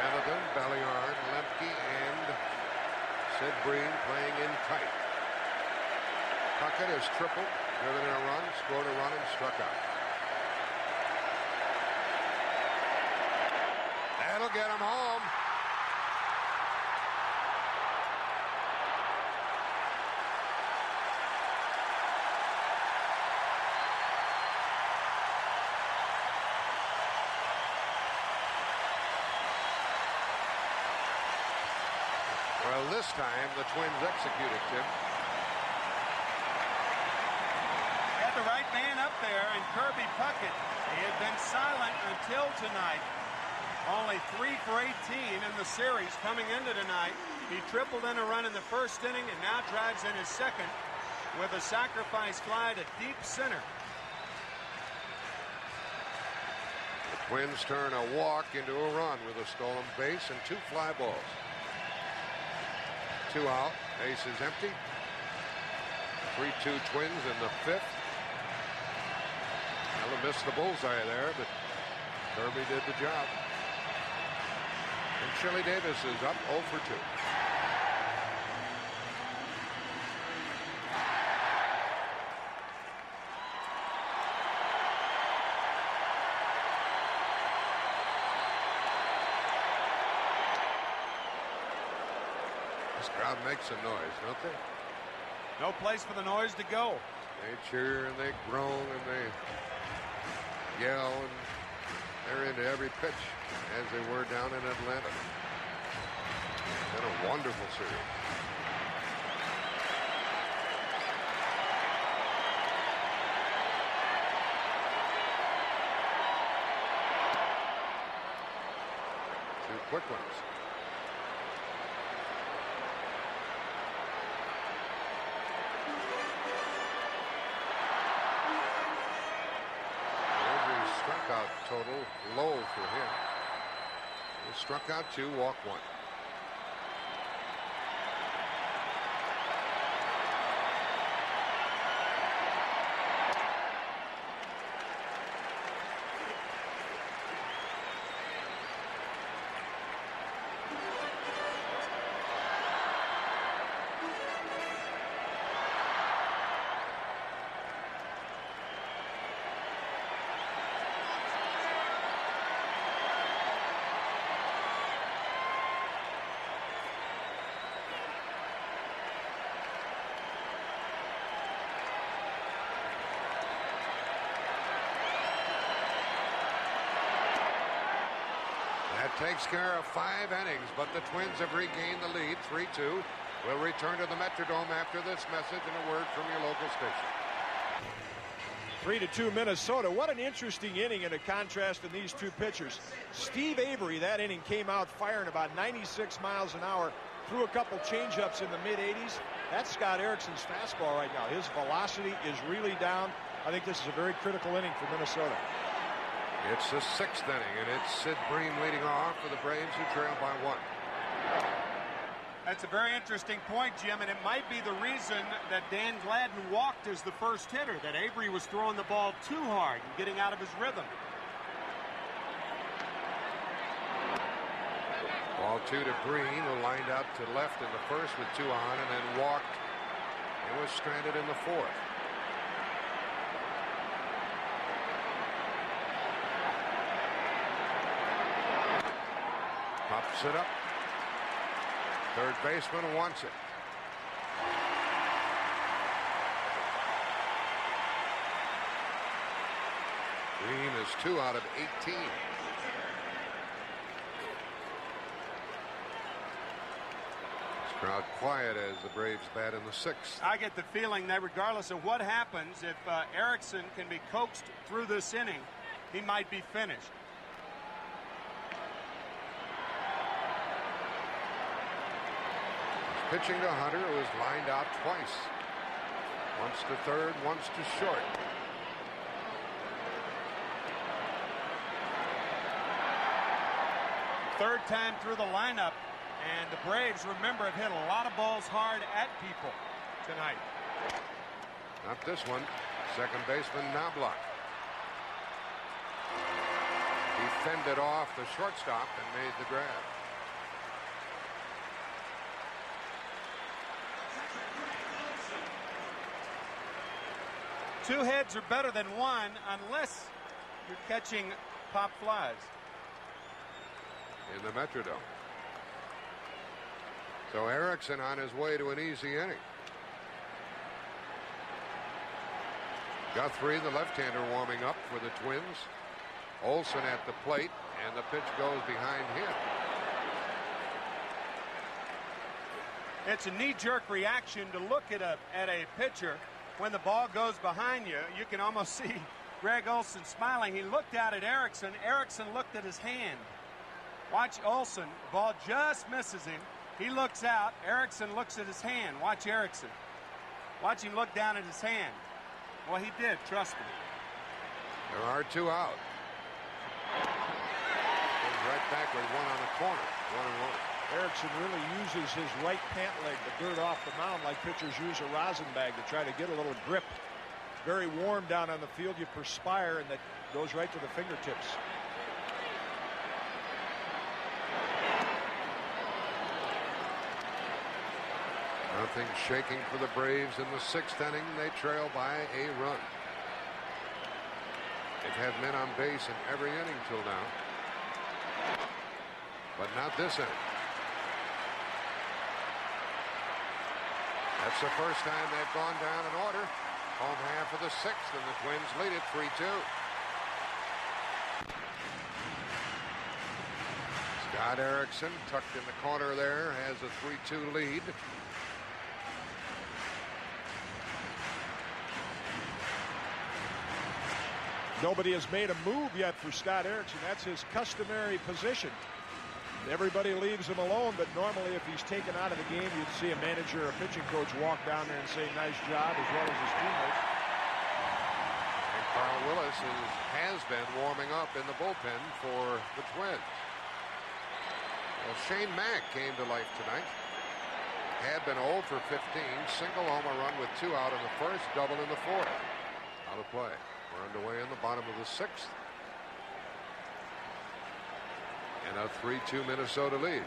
Pendleton, Belliard, Lemke, and Sid Breen playing in tight. Puckett has tripled, driven in a run, scored a run, and struck out. That'll get him home. Well, this time the Twins executed, Tim. Had the right man up there, and Kirby Puckett, he had been silent until tonight. Only 3 for 18 in the series coming into tonight. He tripled in a run in the first inning and now drives in his second with a sacrifice fly to deep center. The Twins turn a walk into a run with a stolen base and 2 fly balls. 2 out, base is empty. 3-2 Twins in the 5th. Ella missed the bullseye there, but Kirby did the job. And Chili Davis is up 0 for 2. This crowd makes a noise, don't they? No place for the noise to go. They cheer and they groan and they yell, and they're into every pitch as they were down in Atlanta. It's been a wonderful series. Two quick ones. Strikeout total low for him. He struck out 2, walked 1. takes care of 5 innings, but the Twins have regained the lead, 3-2. We'll return to the Metrodome after this message and a word from your local station. 3-2 Minnesota. What an interesting inning in a contrast in these two pitchers. Steve Avery, that inning, came out firing about 96 miles an hour, threw a couple changeups in the mid-80s. That's Scott Erickson's fastball right now. His velocity is really down. I think this is a very critical inning for Minnesota. It's the 6th inning, and it's Sid Bream leading off for the Braves, who trail by 1. That's a very interesting point, Jim, and it might be the reason that Dan Gladden walked as the first hitter, that Avery was throwing the ball too hard and getting out of his rhythm. Ball 2 to Breen, who lined out to left in the first with 2 on and then walked and was stranded in the 4th. Pops it up. Third baseman wants it. Green is 2 out of 18. Crowd quiet as the Braves bat in the 6th. I get the feeling that regardless of what happens, if Erickson can be coaxed through this inning, he might be finished. He's pitching to Hunter, who is lined out twice. Once to third, once to short. Third time through the lineup. And the Braves, remember, have hit a lot of balls hard at people tonight. Not this one. Second baseman Knobloch. He fended off the shortstop and made the grab. Two heads are better than one unless you're catching pop flies. In the Metrodome. So Erickson on his way to an easy inning. Guthrie, the left-hander, warming up for the Twins. Olson at the plate, and the pitch goes behind him. It's a knee-jerk reaction to look at a pitcher when the ball goes behind you. You can almost see Greg Olson smiling. He looked out at Erickson. Erickson looked at his hand. Watch Olson. Ball just misses him. He looks out. Erickson looks at his hand. Watch Erickson. Watch him look down at his hand. Well, he did. Trust me. There are 2 out. Goes right back with 1 on the corner. 1-1. Erickson really uses his right pant leg, the dirt off the mound, like pitchers use a rosin bag to try to get a little grip. Very warm down on the field. You perspire, and that goes right to the fingertips. Nothing shaking for the Braves in the 6th inning. They trail by a run. They've had men on base in every inning till now. But not this inning. That's the first time they've gone down in order. Home half of the 6th, and the Twins lead it 3-2. Scott Erickson, tucked in the corner there, has a 3-2 lead. Nobody has made a move yet for Scott Erickson. That's his customary position. Everybody leaves him alone, but normally if he's taken out of the game, you'd see a manager or a pitching coach walk down there and say, nice job, as well as his teammates. And Carl Willis has been warming up in the bullpen for the Twins. Well, Shane Mack came to life tonight. Had been 0 for 15, single homer run with 2 out in the first, double in the 4th. Out of play. We're underway in the bottom of the 6th. And a 3-2 Minnesota lead.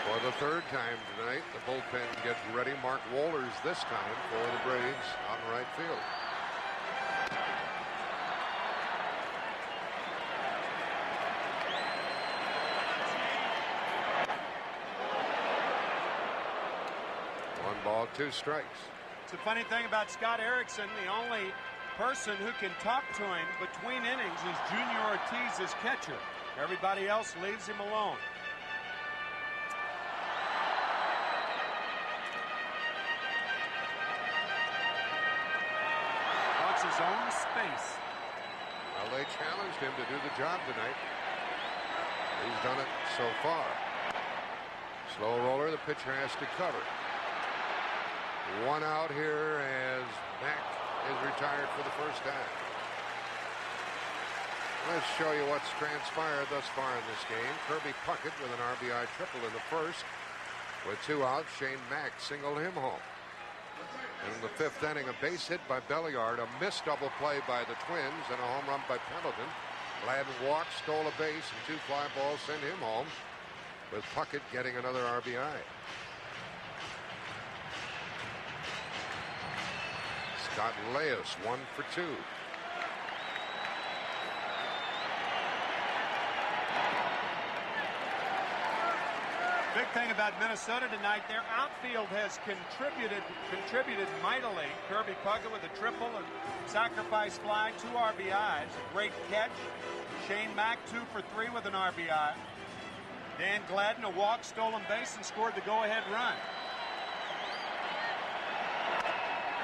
For the 3rd time tonight, the bullpen gets ready. Mark Wohlers this time for the Braves out in right field. ball, 2 strikes. It's the funny thing about Scott Erickson, the only person who can talk to him between innings is Junior Ortiz, his catcher. Everybody else leaves him alone. Wants his own space. Well, they challenged him to do the job tonight. He's done it so far. Slow roller, the pitcher has to cover. 1 out here as Mack is retired for the first time. Let's show you what's transpired thus far in this game. Kirby Puckett with an RBI triple in the first. With 2 outs, Shane Mack singled him home. And in the 5th inning, a base hit by Belliard, a missed double play by the Twins, and a home run by Pendleton. Gladden walked, stole a base, and 2 fly balls sent him home, with Puckett getting another RBI. Scott Leyes, 1 for 2. Big thing about Minnesota tonight, their outfield has contributed mightily. Kirby Puckett with a triple, a sacrifice fly, 2 RBIs, a great catch. Shane Mack 2 for 3 with an RBI. Dan Gladden a walk, stolen base, and scored the go-ahead run.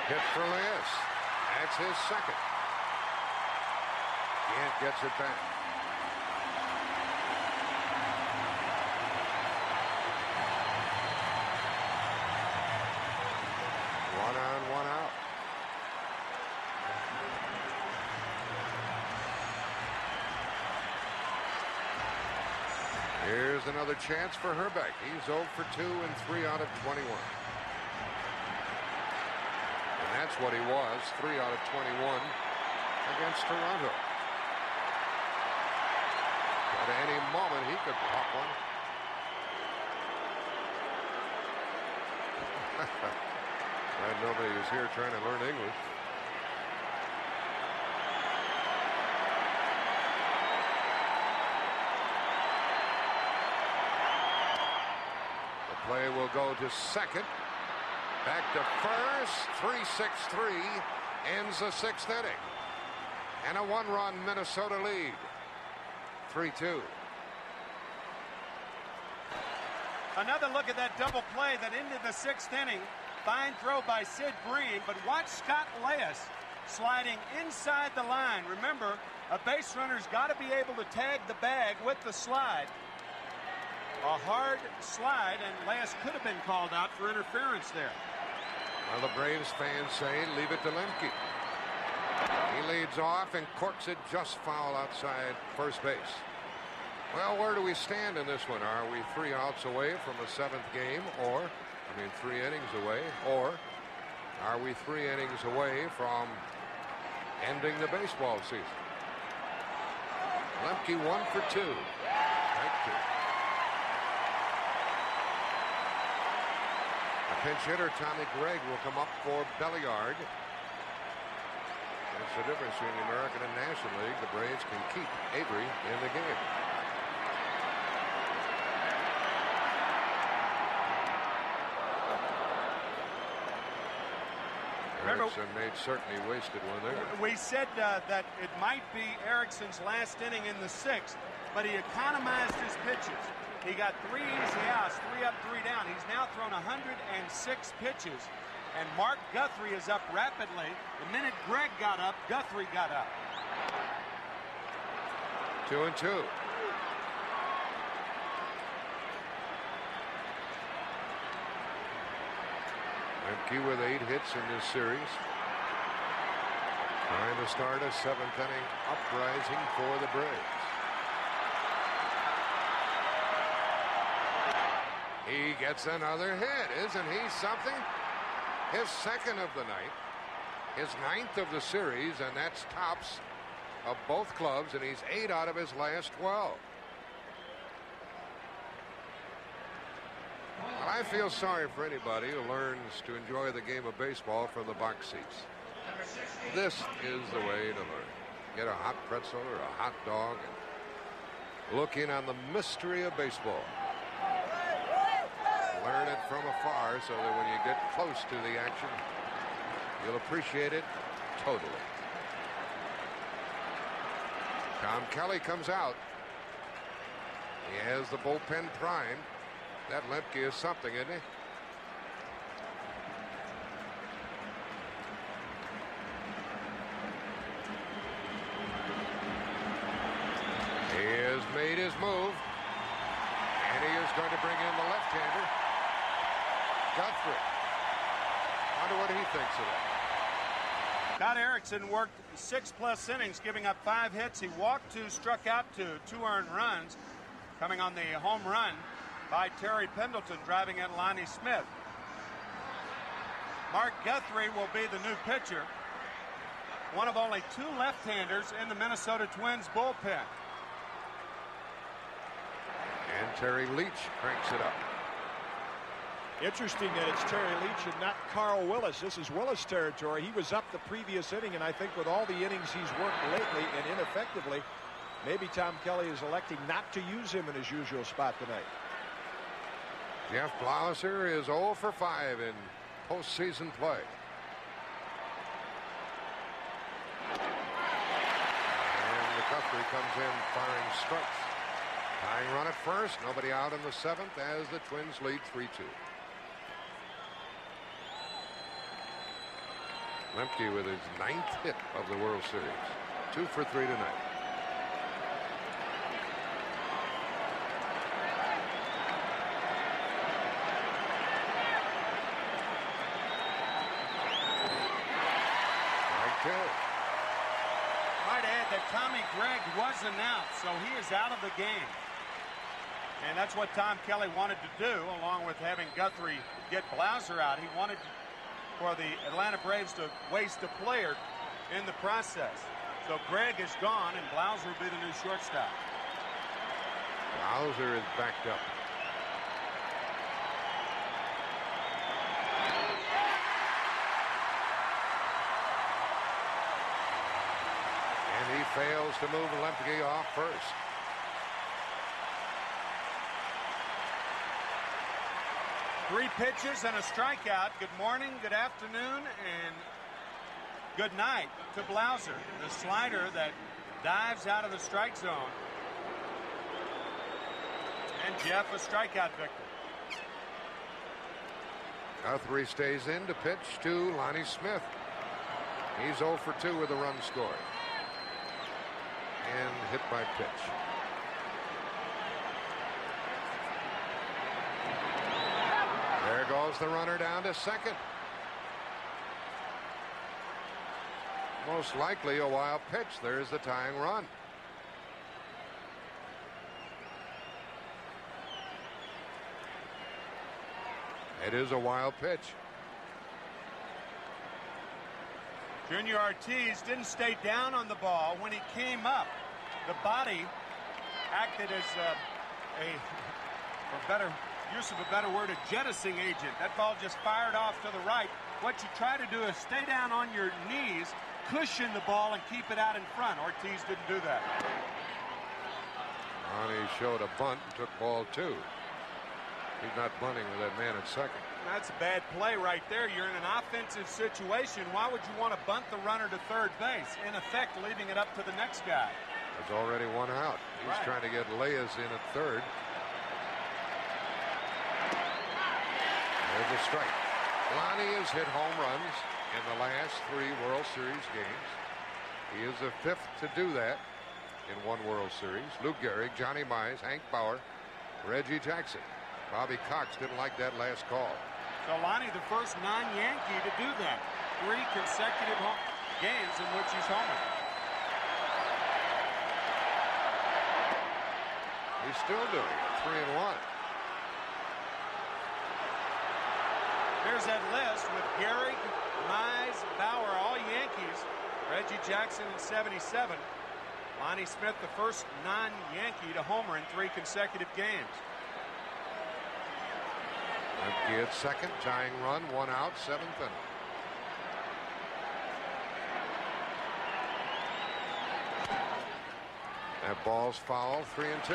Hit for Leyes. That's his second. Gant gets it back. One on, 1 out. Here's another chance for Hrbek. He's 0 for 2 and 3 out of 21. And that's what he was, 3 out of 21 against Toronto. At any moment, he could pop one. Glad nobody is here trying to learn English. The play will go to second. Back to first. 3-6-3 ends the 6th inning. And a 1-run Minnesota lead. 3-2. Another look at that double play that ended the 6th inning. Fine throw by Sid Bream, but watch Scott Leyes sliding inside the line. Remember, a base runner's got to be able to tag the bag with the slide. A hard slide, and Leyes could have been called out for interference there. Well, the Braves fans say leave it to Lemke. He leads off and corks it just foul outside first base. Well, where do we stand in this one? Are we 3 outs away from a 7th game, or 3 innings away, or are we 3 innings away from ending the baseball season? Lemke 1 for 2. Strike 2. A pinch hitter, Tommy Gregg, will come up for Belliard. That's the difference between the American and National League. The Braves can keep Avery in the game. Erickson made certainly wasted one there. We said that it might be Erickson's last inning in the 6th, but he economized his pitches. He got 3 easy outs, 3 up, 3 down. He's now thrown 106 pitches, and Mark Guthrie is up rapidly. The minute Gregg got up, Guthrie got up. 2-2. Lemke with 8 hits in this series. Trying to start a 7th inning uprising for the Braves. He gets another hit. Isn't he something? His 2nd of the night. His 9th of the series, and that's tops of both clubs, and he's 8 out of his last 12. I feel sorry for anybody who learns to enjoy the game of baseball from the box seats. This is the way to learn. Get a hot pretzel or a hot dog and look in on the mystery of baseball. Learn it from afar so that when you get close to the action, you'll appreciate it totally. Tom Kelly comes out. He has the bullpen primed. That Lemke is something, isn't he? He has made his move. And he is going to bring in the left-hander, Guthrie. Wonder what he thinks of that. Scott Erickson worked 6+ innings, giving up 5 hits. He walked 2, struck out 2, 2 earned runs. Coming on the home run by Terry Pendleton, driving in Lonnie Smith. Mark Guthrie will be the new pitcher. One of only 2 left-handers in the Minnesota Twins bullpen. And Terry Leach cranks it up. Interesting that it's Terry Leach and not Carl Willis. This is Willis territory. He was up the previous inning, and I think with all the innings he's worked lately and ineffectively, maybe Tom Kelly is electing not to use him in his usual spot tonight. Jeff Blauser is 0 for 5 in postseason play. And Guthrie comes in firing strikes. Tying run at first, nobody out in the 7th as the Twins lead 3-2. Lemke with his 9th hit of the World Series. 2 for 3 tonight. Might add that Tommy Gregg was announced, so he is out of the game. And that's what Tom Kelly wanted to do, along with having Guthrie get Blauser out. He wanted for the Atlanta Braves to waste a player in the process. So Gregg is gone, and Blauser will be the new shortstop. Blauser is backed up. And he fails to move Lemke off first. Three pitches and a strikeout. Good morning, good afternoon, and good night to Blauser. The slider that dives out of the strike zone. And Jeff, a strikeout victim. Guthrie stays in to pitch to Lonnie Smith. He's 0 for 2 with a run scored. And hit by pitch. There goes the runner down to second. Most likely a wild pitch. There's the tying run. It is a wild pitch. Junior Ortiz didn't stay down on the ball. When he came up, the body acted as for better use of a better word, a jettisoning agent. That ball just fired off to the right. What you try to do is stay down on your knees, cushion the ball, and keep it out in front. Ortiz didn't do that. Ronnie showed a bunt and took ball 2. He's not bunting with that man at second. That's a bad play right there. You're in an offensive situation. Why would you want to bunt the runner to third base? In effect, leaving it up to the next guy. There's already one out. He's trying to get Leyes in at third. There's a strike. Lonnie has hit home runs in the last 3 World Series games. He is the 5th to do that in one World Series. Lou Gehrig, Johnny Mize, Hank Bauer, Reggie Jackson. Bobby Cox didn't like that last call. So Lonnie, the first non-Yankee to do that. 3 consecutive games in which he's homered. He's still doing it. 3-1. Here's that list with Gehrig, Mize, Bauer, all Yankees. Reggie Jackson in 77. Lonnie Smith, the first non-Yankee to homer in 3 consecutive games. Lemke at second, tying run, 1 out, 7th inning. That ball's foul, 3-2.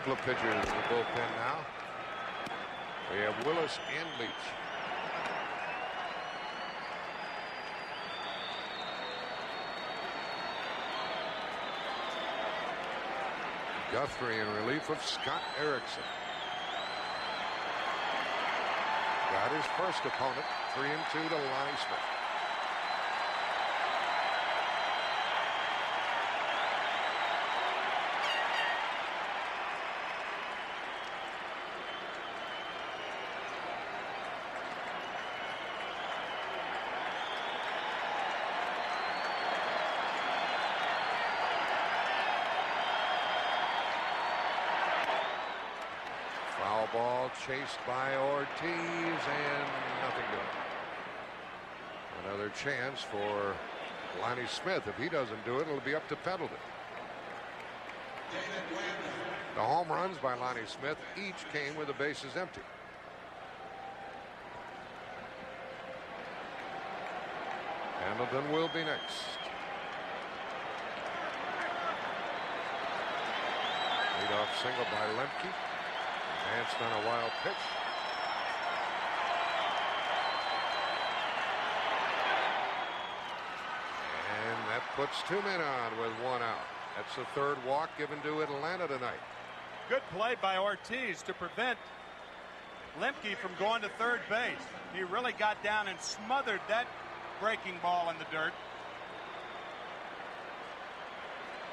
couple of pitchers in the bullpen now. We have Willis and Leach. Guthrie in relief of Scott Erickson. Got his first opponent, 3-2 to Lonnie Smith. Foul ball chased by Ortiz and nothing doing. Another chance for Lonnie Smith. If he doesn't do it, it'll be up to Pendleton. The home runs by Lonnie Smith each came with the bases empty. Pendleton will be next. Leadoff single by Lemke. Advanced on a wild pitch. And that puts 2 men on with 1 out. That's the third walk given to Atlanta tonight. Good play by Ortiz to prevent Lemke from going to third base. He really got down and smothered that breaking ball in the dirt.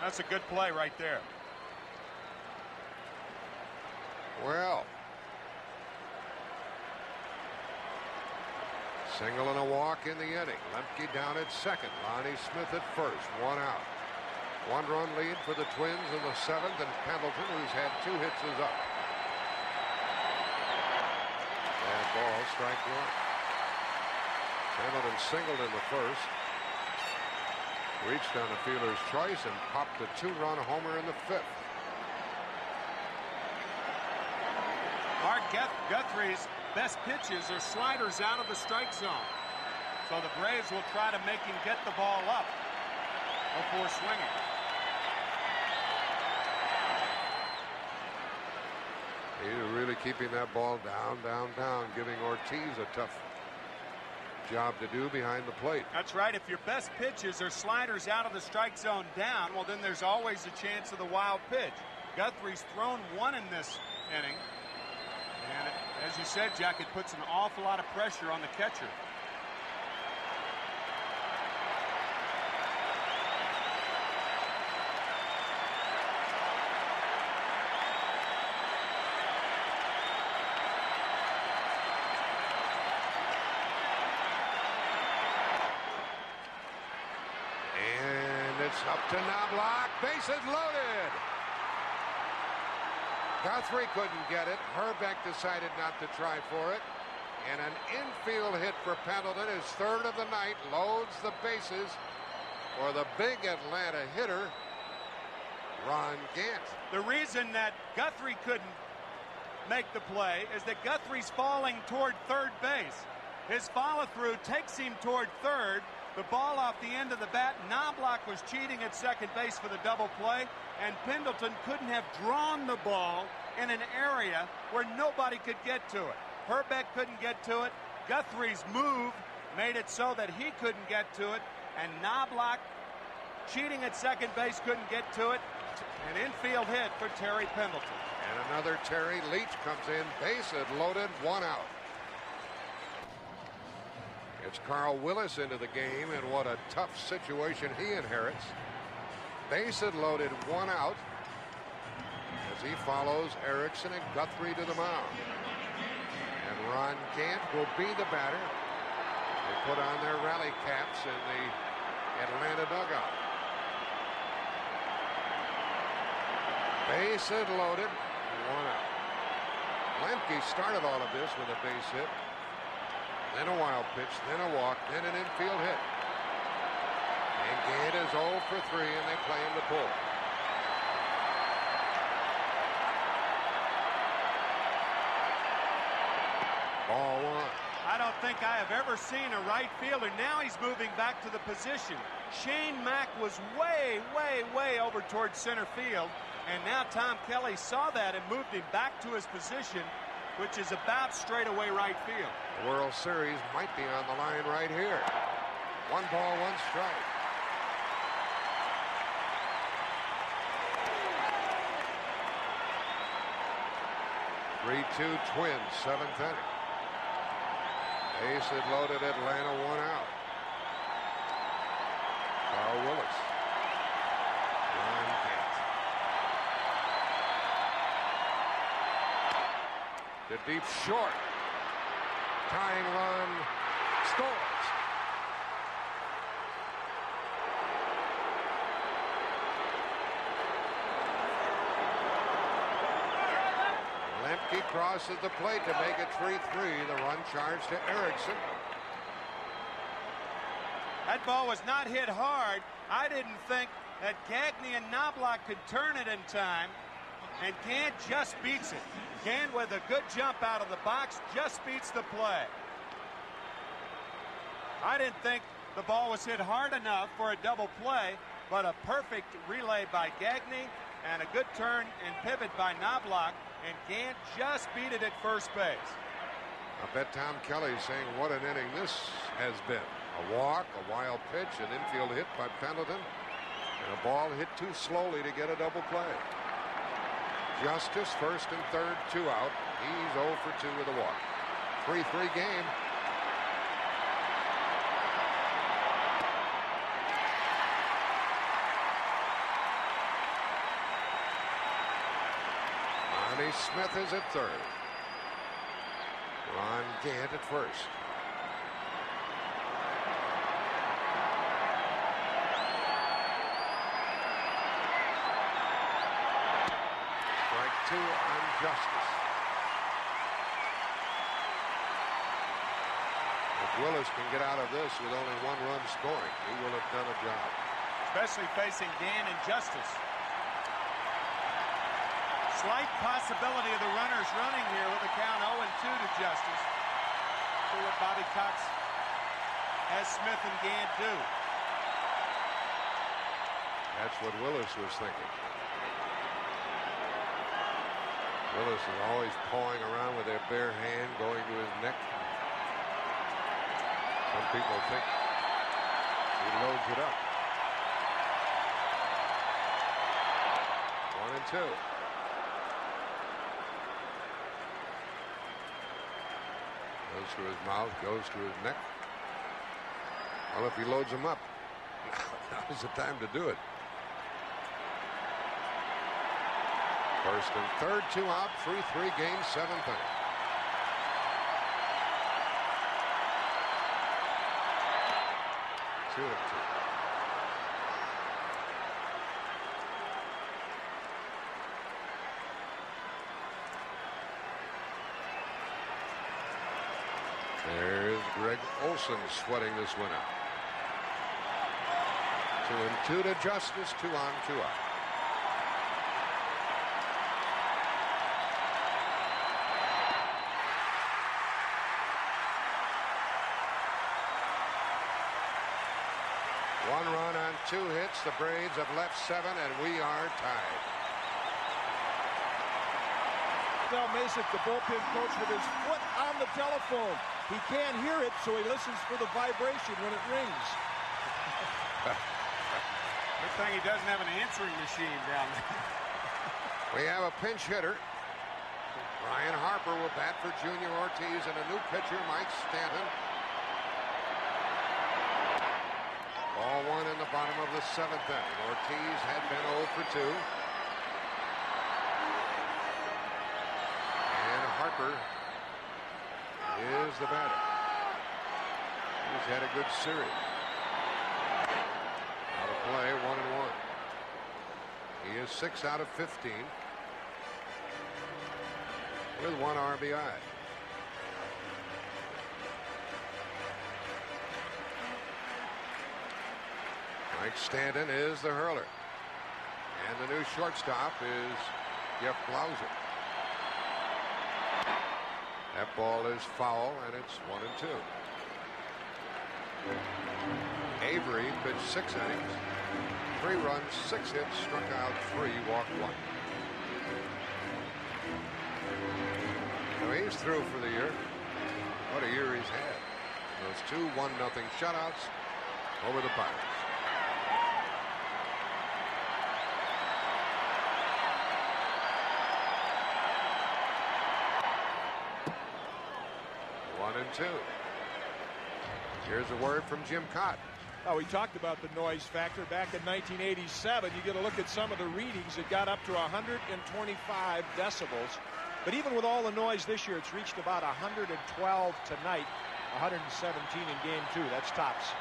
That's a good play right there. Well, single and a walk in the inning. Lemke down at second. Lonnie Smith at first. 1 out. 1-run lead for the Twins in the 7th, and Pendleton, who's had 2 hits, is up. And ball, strike 1. Pendleton singled in the first. Reached on the fielder's choice and popped a 2-run homer in the 5th. Mark Guthrie's best pitches are sliders out of the strike zone. So the Braves will try to make him get the ball up before swinging. He's really keeping that ball down, giving Ortiz a tough job to do behind the plate. That's right. If your best pitches are sliders out of the strike zone down, well, then there's always a chance of the wild pitch. Guthrie's thrown 1 in this inning. And as you said, Jack, it puts an awful lot of pressure on the catcher. And it's up to Knobloch. Bases loaded. Guthrie couldn't get it. Herbeck decided not to try for it. And an infield hit for Pendleton, his 3rd of the night, loads the bases for the big Atlanta hitter, Ron Gant. The reason that Guthrie couldn't make the play is that Guthrie's falling toward third base. His follow-through takes him toward third. The ball off the end of the bat. Knobloch was cheating at second base for the double play, and Pendleton couldn't have drawn the ball in an area where nobody could get to it. Herbeck couldn't get to it. Guthrie's move made it so that he couldn't get to it, and Knobloch, cheating at second base, couldn't get to it. An infield hit for Terry Pendleton. And another Terry. Leach comes in, bases loaded, 1 out. It's Carl Willis into the game, and what a tough situation he inherits. Bases loaded, 1 out, as he follows Erickson and Guthrie to the mound. And Ron Gant will be the batter. They put on their rally caps in the Atlanta dugout. Bases loaded, 1 out. Lemke started all of this with a base hit. Then a wild pitch, then a walk, then an infield hit. And Gant is 0 for 3, and they play him to pull. Ball 1. I don't think I have ever seen a right fielder. Now he's moving back to the position Shane Mack was way, way, way over towards center field, and now Tom Kelly saw that and moved him back to his position, which is about straightaway right field. The World Series might be on the line right here. 1 ball, 1 strike. (3-2) Twins, 7th inning. Bases loaded, Atlanta 1 out. Carl Willis. Ron Gant. The deep short. Tying run scores. Lemke crosses the plate to make it 3-3. The run charged to Erickson. That ball was not hit hard. I didn't think that Gagne and Knobloch could turn it in time, and Gant just beats it. Gant, with a good jump out of the box, just beats the play. I didn't think the ball was hit hard enough for a double play, but a perfect relay by Gagne and a good turn and pivot by Knobloch, and Gant just beat it at first base. I bet Tom Kelly's saying what an inning this has been. A walk, a wild pitch, an infield hit by Pendleton, and a ball hit too slowly to get a double play. Justice, first and third, 2 out. He's 0 for 2 with a walk. 3-3 game. Ronnie Smith is at third. Ron Gant at first. Strike 2 on Justice. If Willis can get out of this with only 1 run scoring, he will have done a job. Especially facing Gant and Justice. Slight possibility of the runners running here with a count 0-2 to Justice. See what Bobby Cox has Smith and Gant do. That's what Willis was thinking. Willis is always pawing around with their bare hand, going to his neck. Some people think he loads it up. 1-2. Goes to his mouth, goes to his neck. Well, if he loads them up, now's the time to do it. First and third, 2 out, 3-3 game, 7th inning. Two and two. There's Greg Olson sweating this one out. 2-2 to Justice, 2 on, 2 out. One run on 2 hits. The Braves have left 7, and we are tied. Del Masick, the bullpen coach, with his foot on the telephone. He can't hear it, so he listens for the vibration when it rings. Good thing he doesn't have an answering machine down there. We have a pinch hitter. Ryan Harper will bat for Junior Ortiz, and a new pitcher, Mike Stanton. Ball 1 in the bottom of the 7th inning. Ortiz had been 0 for 2. And Harper is the batter. He's had a good series. Out of play, 1-1. He is 6 out of 15 with 1 RBI. Mike Stanton is the hurler. And the new shortstop is Jeff Blauser. That ball is foul, and it's 1-2. Avery pitched 6 innings, 3 runs, 6 hits, struck out 3, walked 1. So he's through for the year. What a year he's had. Those 2 1-0 shutouts over the Pirates. One and 2. Here's a word from Jim Cotton. Oh, we talked about the noise factor back in 1987. You get a look at some of the readings. It got up to 125 decibels. But even with all the noise this year, it's reached about 112 tonight, 117 in game 2. That's tops.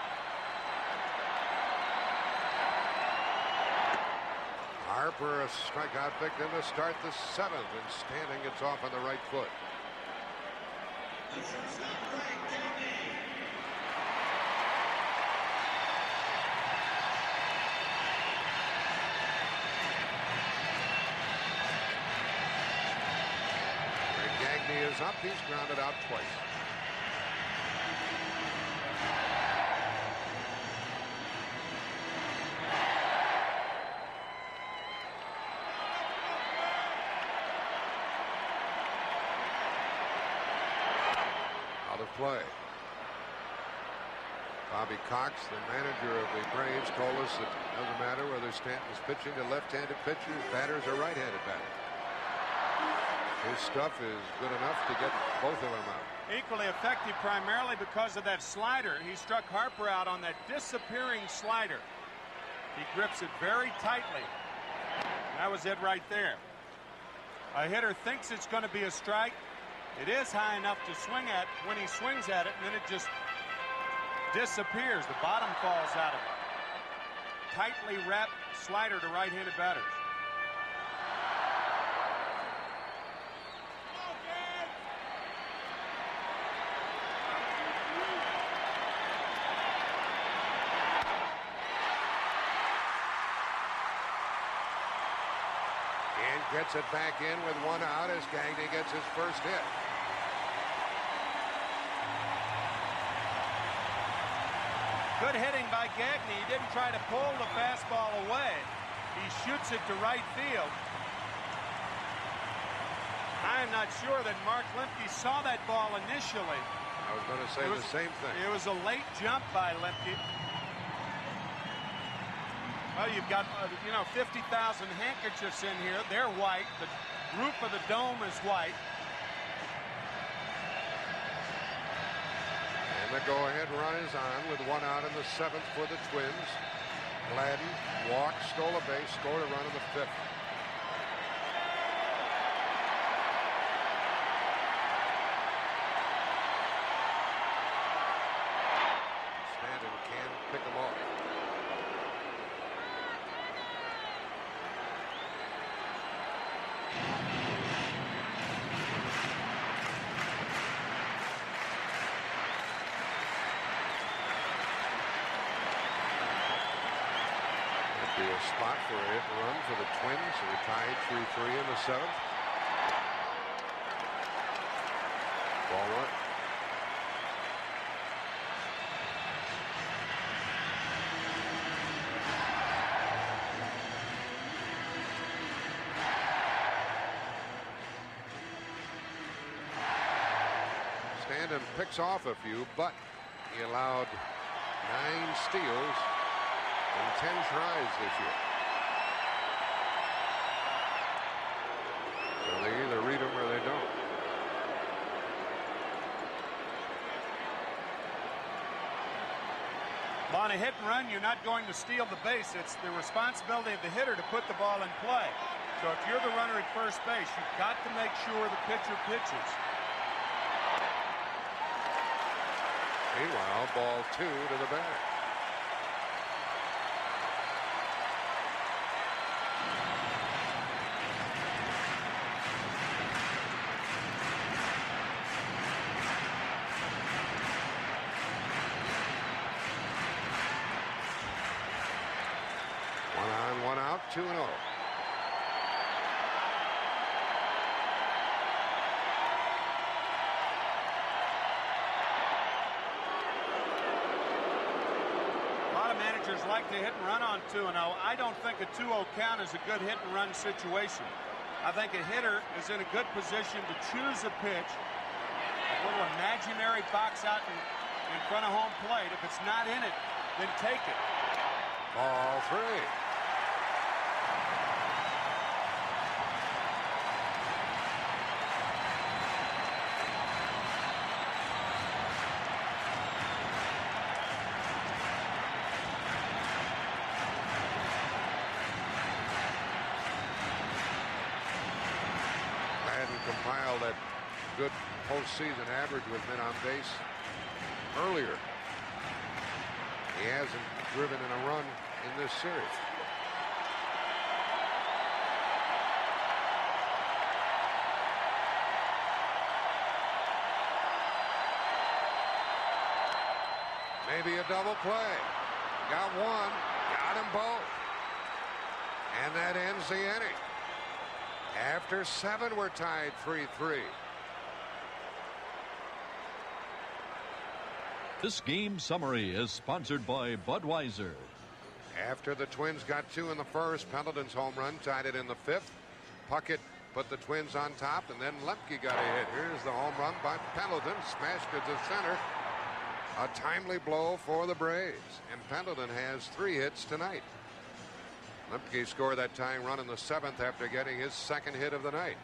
Harper, a strikeout victim to start the 7th, and Standing gets off on the right foot. Is up. He's grounded out twice. Out of play. Bobby Cox, the manager of the Braves, told us that it doesn't matter whether Stanton's pitching to left-handed pitchers, batters, or right-handed batters. His stuff is good enough to get both of them out. Equally effective primarily because of that slider. He struck Harper out on that disappearing slider. He grips it very tightly. That was it right there. A hitter thinks it's going to be a strike. It is high enough to swing at when he swings at it, and then it just disappears. The bottom falls out of it. Tightly wrapped slider to right-handed batters. Gets it back in with 1 out as Gagne gets his first hit. Good hitting by Gagne. He didn't try to pull the fastball away. He shoots it to right field. I am not sure that Mark Lemke saw that ball initially. I was going to say the same thing. It was a late jump by Lemke. Well, you've got, 50,000 handkerchiefs in here. They're white. The roof of the dome is white. And the go-ahead run is on with 1 out in the 7th for the Twins. Gladden walked, stole a base, scored a run in the 5th. Stanton can pick him off. Be a spot for a hit and run for the Twins, who are tied 3-3 in the 7th. Ball 1. Stanton picks off a few, but he allowed 9 steals in 10 tries this year. So they either read them or they don't. On a hit and run, you're not going to steal the base. It's the responsibility of the hitter to put the ball in play. So if you're the runner at first base, you've got to make sure the pitcher pitches. Meanwhile, ball 2 to the batter. One out, 2-0. A lot pitchers like to hit and run on 2-0. I don't think a 2-0 count is a good hit and run situation. I think a hitter is in a good position to choose a pitch, a little imaginary box out in front of home plate. If it's not in it, then take it. Ball 3. Compile that good postseason average with men on base earlier. He hasn't driven in a run in this series. Maybe a double play. Got one, got them both. And that ends the inning. After 7, we're tied 3-3. This game summary is sponsored by Budweiser. After the Twins got 2 in the first, Pendleton's home run tied it in the 5th. Puckett put the Twins on top, and then Lemke got a hit. Here's the home run by Pendleton, smashed it to center. A timely blow for the Braves, and Pendleton has 3 hits tonight. Lemke scored that tying run in the 7th after getting his 2nd hit of the night.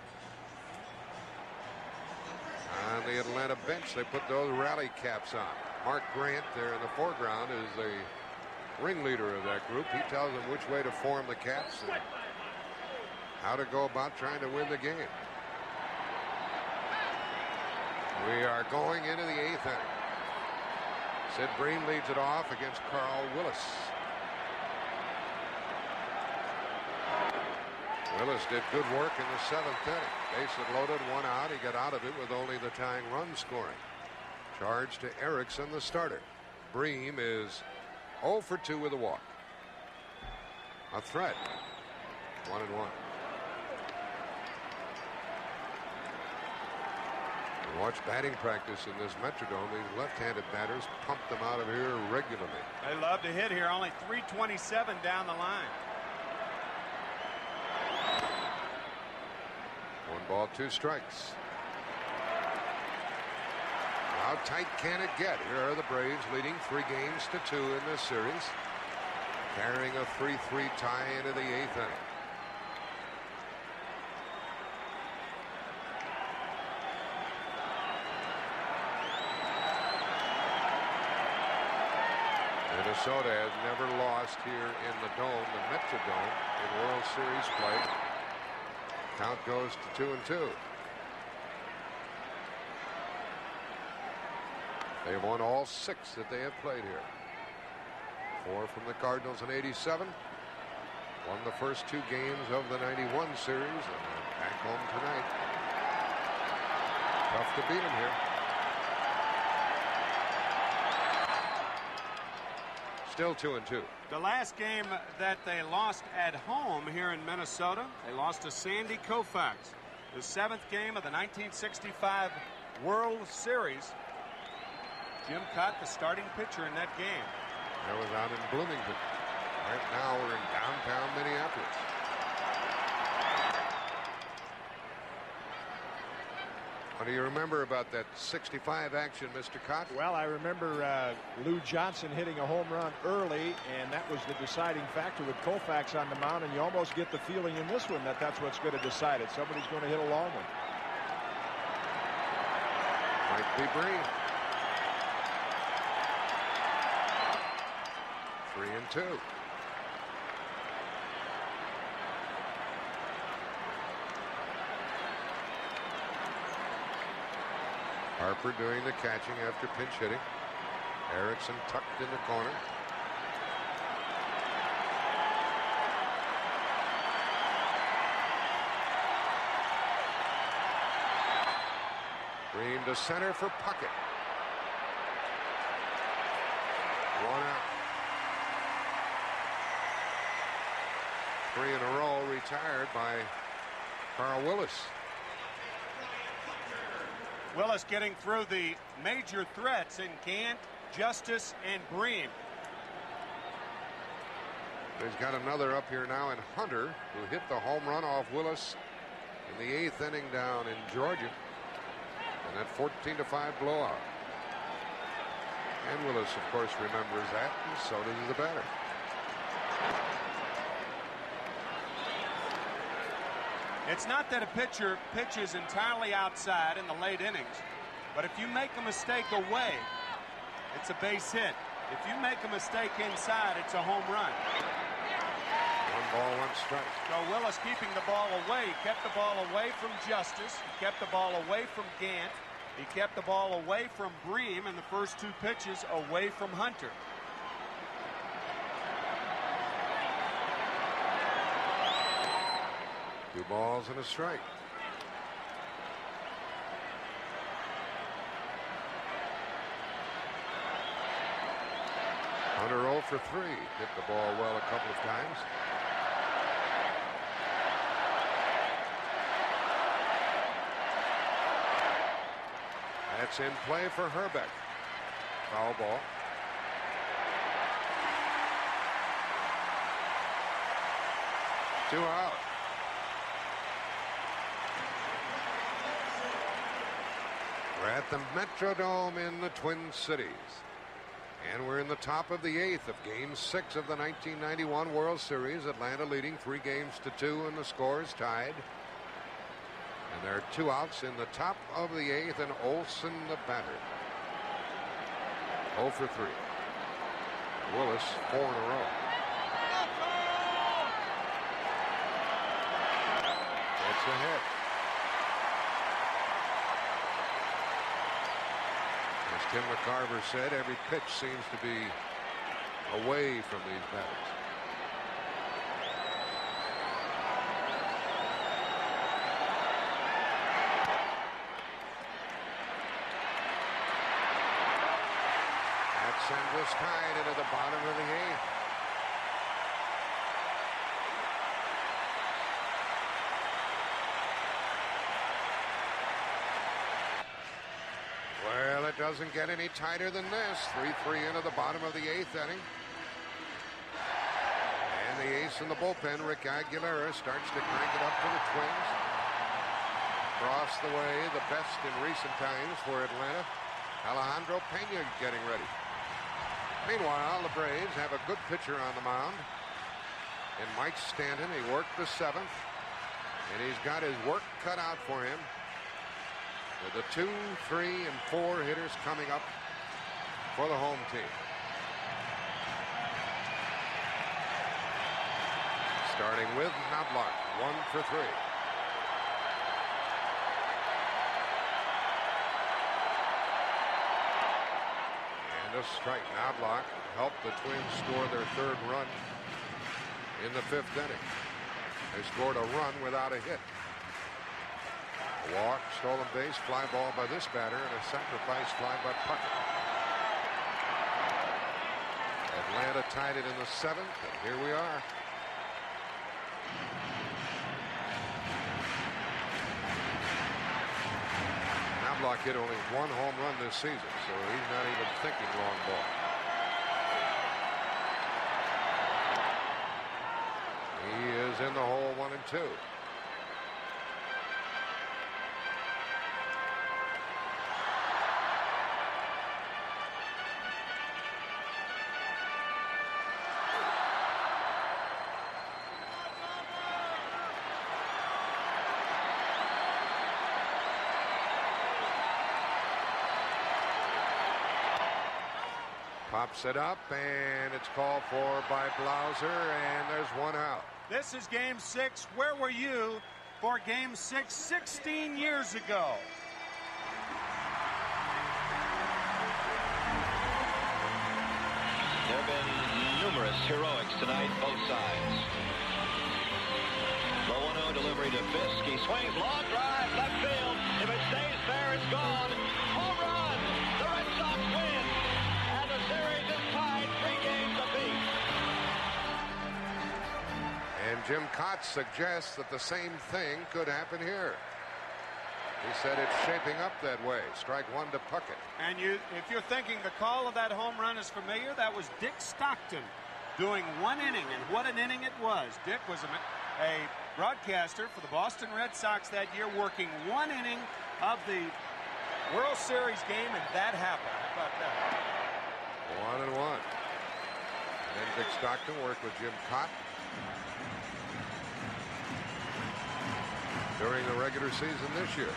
On the Atlanta bench, they put those rally caps on. Mark Grant there in the foreground is the ringleader of that group. He tells them which way to form the caps and how to go about trying to win the game. We are going into the 8th inning. Sid Bream leads it off against Carl Willis. Willis did good work in the 7th inning. Bases loaded, 1 out. He got out of it with only the tying run scoring. Charge to Erickson, the starter. Bream is 0 for 2 with a walk. A threat. 1-1. Watch batting practice in this Metrodome. These left-handed batters pump them out of here regularly. They love to hit here. Only 327 down the line. 1 ball, 2 strikes. How tight can it get? Here are the Braves leading 3 games to 2 in this series, carrying a 3-3 tie into the 8th inning. Minnesota has never lost here in the Dome, the Metrodome, in World Series play. Count goes to 2-2. They've won all 6 that they have played here. 4 from the Cardinals in '87. Won the first 2 games of the '91 series, and they're back home tonight. Tough to beat them here. Still 2-2. The last game that they lost at home here in Minnesota, they lost to Sandy Koufax. The 7th game of the 1965 World Series. Jim Cott, the starting pitcher in that game. That was out in Bloomington. Right now we're in downtown Minneapolis. What do you remember about that 65 action, Mr. Cott? Well, I remember Lou Johnson hitting a home run early, and that was the deciding factor with Koufax on the mound, and you almost get the feeling in this one that that's what's going to decide it. Somebody's going to hit a long one. Might be Bream. 3-2. Harper doing the catching after pinch hitting. Erickson tucked in the corner. Green to center for Puckett. 1 out. 3 in a row retired by Carl Willis. Willis getting through the major threats in Gant, Justice, and Bream. He's got another up here now in Hunter, who hit the home run off Willis in the 8th inning down in Georgia. And that 14-5 blowout. And Willis, of course, remembers that, and so does the batter. It's not that a pitcher pitches entirely outside in the late innings, but if you make a mistake away, it's a base hit. If you make a mistake inside, it's a home run. 1 ball, 1 strike. So Willis keeping the ball away. He kept the ball away from Justice. He kept the ball away from Gant. He kept the ball away from Bream, and the first 2 pitches away from Hunter. Two balls and a strike. Hunter 0 for 3. Hit the ball well a couple of times. That's in play for Herbeck. Foul ball. Two out. We're at the Metrodome in the Twin Cities. And we're in the top of the 8th of Game 6 of the 1991 World Series. Atlanta leading 3 games to 2, and the score is tied. And there are 2 outs in the top of the 8th, and Olson the batter. 0 for 3. Willis 4 in a row. That's a hit. As Tim McCarver said, every pitch seems to be away from these batters. That sends us tied into the bottom of the 8th. Well, it doesn't get any tighter than this. 3-3 into the bottom of the 8th inning. And the ace in the bullpen, Rick Aguilera, starts to crank it up for the Twins. Across the way, the best in recent times for Atlanta, Alejandro Pena getting ready. Meanwhile, the Braves have a good pitcher on the mound in Mike Stanton. He worked the 7th, and he's got his work cut out for him with the 2, 3, and 4 hitters coming up for the home team. Starting with Knobloch, 1 for 3. And a strike. Knobloch helped the Twins score their 3rd run in the 5th inning. They scored a run without a hit. A walk, stolen base, fly ball by this batter, and a sacrifice fly by Puckett. Atlanta tied it in the 7th, and here we are. Knobloch hit only 1 home run this season, so he's not even thinking long ball. He is in the hole 1 and 2. Pops it up, and it's called for by Blauser, and there's 1 out. This is Game 6. Where were you for Game 6 16 years ago? There have been numerous heroics tonight, both sides. The 1-0 delivery to Fisk. He swings, long drive, left field. If it stays there, it's gone. Home run! The Red Sox win! And the series is tied 3 games apiece. And Jim Kotz suggests that the same thing could happen here. He said it's shaping up that way. Strike 1 to Puckett. And if you're thinking the call of that home run is familiar, that was Dick Stockton doing one inning, and what an inning it was. Dick was a broadcaster for the Boston Red Sox that year, working one inning of the World Series game, and that happened. How about that? 1-1. And then Dick Stockton worked with Jim Cott during the regular season this year.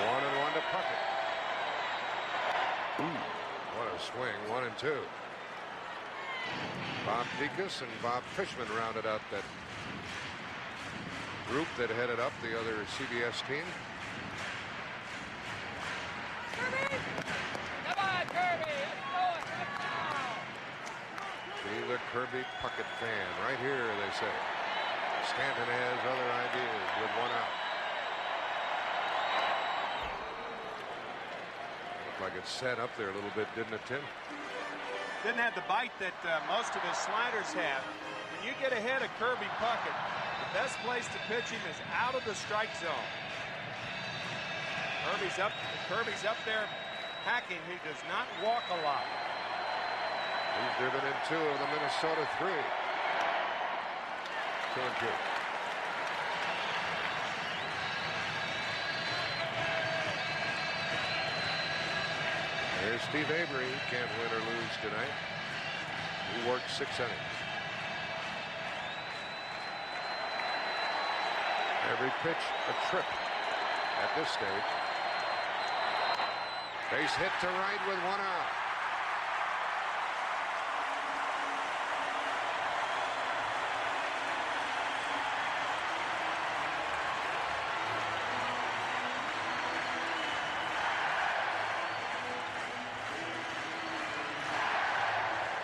1-1 to Puckett. What a swing, 1-2. Bob Dekas and Bob Fishman rounded out that group that headed up the other CBS team. Kirby! Come on, Kirby! Be the Kirby Puckett fan. Right here, they say. Stanton has other ideas with one out. Looked like it set up there a little bit, didn't it, Tim? Didn't have the bite that most of his sliders have. When you get ahead of Kirby Puckett, the best place to pitch him is out of the strike zone. Kirby's up there hacking. He does not walk a lot. He's driven in 2 of the Minnesota 3. 2-2. There's Steve Avery. He can't win or lose tonight. He worked 6 innings. Every pitch a trip at this stage. Base hit to right with 1 out.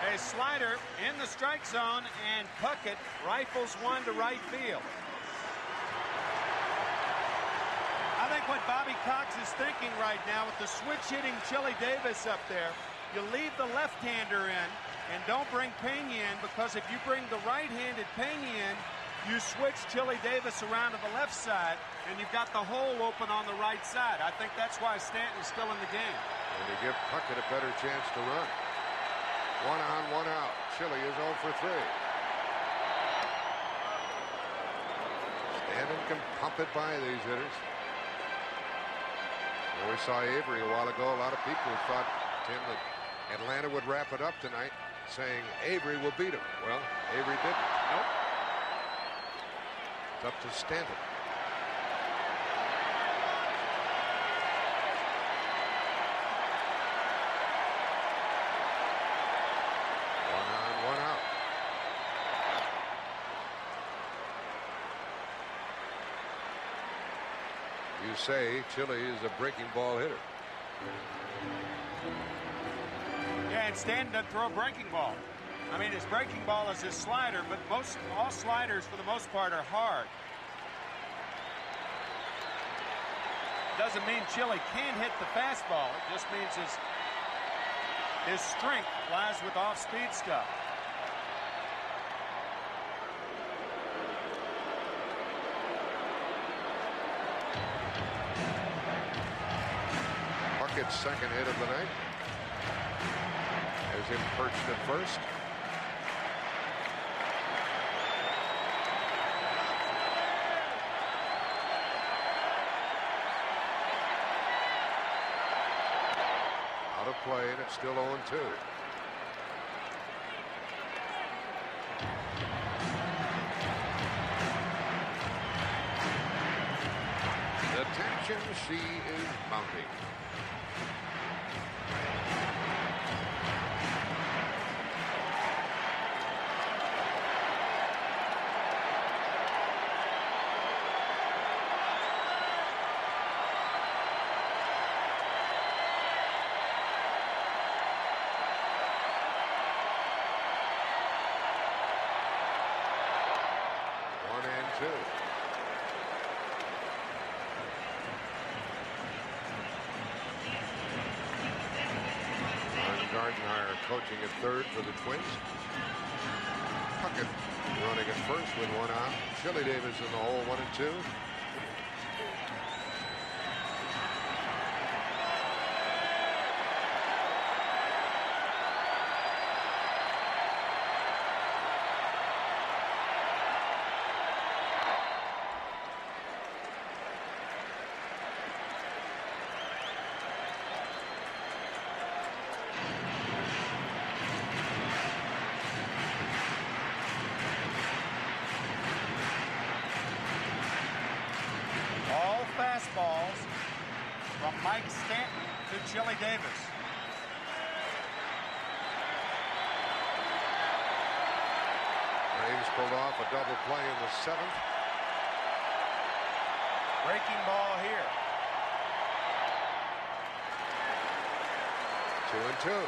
A slider in the strike zone, and Puckett rifles one to right field. I think what Bobby Cox is thinking right now with the switch hitting Chili Davis up there, you leave the left-hander in and don't bring Pena in, because if you bring the right-handed Pena in, you switch Chili Davis around to the left side, and you've got the hole open on the right side. I think that's why Stanton's still in the game. And you give Puckett a better chance to run. 1 on, 1 out. Chili is 0 for 3. Stanton can pump it by these hitters. Well, we saw Avery a while ago. A lot of people thought, Tim, that Atlanta would wrap it up tonight, saying Avery will beat him. Well, Avery didn't. Nope. It's up to Stanton. You say Chili is a breaking ball hitter. Yeah, and Stanton doesn't throw a breaking ball. I mean, his breaking ball is his slider, but all sliders for the most part are hard. Doesn't mean Chili can't hit the fastball. It just means his strength lies with off-speed stuff. Puckett's second hit of the night has him perched at first. Out of play, and it's still 0-2. The tension, she is mounting. Gardenhire coaching at third for the Twins. Puckett running at first with 1 out. Chili Davis in the hole, 1-2. Chili Davis. Braves pulled off a double play in the 7th. Breaking ball here. 2-2.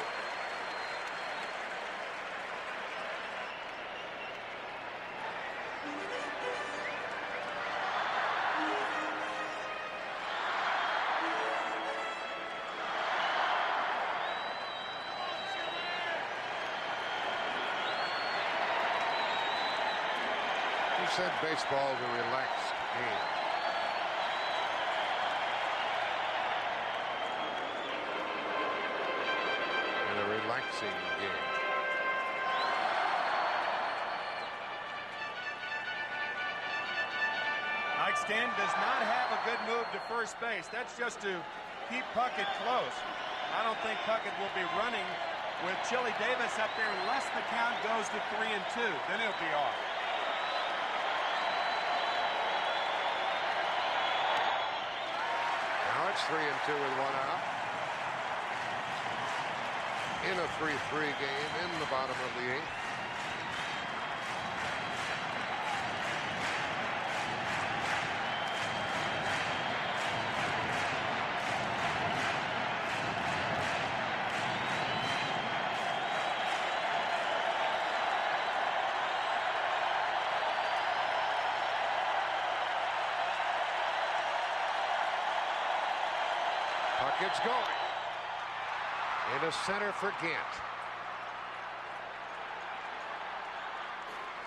You said baseball is a relaxed game. And a relaxing game. Mike Stanton does not have a good move to first base. That's just to keep Puckett close. I don't think Puckett will be running with Chili Davis up there unless the count goes to 3-2. Then he'll be off. Now it's 3-2 with 1 out. In a 3-3 game in the bottom of the 8th. Puckett's going. Into center for Gant.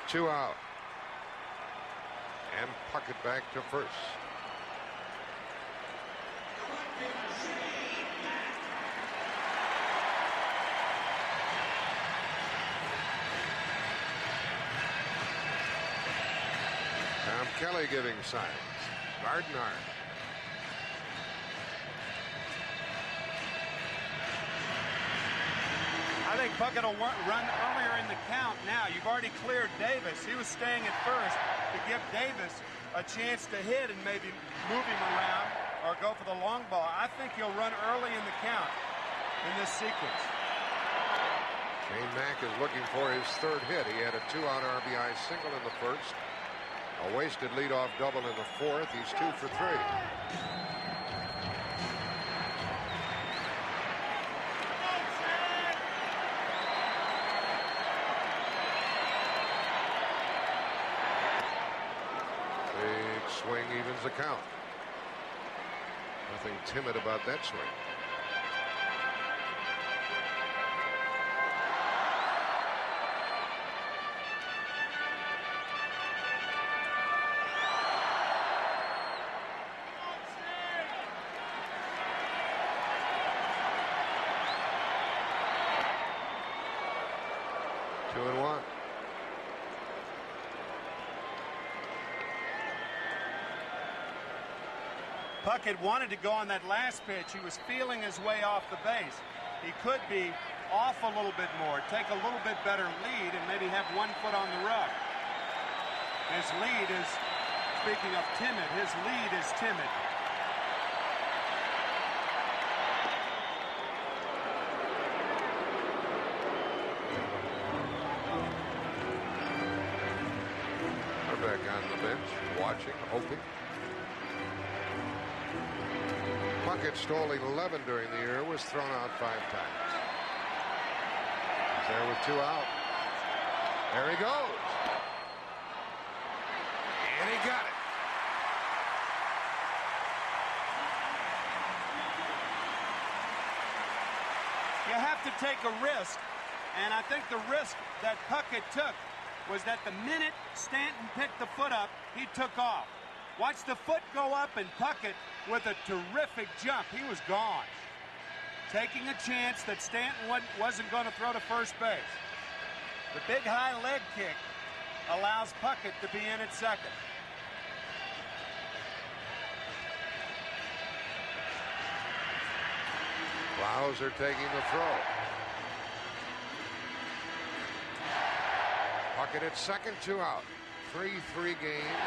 2 out. And Puckett back to first. Tom Kelly giving signs. Gardner. I think Puckett will run earlier in the count now. You've already cleared Davis. He was staying at first to give Davis a chance to hit and maybe move him around or go for the long ball. I think he'll run early in the count in this sequence. Shane Mack is looking for his 3rd hit. He had a 2-out RBI single in the 1st. A wasted leadoff double in the 4th. He's 2 for 3. Swing evens the count. Nothing timid about that swing. Two and one. Puckett wanted to go on that last pitch. He was feeling his way off the base. He could be off a little bit more, take a little bit better lead, and maybe have 1 foot on the rug. His lead is, speaking of timid, his lead is timid. We're back on the bench, watching, hoping. Puckett stole 11 during the year, was thrown out 5 times. He's there with 2 out. There he goes. And he got it. You have to take a risk, and I think the risk that Puckett took was that the minute Stanton picked the foot up, he took off. Watch the foot go up, and Puckett, with a terrific jump, he was gone. Taking a chance that Stanton wasn't going to throw to first base. The big high leg kick allows Puckett to be in at second. Blauser taking the throw. Puckett at second, 2 out. 3-3 game.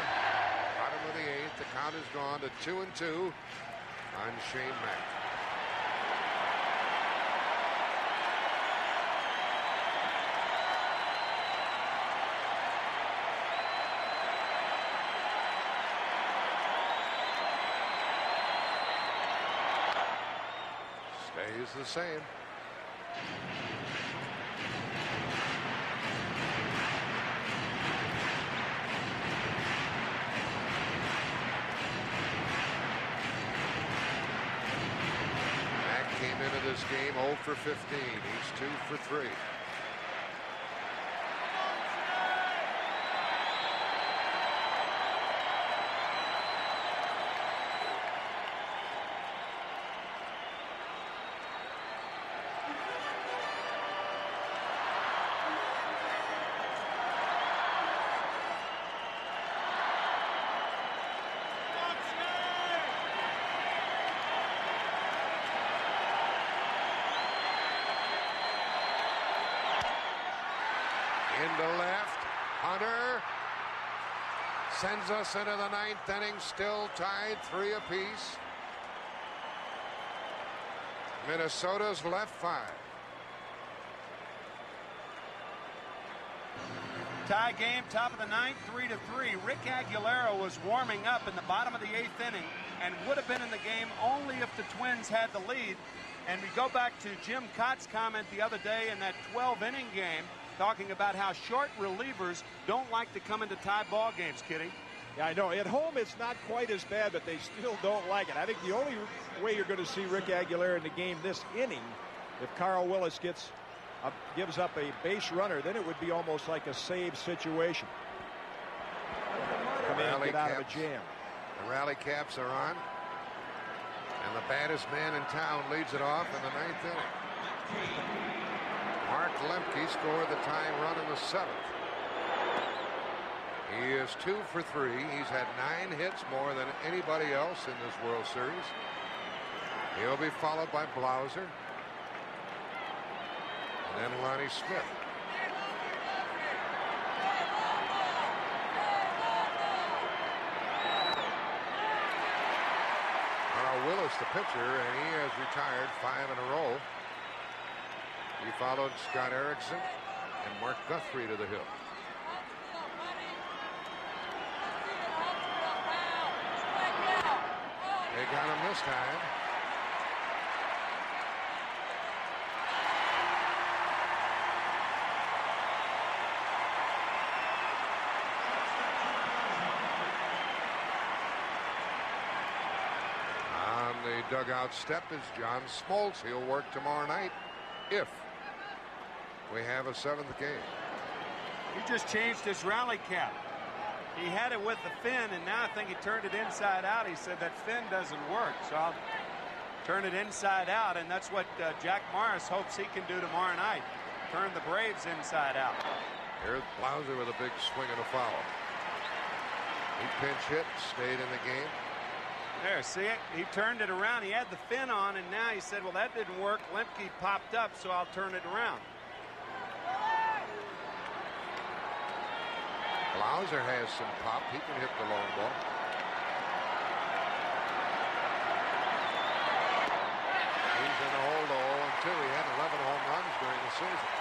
Bottom of the 8th. The count has gone to 2-2 on Shane Mack. stays the same. Mack came into this game 0 for 15. He's 2 for 3. Into left. Hunter sends us into the 9th inning, still tied 3 apiece. Minnesota's left 5. Tie game, top of the 9th, 3-3. Rick Aguilera was warming up in the bottom of the 8th inning and would have been in the game only if the Twins had the lead. And we go back to Jim Cott's comment the other day in that 12-inning game, talking about how short relievers don't like to come into tie ball games, Kitty. Yeah, I know. At home, it's not quite as bad, but they still don't like it. I think the only way you're going to see Rick Aguilera in the game this inning, if Carl Willis gives up a base runner, then it would be almost like a save situation. Come in and get out of a jam. The rally caps are on. And the baddest man in town leads it off in the 9th inning. Mark Lemke scored the tying run in the 7th. He is 2 for 3. He's had 9 hits, more than anybody else in this World Series. He'll be followed by Blauser. And then Lonnie Smith. Carl Willis, the pitcher, and he has retired 5 in a row. He followed Scott Erickson and Mark Guthrie to the hill. They got him this time. On the dugout step is John Smoltz. He'll work tomorrow night if we have a 7th game. He just changed his rally cap. He had it with the fin, and now I think he turned it inside out. He said that fin doesn't work, so I'll turn it inside out, and that's what Jack Morris hopes he can do tomorrow night. Turn the Braves inside out. Here's Blauser with a big swing and a foul. He pinch hit, stayed in the game. There, see it? He turned it around. He had the fin on, and now he said, well, that didn't work. Lemke popped up, so I'll turn it around. Blauser has some pop. He can hit the long ball. He's in the hole to 0-2. He had 11 home runs during the season.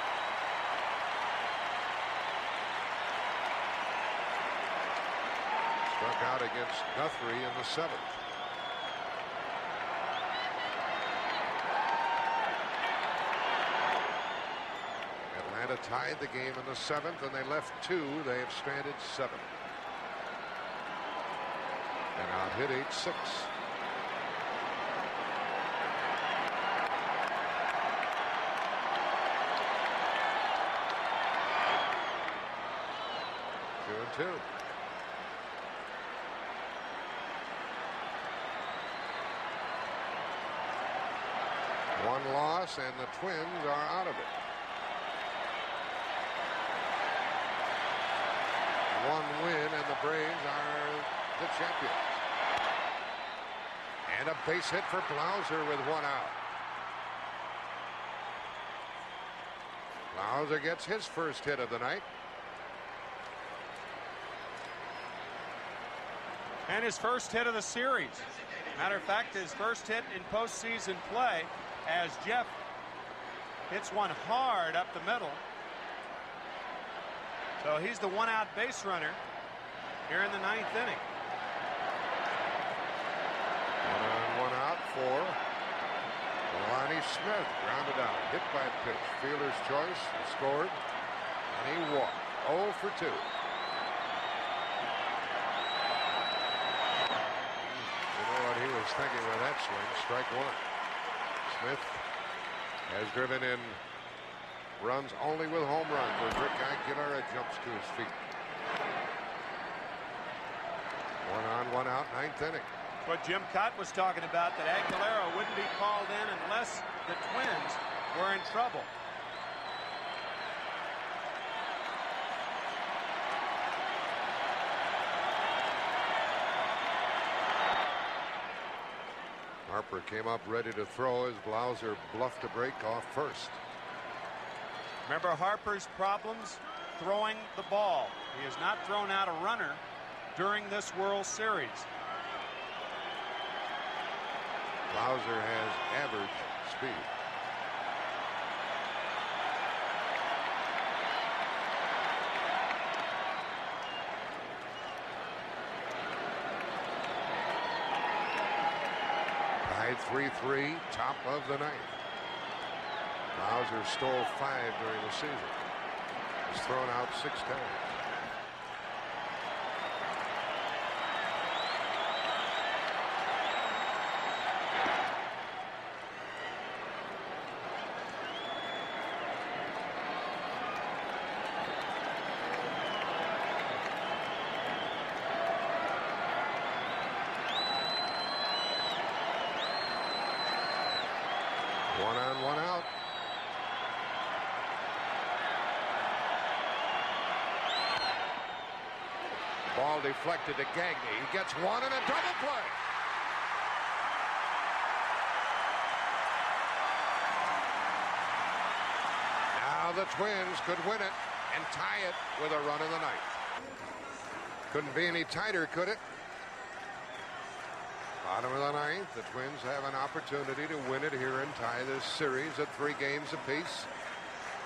Struck out against Guthrie in the 7th. Atlanta tied the game in the 7th, and they left 2. They have stranded 7. And out hit 8-6. Two. One loss, and the Twins are out of it. One win, and the Braves are the champions. And a base hit for Blauser with 1 out. Blauser gets his first hit of the night. And his first hit of the series. Matter of fact, his first hit in postseason play, as Jeff hits one hard up the middle. So he's the 1-out base runner here in the 9th inning. 1 on, 1 out for Lonnie Smith grounded out, hit by a pitch. Fielder's choice, scored, and he walked. 0 for 2. You know what he was thinking with that swing? Strike one. Smith has driven in runs only with home runs as Rick Aguilera jumps to his feet. 1 on, 1 out, 9th inning. What Jim Cott was talking about, that Aguilera wouldn't be called in unless the Twins were in trouble. Harper came up ready to throw as Blauser bluffed a break off first. Remember Harper's problems throwing the ball. He has not thrown out a runner during this World Series. Blauser has average speed. Tied 3-3, top of the 9th. Blauser stole 5 during the season. He's thrown out 6 times. Ball deflected to Gagne. He gets one and a double play. Now the Twins could win it and tie it with a run in the 9th. Couldn't be any tighter, could it? Bottom of the 9th, the Twins have an opportunity to win it here and tie this series at 3 games apiece.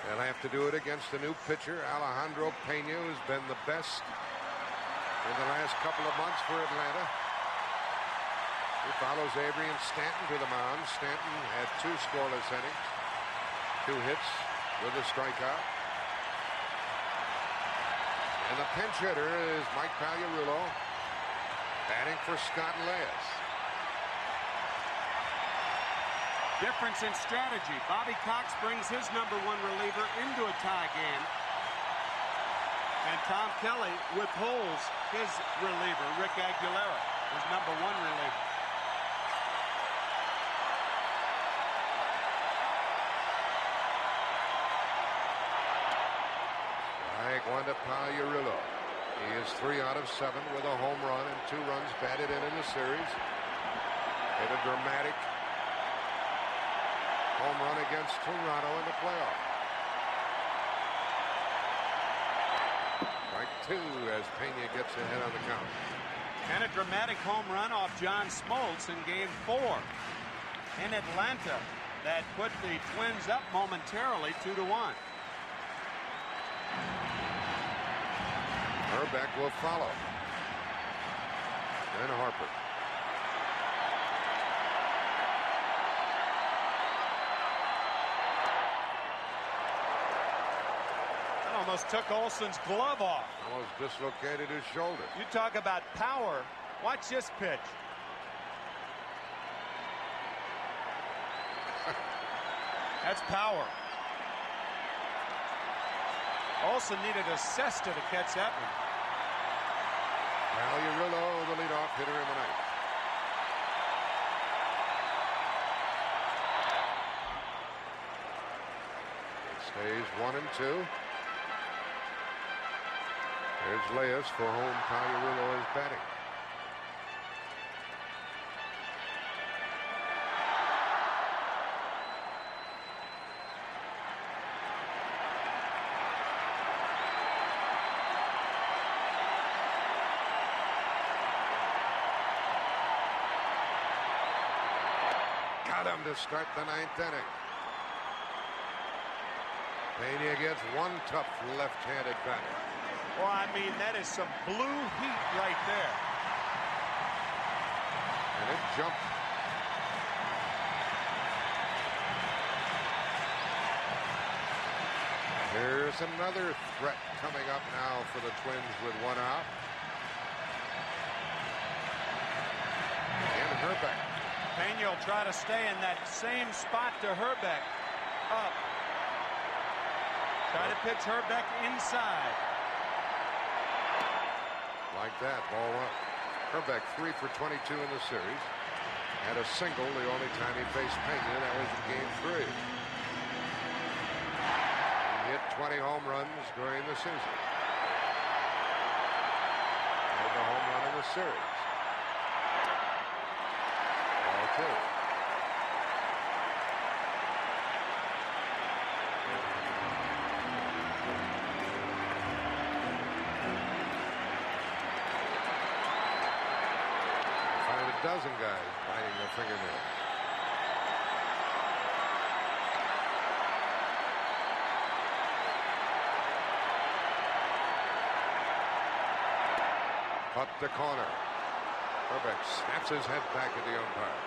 They'll have to do it against a new pitcher. Alejandro Pena has been the best in the last couple of months for Atlanta. He follows Adrian Stanton to the mound. Stanton had 2 scoreless innings, 2 hits with a strikeout. And the pinch hitter is Mike Pagliarulo, batting for Scott Leyes. Difference in strategy. Bobby Cox brings his #1 reliever into a tie game. And Tom Kelly withholds his reliever, Rick Aguilera, his #1 reliever. Strike one to Pagliarulo. He is 3 out of 7 with a home run and 2 runs batted in the series. Hit a dramatic home run against Toronto in the playoff. Strike 2 as Pena gets ahead on the count. And a dramatic home run off John Smoltz in Game 4 in Atlanta that put the Twins up momentarily 2-1. Herbeck will follow. Then Harper. Almost took Olson's glove off. Almost dislocated his shoulder. You talk about power. Watch this pitch. That's power. Olson needed a cesta to catch that one. Pagliarulo, the leadoff hitter in the 9th. It stays 1-2. There's Leyes for whom Pagliarulo is batting. Got him to start the 9th inning. Pena gets one tough left-handed batter. Well, I mean, that is some blue heat right there. And it jumped Here's another threat coming up now for the Twins with one out. And Hrbek. Pena will try to stay in that same spot to Hrbek. Up. Try to pitch Hrbek inside. Like that, ball one. Hrbek 3 for 22 in the series. Had a single the only time he faced Pena. That was in game 3. He hit 20 home runs during the season. Had the home run in the series. Ball 2. Dozen guys biting their fingernails. Up the corner. Hrbek snaps his head back at the umpire.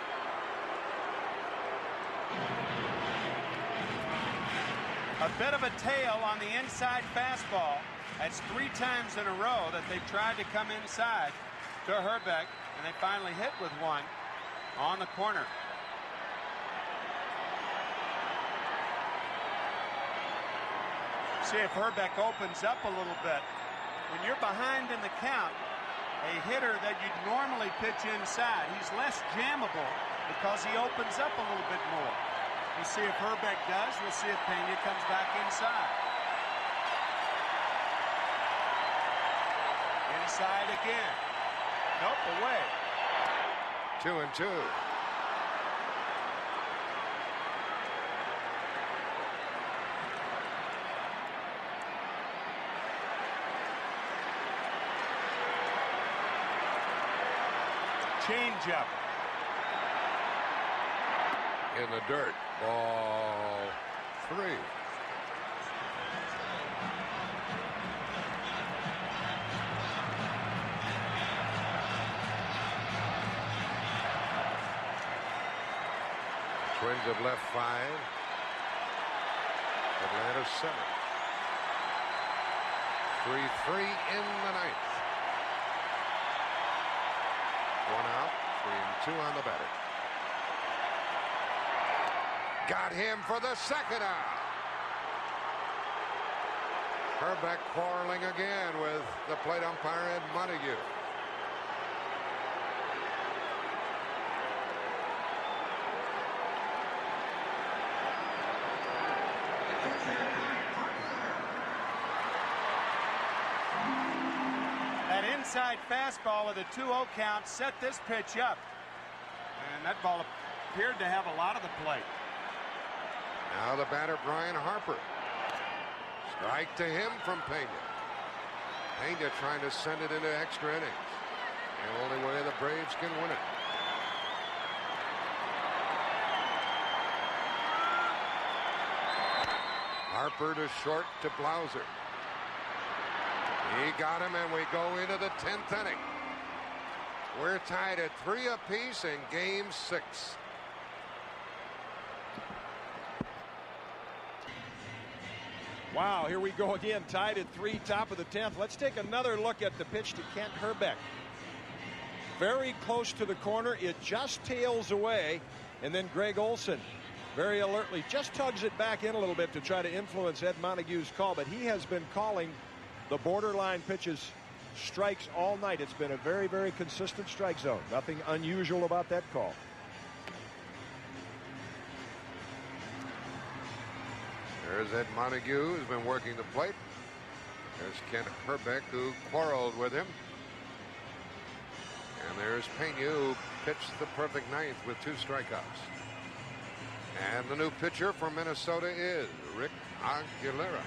A bit of a tail on the inside fastball. That's 3 times in a row that they've tried to come inside to Hrbek, and they finally hit with one on the corner. See if Hrbek opens up a little bit. When you're behind in the count, a hitter that you'd normally pitch inside, he's less jammable because he opens up a little bit more. We'll see if Hrbek does. We'll see if Pena comes back inside. Inside again. Nope, away. 2-2. Change up. In the dirt. Ball 3. Twins have left 5. Atlanta 7. 3-3 in the 9th. 1 out, 3-2 on the batter. Got him for the 2nd out. Hrbek quarreling again with the plate umpire Ed Montague. That inside fastball with a 2-0 count set this pitch up. And that ball appeared to have a lot of the plate. Now the batter, Brian Harper. Strike to him from Pena. Pena trying to send it into extra innings. The only way the Braves can win it. Harper to short to Blauser. He got him, and we go into the 10th inning. We're tied at 3 apiece in game 6. Wow, here we go again, tied at 3, top of the 10th. Let's take another look at the pitch to Kent Hrbek. Very close to the corner. It just tails away, and then Greg Olson very alertly just tugs it back in a little bit to try to influence Ed Montague's call, but he has been calling the borderline pitches strikes all night. It's been a very, very consistent strike zone. Nothing unusual about that call. There's Ed Montague, who's been working the plate. There's Kent Hrbek, who quarreled with him. And there's Pena, who pitched the perfect 9th with 2 strikeouts. And the new pitcher from Minnesota is Rick Aguilera.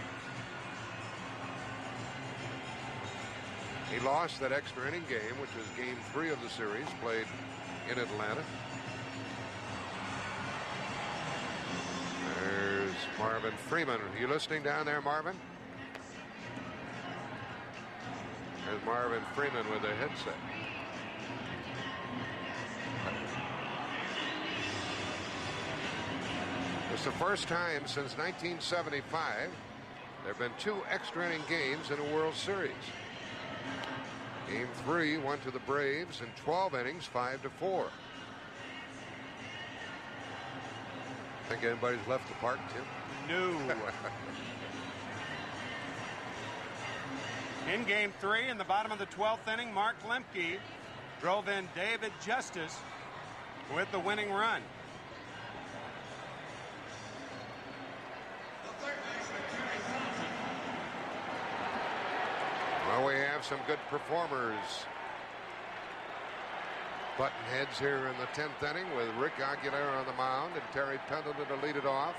He lost that extra inning game, which was game 3 of the series, played in Atlanta. There's Marvin Freeman. Are you listening down there, Marvin? There's Marvin Freeman with a headset. It's the first time since 1975 There have been 2 extra inning games in a World Series. Game 3 went to the Braves in 12 innings, 5-4. Think anybody's left the park, Tim? No. In game 3, in the bottom of the 12th inning, Mark Lemke drove in David Justice with the winning run. Well, we have some good performers. Button heads here in the 10th inning with Rick Aguilera on the mound and Terry Pendleton to lead it off.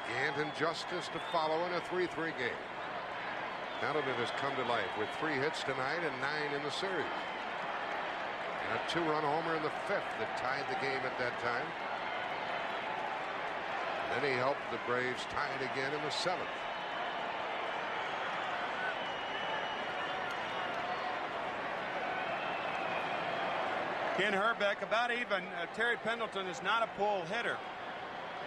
Gant and Justice to follow in a 3-3 game. Pendleton has come to life with 3 hits tonight and 9 in the series. And a 2-run homer in the 5th that tied the game at that time. And then he helped the Braves tie it again in the 7th. Ken Herbeck about even. Terry Pendleton is not a pull hitter.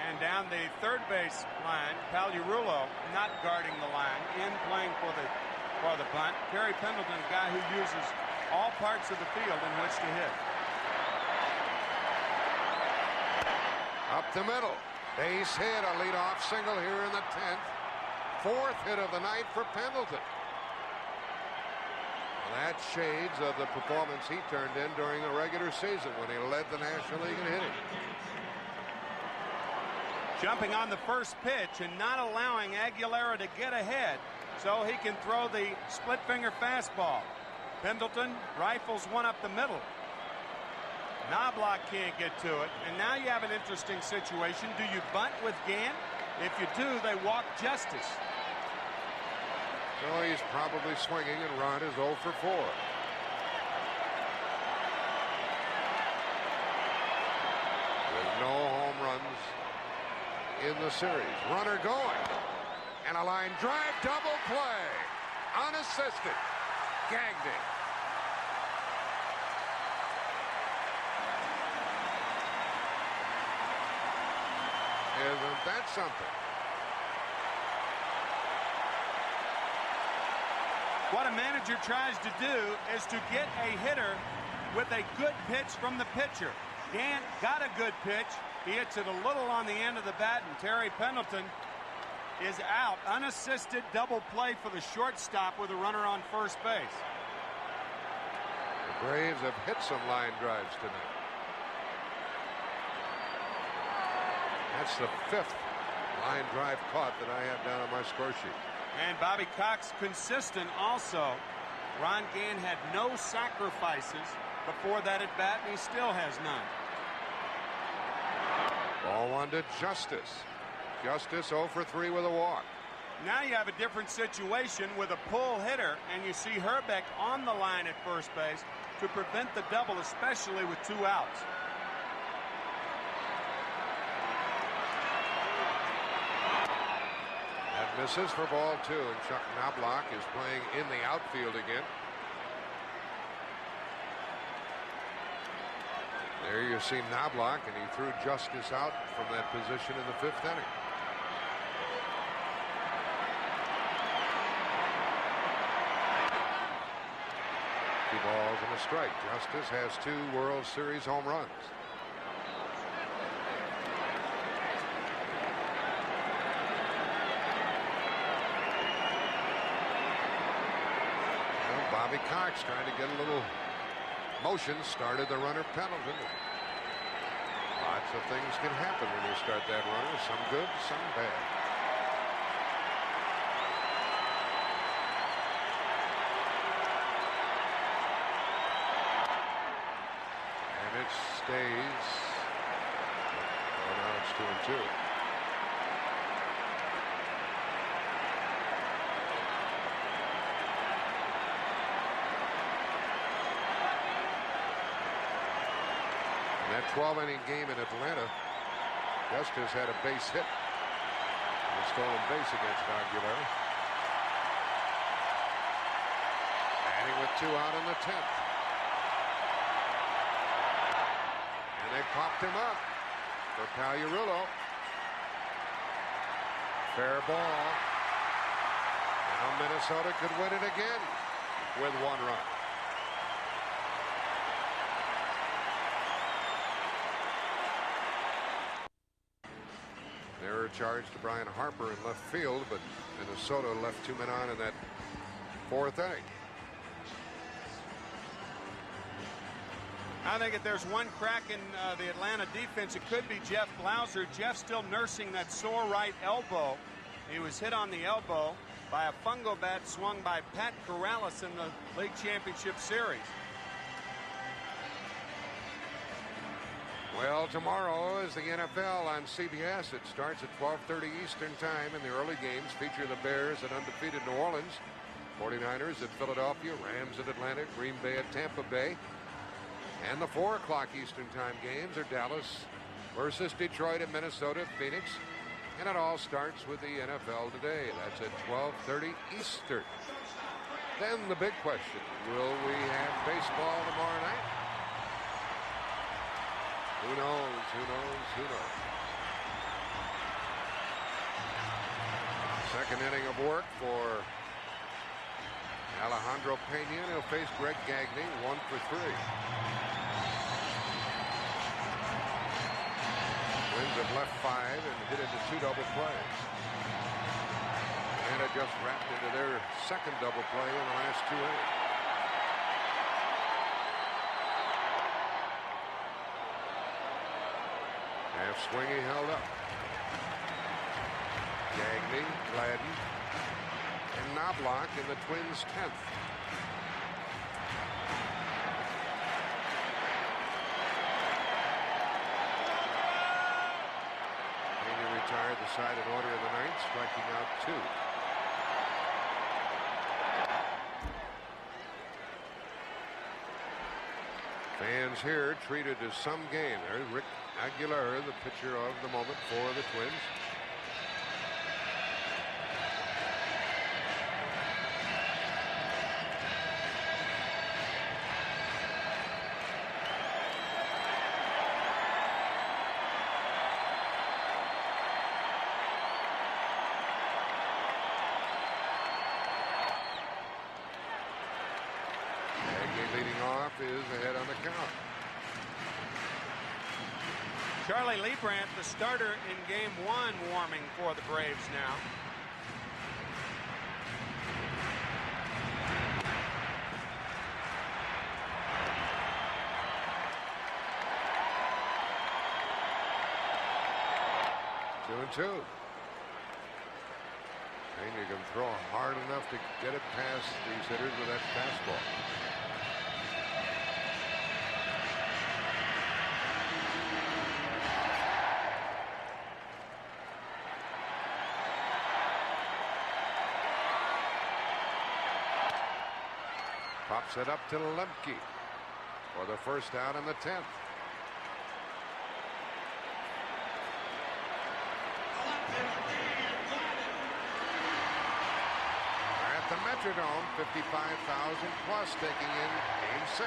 And down the third base line, Pagliarulo not guarding the line, in playing for the bunt. Terry Pendleton, a guy who uses all parts of the field in which to hit. Up the middle. Base hit, a leadoff single here in the 10th. 4th hit of the night for Pendleton. That shades of the performance he turned in during the regular season when he led the National League in hitting. Jumping on the first pitch and not allowing Aguilera to get ahead so he can throw the split finger fastball. Pendleton rifles one up the middle. Knobloch can't get to it, and now you have an interesting situation. Do you bunt with Gant? If you do, they walk Justice. So he's probably swinging, and Rod is 0 for 4. With no home runs in the series. Runner going. And a line drive, double play. Unassisted. Gagged it. Isn't that something? What a manager tries to do is to get a hitter with a good pitch from the pitcher. Gant got a good pitch. He hits it a little on the end of the bat, and Terry Pendleton is out. Unassisted double play for the shortstop with a runner on first base. The Braves have hit some line drives tonight. That's the 5th line drive caught that I have down on my score sheet. And Bobby Cox consistent also. Ron Gant had no sacrifices before that at bat, and he still has none. Ball 1 to Justice. Justice 0 for 3 with a walk. Now you have a different situation with a pull hitter, and you see Herbeck on the line at first base to prevent the double, especially with 2 outs. Misses for ball 2, and Chuck Knobloch is playing in the outfield again. There you see Knobloch, and he threw Justice out from that position in the 5th inning. Two balls and a strike. Justice has 2 World Series home runs. Bobby Cox trying to get a little motion, started the runner Pendleton. Lots of things can happen when you start that runner, some good, some bad. And it stays. Oh, now it's 2-2. That 12-inning game in Atlanta, Justice had a base hit. A stolen base against Aguilera. Batting with 2 out in the 10th. And they popped him up for Pagliarulo. Fair ball. Now Minnesota could win it again with 1 run. Error charge to Brian Harper in left field, but Minnesota left 2 men on in that 4th inning. I think if there's one crack in the Atlanta defense, it could be Jeff Blauser. Jeff's still nursing that sore right elbow. He was hit on the elbow by a fungo bat swung by Pat Corrales in the League Championship Series. Well, tomorrow is the NFL on CBS. It starts at 12:30 Eastern Time, and the early games feature the Bears at undefeated New Orleans, 49ers at Philadelphia, Rams at Atlanta, Green Bay at Tampa Bay. And the 4 o'clock Eastern Time games are Dallas versus Detroit at Minnesota, Phoenix. And it all starts with the NFL today. That's at 12:30 Eastern. Then the big question, will we have baseball tomorrow night? Who knows, who knows, who knows? Second inning of work for Alejandro Pena. He'll face Greg Gagne, 1 for 3. Twins have left 5 and hit into 2 double plays. And it just wrapped into their second double play in the last 2 innings. Half swing, he held up. Gagne, Gladden, and Knobloch in the Twins' 10th. Pena retired the side in order in the 9th, striking out 2. Fans here treated as some game. There's Rick Aguilar, the pitcher of the moment for the Twins. Leading off is ahead on the count. Charlie Leibrandt, the starter in Game 1, warming for the Braves now. Two and two. Pena can throw hard enough to get it past these hitters with that fastball. Pops it up to Lemke for the first out in the 10th. At the Metrodome, 55,000 plus taking in Game 6.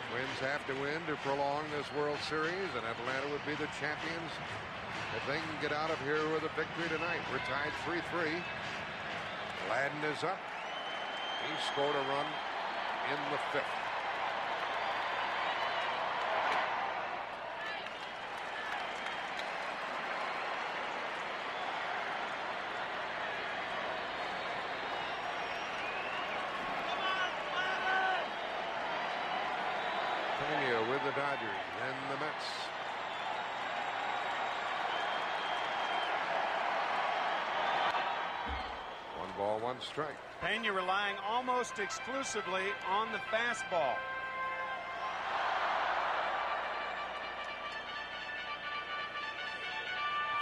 Twins have to win to prolong this World Series, and Atlanta would be the champions if they can get out of here with a victory tonight. We're tied 3-3. Gladden is up. He scored a run in the 5th. Pena with the Dodgers, then the Mets. One ball, one strike. Pena relying almost exclusively on the fastball.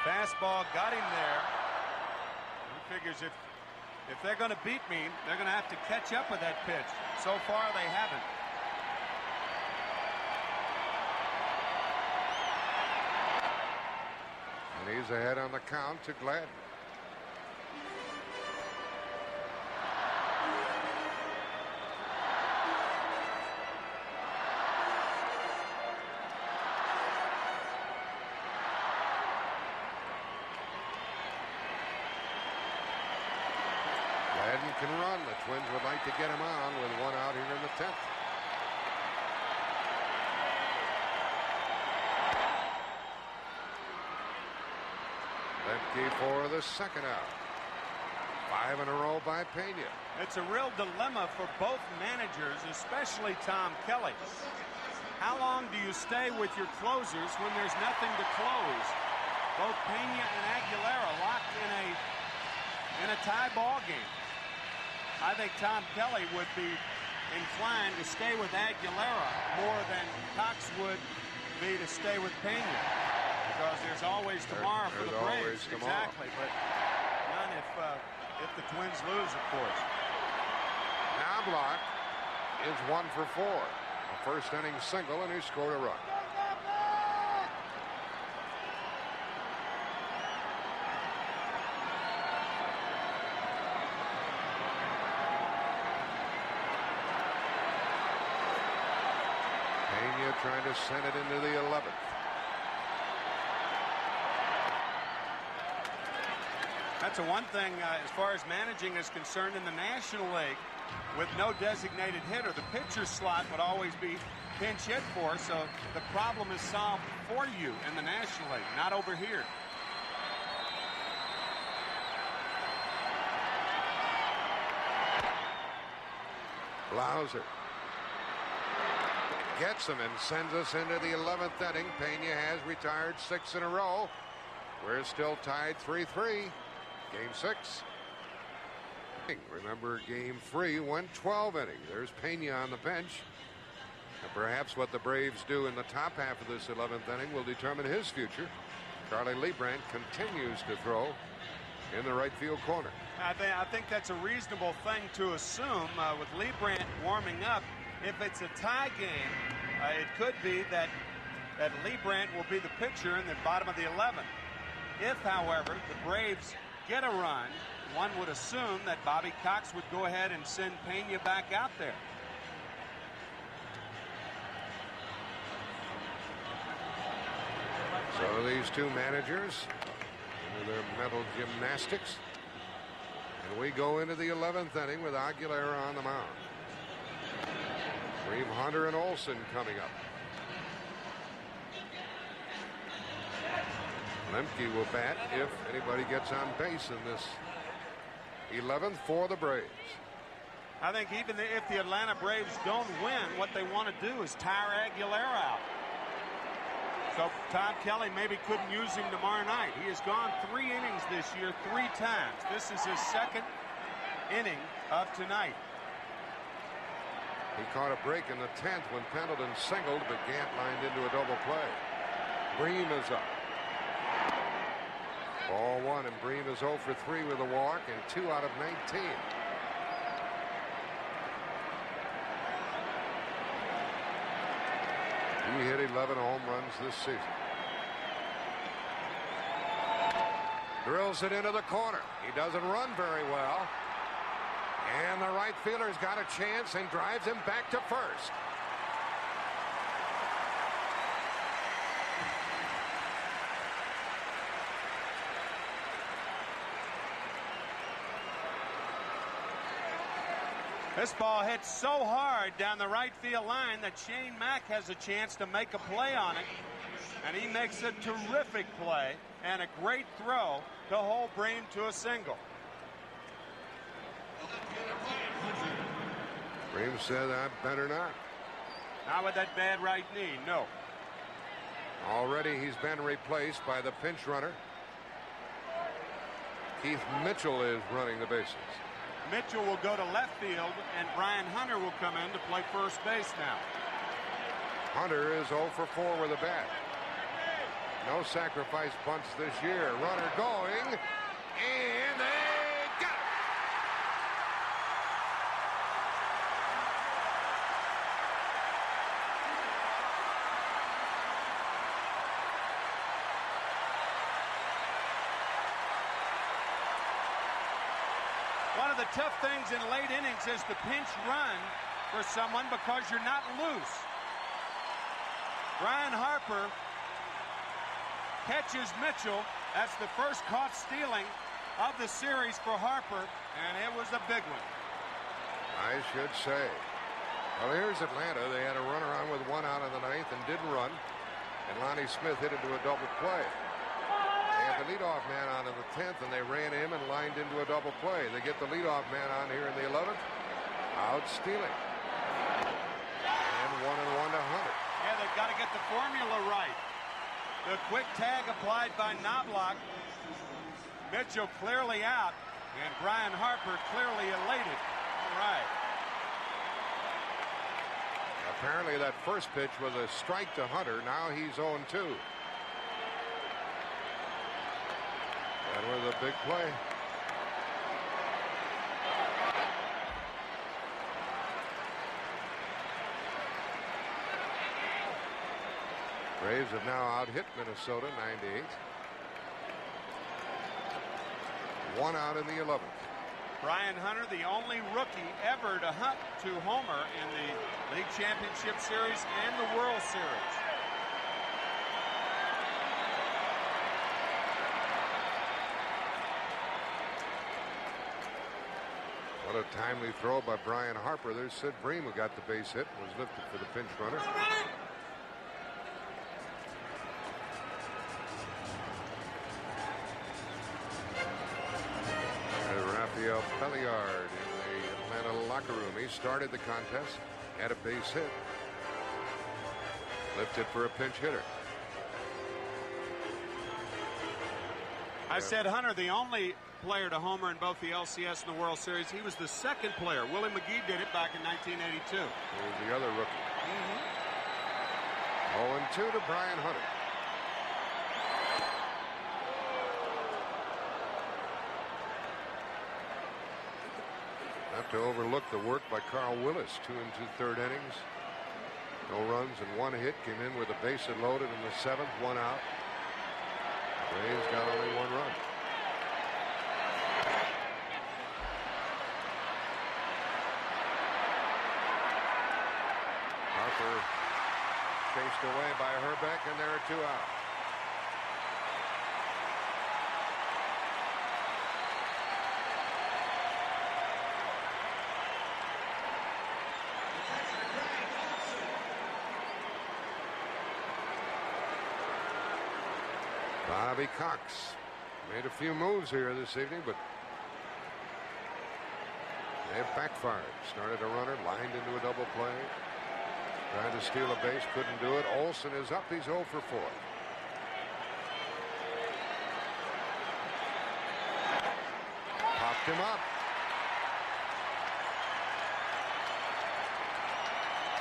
Fastball got him there. He figures if they're going to beat me, they're going to have to catch up with that pitch. So far, they haven't. And he's ahead on the count to Gladden. Gladden can run. The Twins would like to get him on with one out here in the 10th. Lemke for the second out. 5 in a row by Pena. It's a real dilemma for both managers, especially Tom Kelly. How long do you stay with your closers when there's nothing to close? Both Pena and Aguilera locked in a tie ball game. I think Tom Kelly would be inclined to stay with Aguilera more than Cox would be to stay with Pena, because there's always tomorrow for the Braves. Exactly, but none if the Twins lose, of course. Knobloch is 1 for 4. A first inning single, and he scored a run. Pena trying to send it into the 11th. That's the one thing as far as managing is concerned in the National League. With no designated hitter, the pitcher slot would always be pinch hit for, so the problem is solved for you in the National League, not over here. Blauser gets him and sends us into the 11th inning. Pena has retired 6 in a row. We're still tied 3-3. Game 6. Remember, Game 3 went 12 innings. There's Pena on the bench. And perhaps what the Braves do in the top half of this 11th inning will determine his future. Charlie Leibrandt continues to throw in the right field corner. I think that's a reasonable thing to assume with Leibrandt warming up. If it's a tie game, it could be that Leibrandt will be the pitcher in the bottom of the 11th. If, however, the Braves get a run, one would assume that Bobby Cox would go ahead and send Pena back out there. So these two managers into their mental gymnastics. And we go into the 11th inning with Aguilera on the mound. Reeve Hunter and Olson coming up. Lemke will bat if anybody gets on base in this 11th for the Braves. I think even if the Atlanta Braves don't win, what they want to do is tire Aguilera out. So Todd Kelly maybe couldn't use him tomorrow night. He has gone 3 innings this year 3 times. This is his 2nd inning of tonight. He caught a break in the 10th when Pendleton singled, but Gant lined into a double play. Bream is up. Ball 1, and Bream is 0 for 3 with a walk and 2 out of 19. He hit 11 home runs this season. Drills it into the corner. He doesn't run very well. And the right fielder's got a chance and drives him back to first. This ball hits so hard down the right field line that Shane Mack has a chance to make a play on it. And he makes a terrific play and a great throw to hold Bream to a single. Bream said, I better not. Not with that bad right knee, no. Already he's been replaced by the pinch runner. Keith Mitchell is running the bases. Mitchell will go to left field, and Brian Hunter will come in to play first base now. Hunter is 0 for 4 with a bat. No sacrifice bunts this year. Runner going, and they got it. One of the tough things in late innings is the pinch run for someone because you're not loose. Brian Harper catches Mitchell. That's the first caught stealing of the series for Harper, and it was a big one. I should say. Well, here's Atlanta. They had a runner on with 1 out in the 9th and didn't run. And Lonnie Smith hit into a double play. They had the leadoff man on in the 10th, and they ran him and lined into a double play. They get the leadoff man on here in the 11th. Out stealing. And 1-1 to Hunter. Yeah, they've got to get the formula right. The quick tag applied by Knobloch. Mitchell clearly out, and Brian Harper clearly elated. All right. Apparently that first pitch was a strike to Hunter. Now he's 0-2. That was a big play. Braves have now out-hit Minnesota 9-8. 1 out in the 11th. Brian Hunter, the only rookie ever to hunt to homer in the League Championship Series and the World Series. What a timely throw by Brian Harper. There's Sid Bream, who got the base hit and was lifted for the pinch runner. Rafael Belliard in the Atlanta locker room. He started the contest, had a base hit, lifted for a pinch hitter. I said Hunter, the only player to homer in both the LCS and the World Series. He was the second player. Willie McGee did it back in 1982. He was the other rookie. 0-2 to Brian Hunter. Not to overlook the work by Carl Willis. 2 2/3 innings. No runs and 1 hit. Came in with a bases loaded in the 7th. 1 out. Braves got only 1 run. Harper chased away by Herbeck, and there are 2 out. Bobby Cox made a few moves here this evening, but they backfired. Started a runner, lined into a double play. Tried to steal a base, couldn't do it. Olson is up. He's 0 for 4. Popped him up.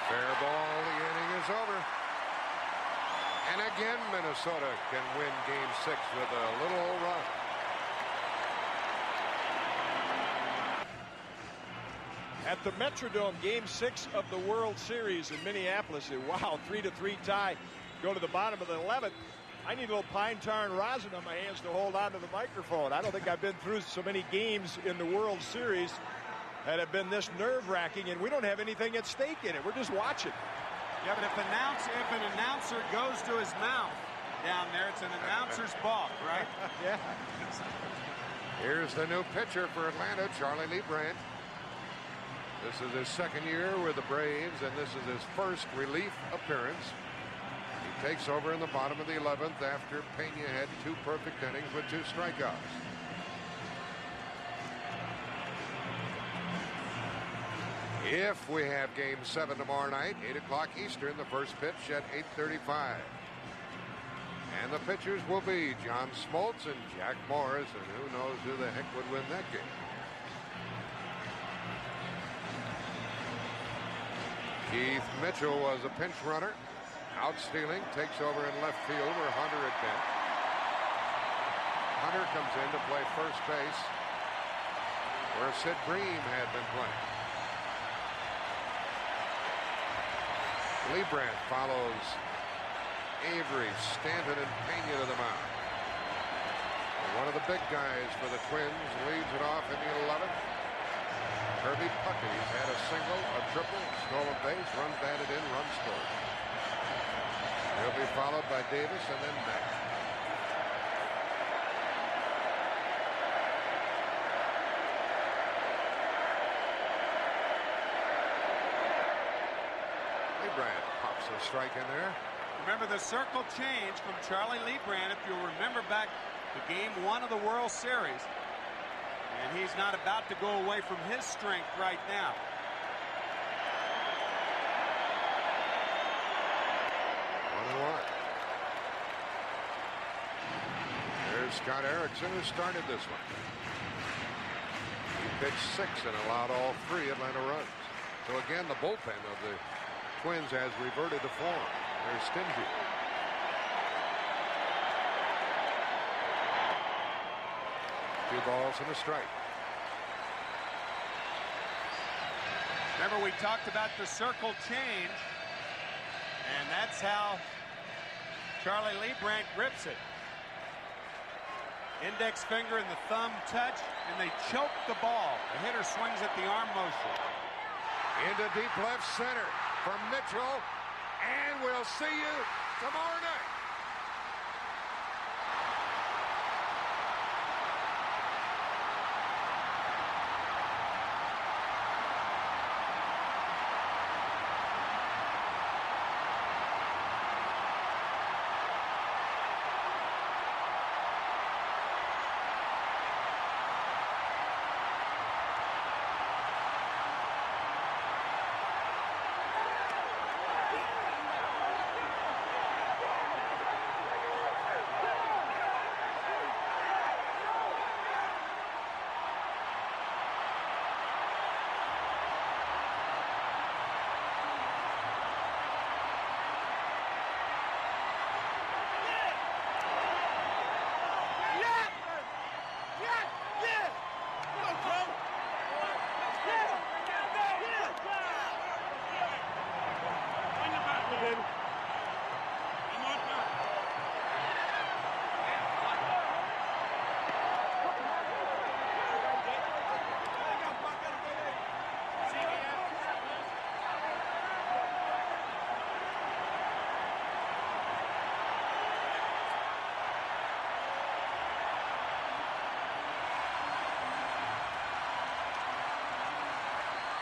Fair ball. The inning is over. And again, Minnesota can win Game 6 with a little run. At the Metrodome, Game 6 of the World Series in Minneapolis. Wow, 3-3 tie. Go to the bottom of the 11th. I need a little pine tar and rosin on my hands to hold on to the microphone. I don't think I've been through so many games in the World Series that have been this nerve-wracking, and we don't have anything at stake in it. We're just watching. Yeah, but if an announcer goes to his mouth down there, it's an announcer's balk, right? Yeah. Here's the new pitcher for Atlanta, Charlie Lee Brandt. This is his 2nd year with the Braves, and this is his first relief appearance. He takes over in the bottom of the 11th after Pena had 2 perfect innings with 2 strikeouts. If we have Game 7 tomorrow night, 8 o'clock Eastern, the first pitch at 8:35. And the pitchers will be John Smoltz and Jack Morris, and who knows who the heck would win that game. Keith Mitchell was a pinch runner. Out stealing, takes over in left field where Hunter had been. Hunter comes in to play first base where Sid Bream had been playing. Lee Brandt follows Avery, Stanton, and Pena to the mound. One of the big guys for the Twins leads it off in the 11th. Kirby Puckett. He's had a single, a triple, stolen base, runs batted in, runs scored. He'll be followed by Davis and then Mack. Lebrand pops a strike in there. Remember the circle change from Charlie Lebrand, if you'll remember back to Game 1 of the World Series. And he's not about to go away from his strength right now. There's Scott Erickson, who started this one. He pitched 6 and allowed all 3 Atlanta runs. So again, the bullpen of the Twins has reverted to form. They're stingy. Two balls and a strike. Remember, we talked about the circle change, and that's how Charlie Lebrand grips it. Index finger and the thumb touch, and they choke the ball. The hitter swings at the arm motion. Into deep left center from Mitchell, and we'll see you tomorrow night.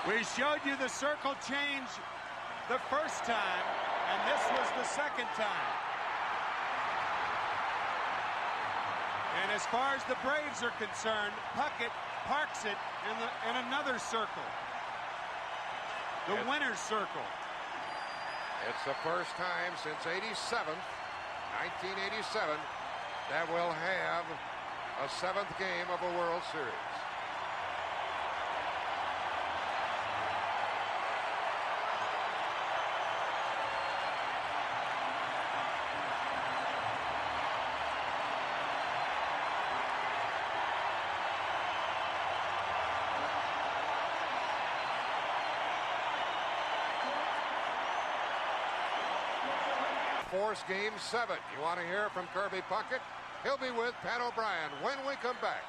We showed you the circle change the first time, and this was the second time. And as far as the Braves are concerned, Puckett parks it in another circle. The winner's circle. It's the first time since 1987, that we'll have a 7th game of a World Series. Force Game 7. You want to hear from Kirby Puckett? He'll be with Pat O'Brien when we come back.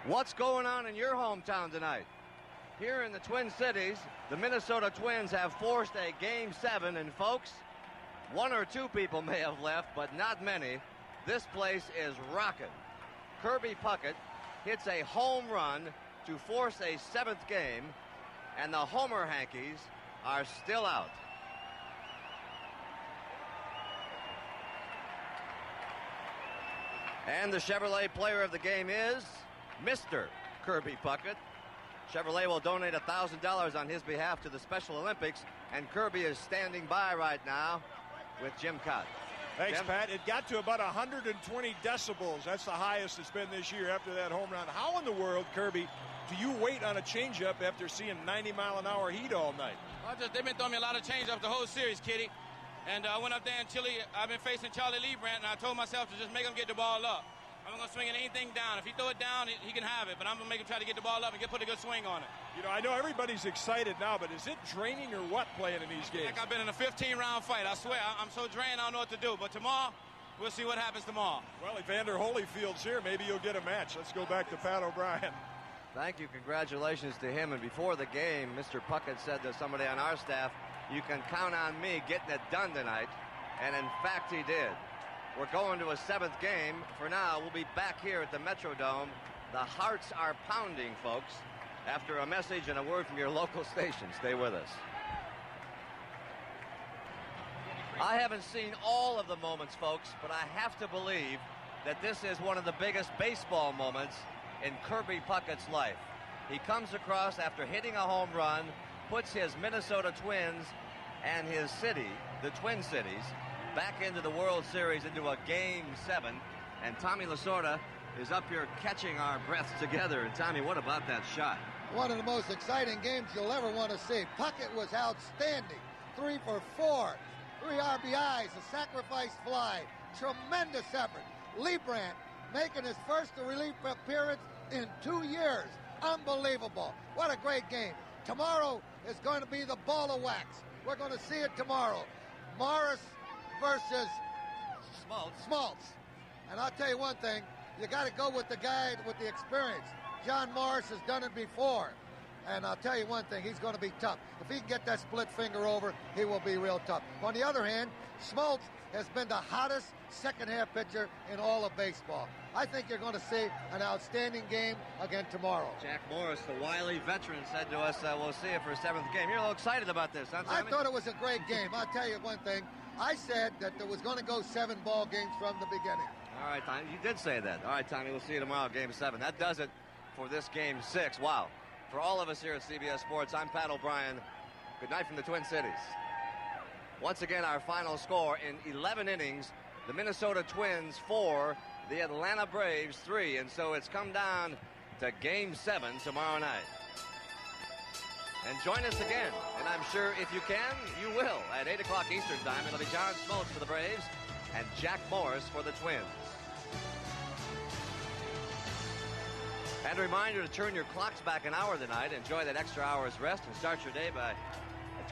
What's going on in your hometown tonight? Here in the Twin Cities, the Minnesota Twins have forced a Game 7, and folks, 1 or 2 people may have left, but not many. This place is rocking. Kirby Puckett hits a home run to force a 7th game, and the Homer Hankies are still out. And the Chevrolet player of the game is Mr. Kirby Puckett. Chevrolet will donate $1,000 on his behalf to the Special Olympics, and Kirby is standing by right now with Jim Cott. Thanks, Jim? Pat. It got to about 120 decibels. That's the highest it's been this year after that home run. How in the world, Kirby, do you wait on a changeup after seeing 90-mile-an-hour heat all night? They've been throwing me a lot of changeups the whole series, Kitty. And I went up there in Chile. I've been facing Charlie Lebrand, and I told myself to just make him get the ball up. I'm going to swing anything down. If he throw it down, he can have it. But I'm going to make him try to get the ball up and put a good swing on it. You know, I know everybody's excited now, but is it draining or what playing in these games? Like I've been in a 15-round fight. I swear, I'm so drained, I don't know what to do. But tomorrow, we'll see what happens tomorrow. Well, Evander Holyfield's here. Maybe you'll get a match. Let's go back to Pat O'Brien. Thank you. Congratulations to him. And before the game, Mr. Puckett said to somebody on our staff, you can count on me getting it done tonight. And in fact, he did. We're going to a 7th game. For now, we'll be back here at the Metrodome The hearts are pounding, folks. After a message and a word from your local station. Stay with us. I haven't seen all of the moments, folks, but I have to believe that this is one of the biggest baseball moments in Kirby Puckett's life. He comes across after hitting a home run, puts his Minnesota Twins and his city, the Twin Cities, back into the World Series, into a Game 7. And Tommy Lasorda is up here catching our breaths together. And Tommy, what about that shot? One of the most exciting games you'll ever want to see. Puckett was outstanding. 3 for 4. 3 RBIs, a sacrifice fly. Tremendous effort. Liebrandt making his first relief appearance in 2 years. Unbelievable. What a great game. Tomorrow is going to be the ball of wax. We're going to see it tomorrow. Morris versus Smoltz. And I'll tell you one thing. You got to go with the guy with the experience. John Morris has done it before. And I'll tell you one thing, he's going to be tough. If he can get that split finger over, he will be real tough. On the other hand, Smoltz has been the hottest second-half pitcher in all of baseball. I think you're going to see an outstanding game again tomorrow. Jack Morris, the wily veteran, said to us, we'll see you for a 7th game. You're a little excited about this, huh, Tommy? I thought it was a great game. I'll tell you one thing. I said that there was going to go 7 ball games from the beginning. All right, Tommy, you did say that. All right, Tommy, we'll see you tomorrow, Game 7. That does it for this Game 6. Wow. For all of us here at CBS Sports, I'm Pat O'Brien. Good night from the Twin Cities. Once again, our final score in 11 innings, the Minnesota Twins 4, the Atlanta Braves 3. And so it's come down to Game 7 tomorrow night. And join us again. And I'm sure if you can, you will. At 8 o'clock Eastern Time, it'll be John Smoltz for the Braves and Jack Morris for the Twins. And a reminder to turn your clocks back an hour tonight. Enjoy that extra hour's rest and start your day by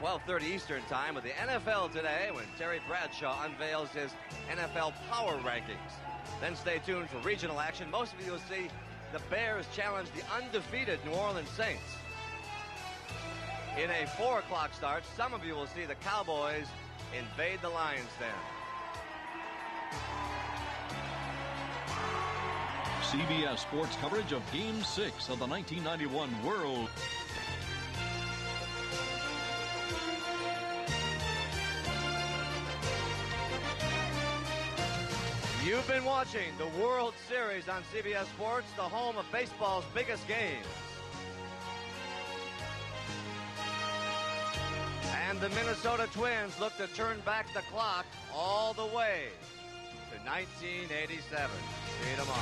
12:30 Eastern Time with the NFL Today when Terry Bradshaw unveils his NFL Power Rankings. Then stay tuned for regional action. Most of you will see the Bears challenge the undefeated New Orleans Saints. In a 4 o'clock start, some of you will see the Cowboys invade the Lions Den. CBS Sports coverage of Game 6 of the 1991 World. You've been watching the World Series on CBS Sports, the home of baseball's biggest games. And the Minnesota Twins look to turn back the clock all the way to 1987. See you tomorrow.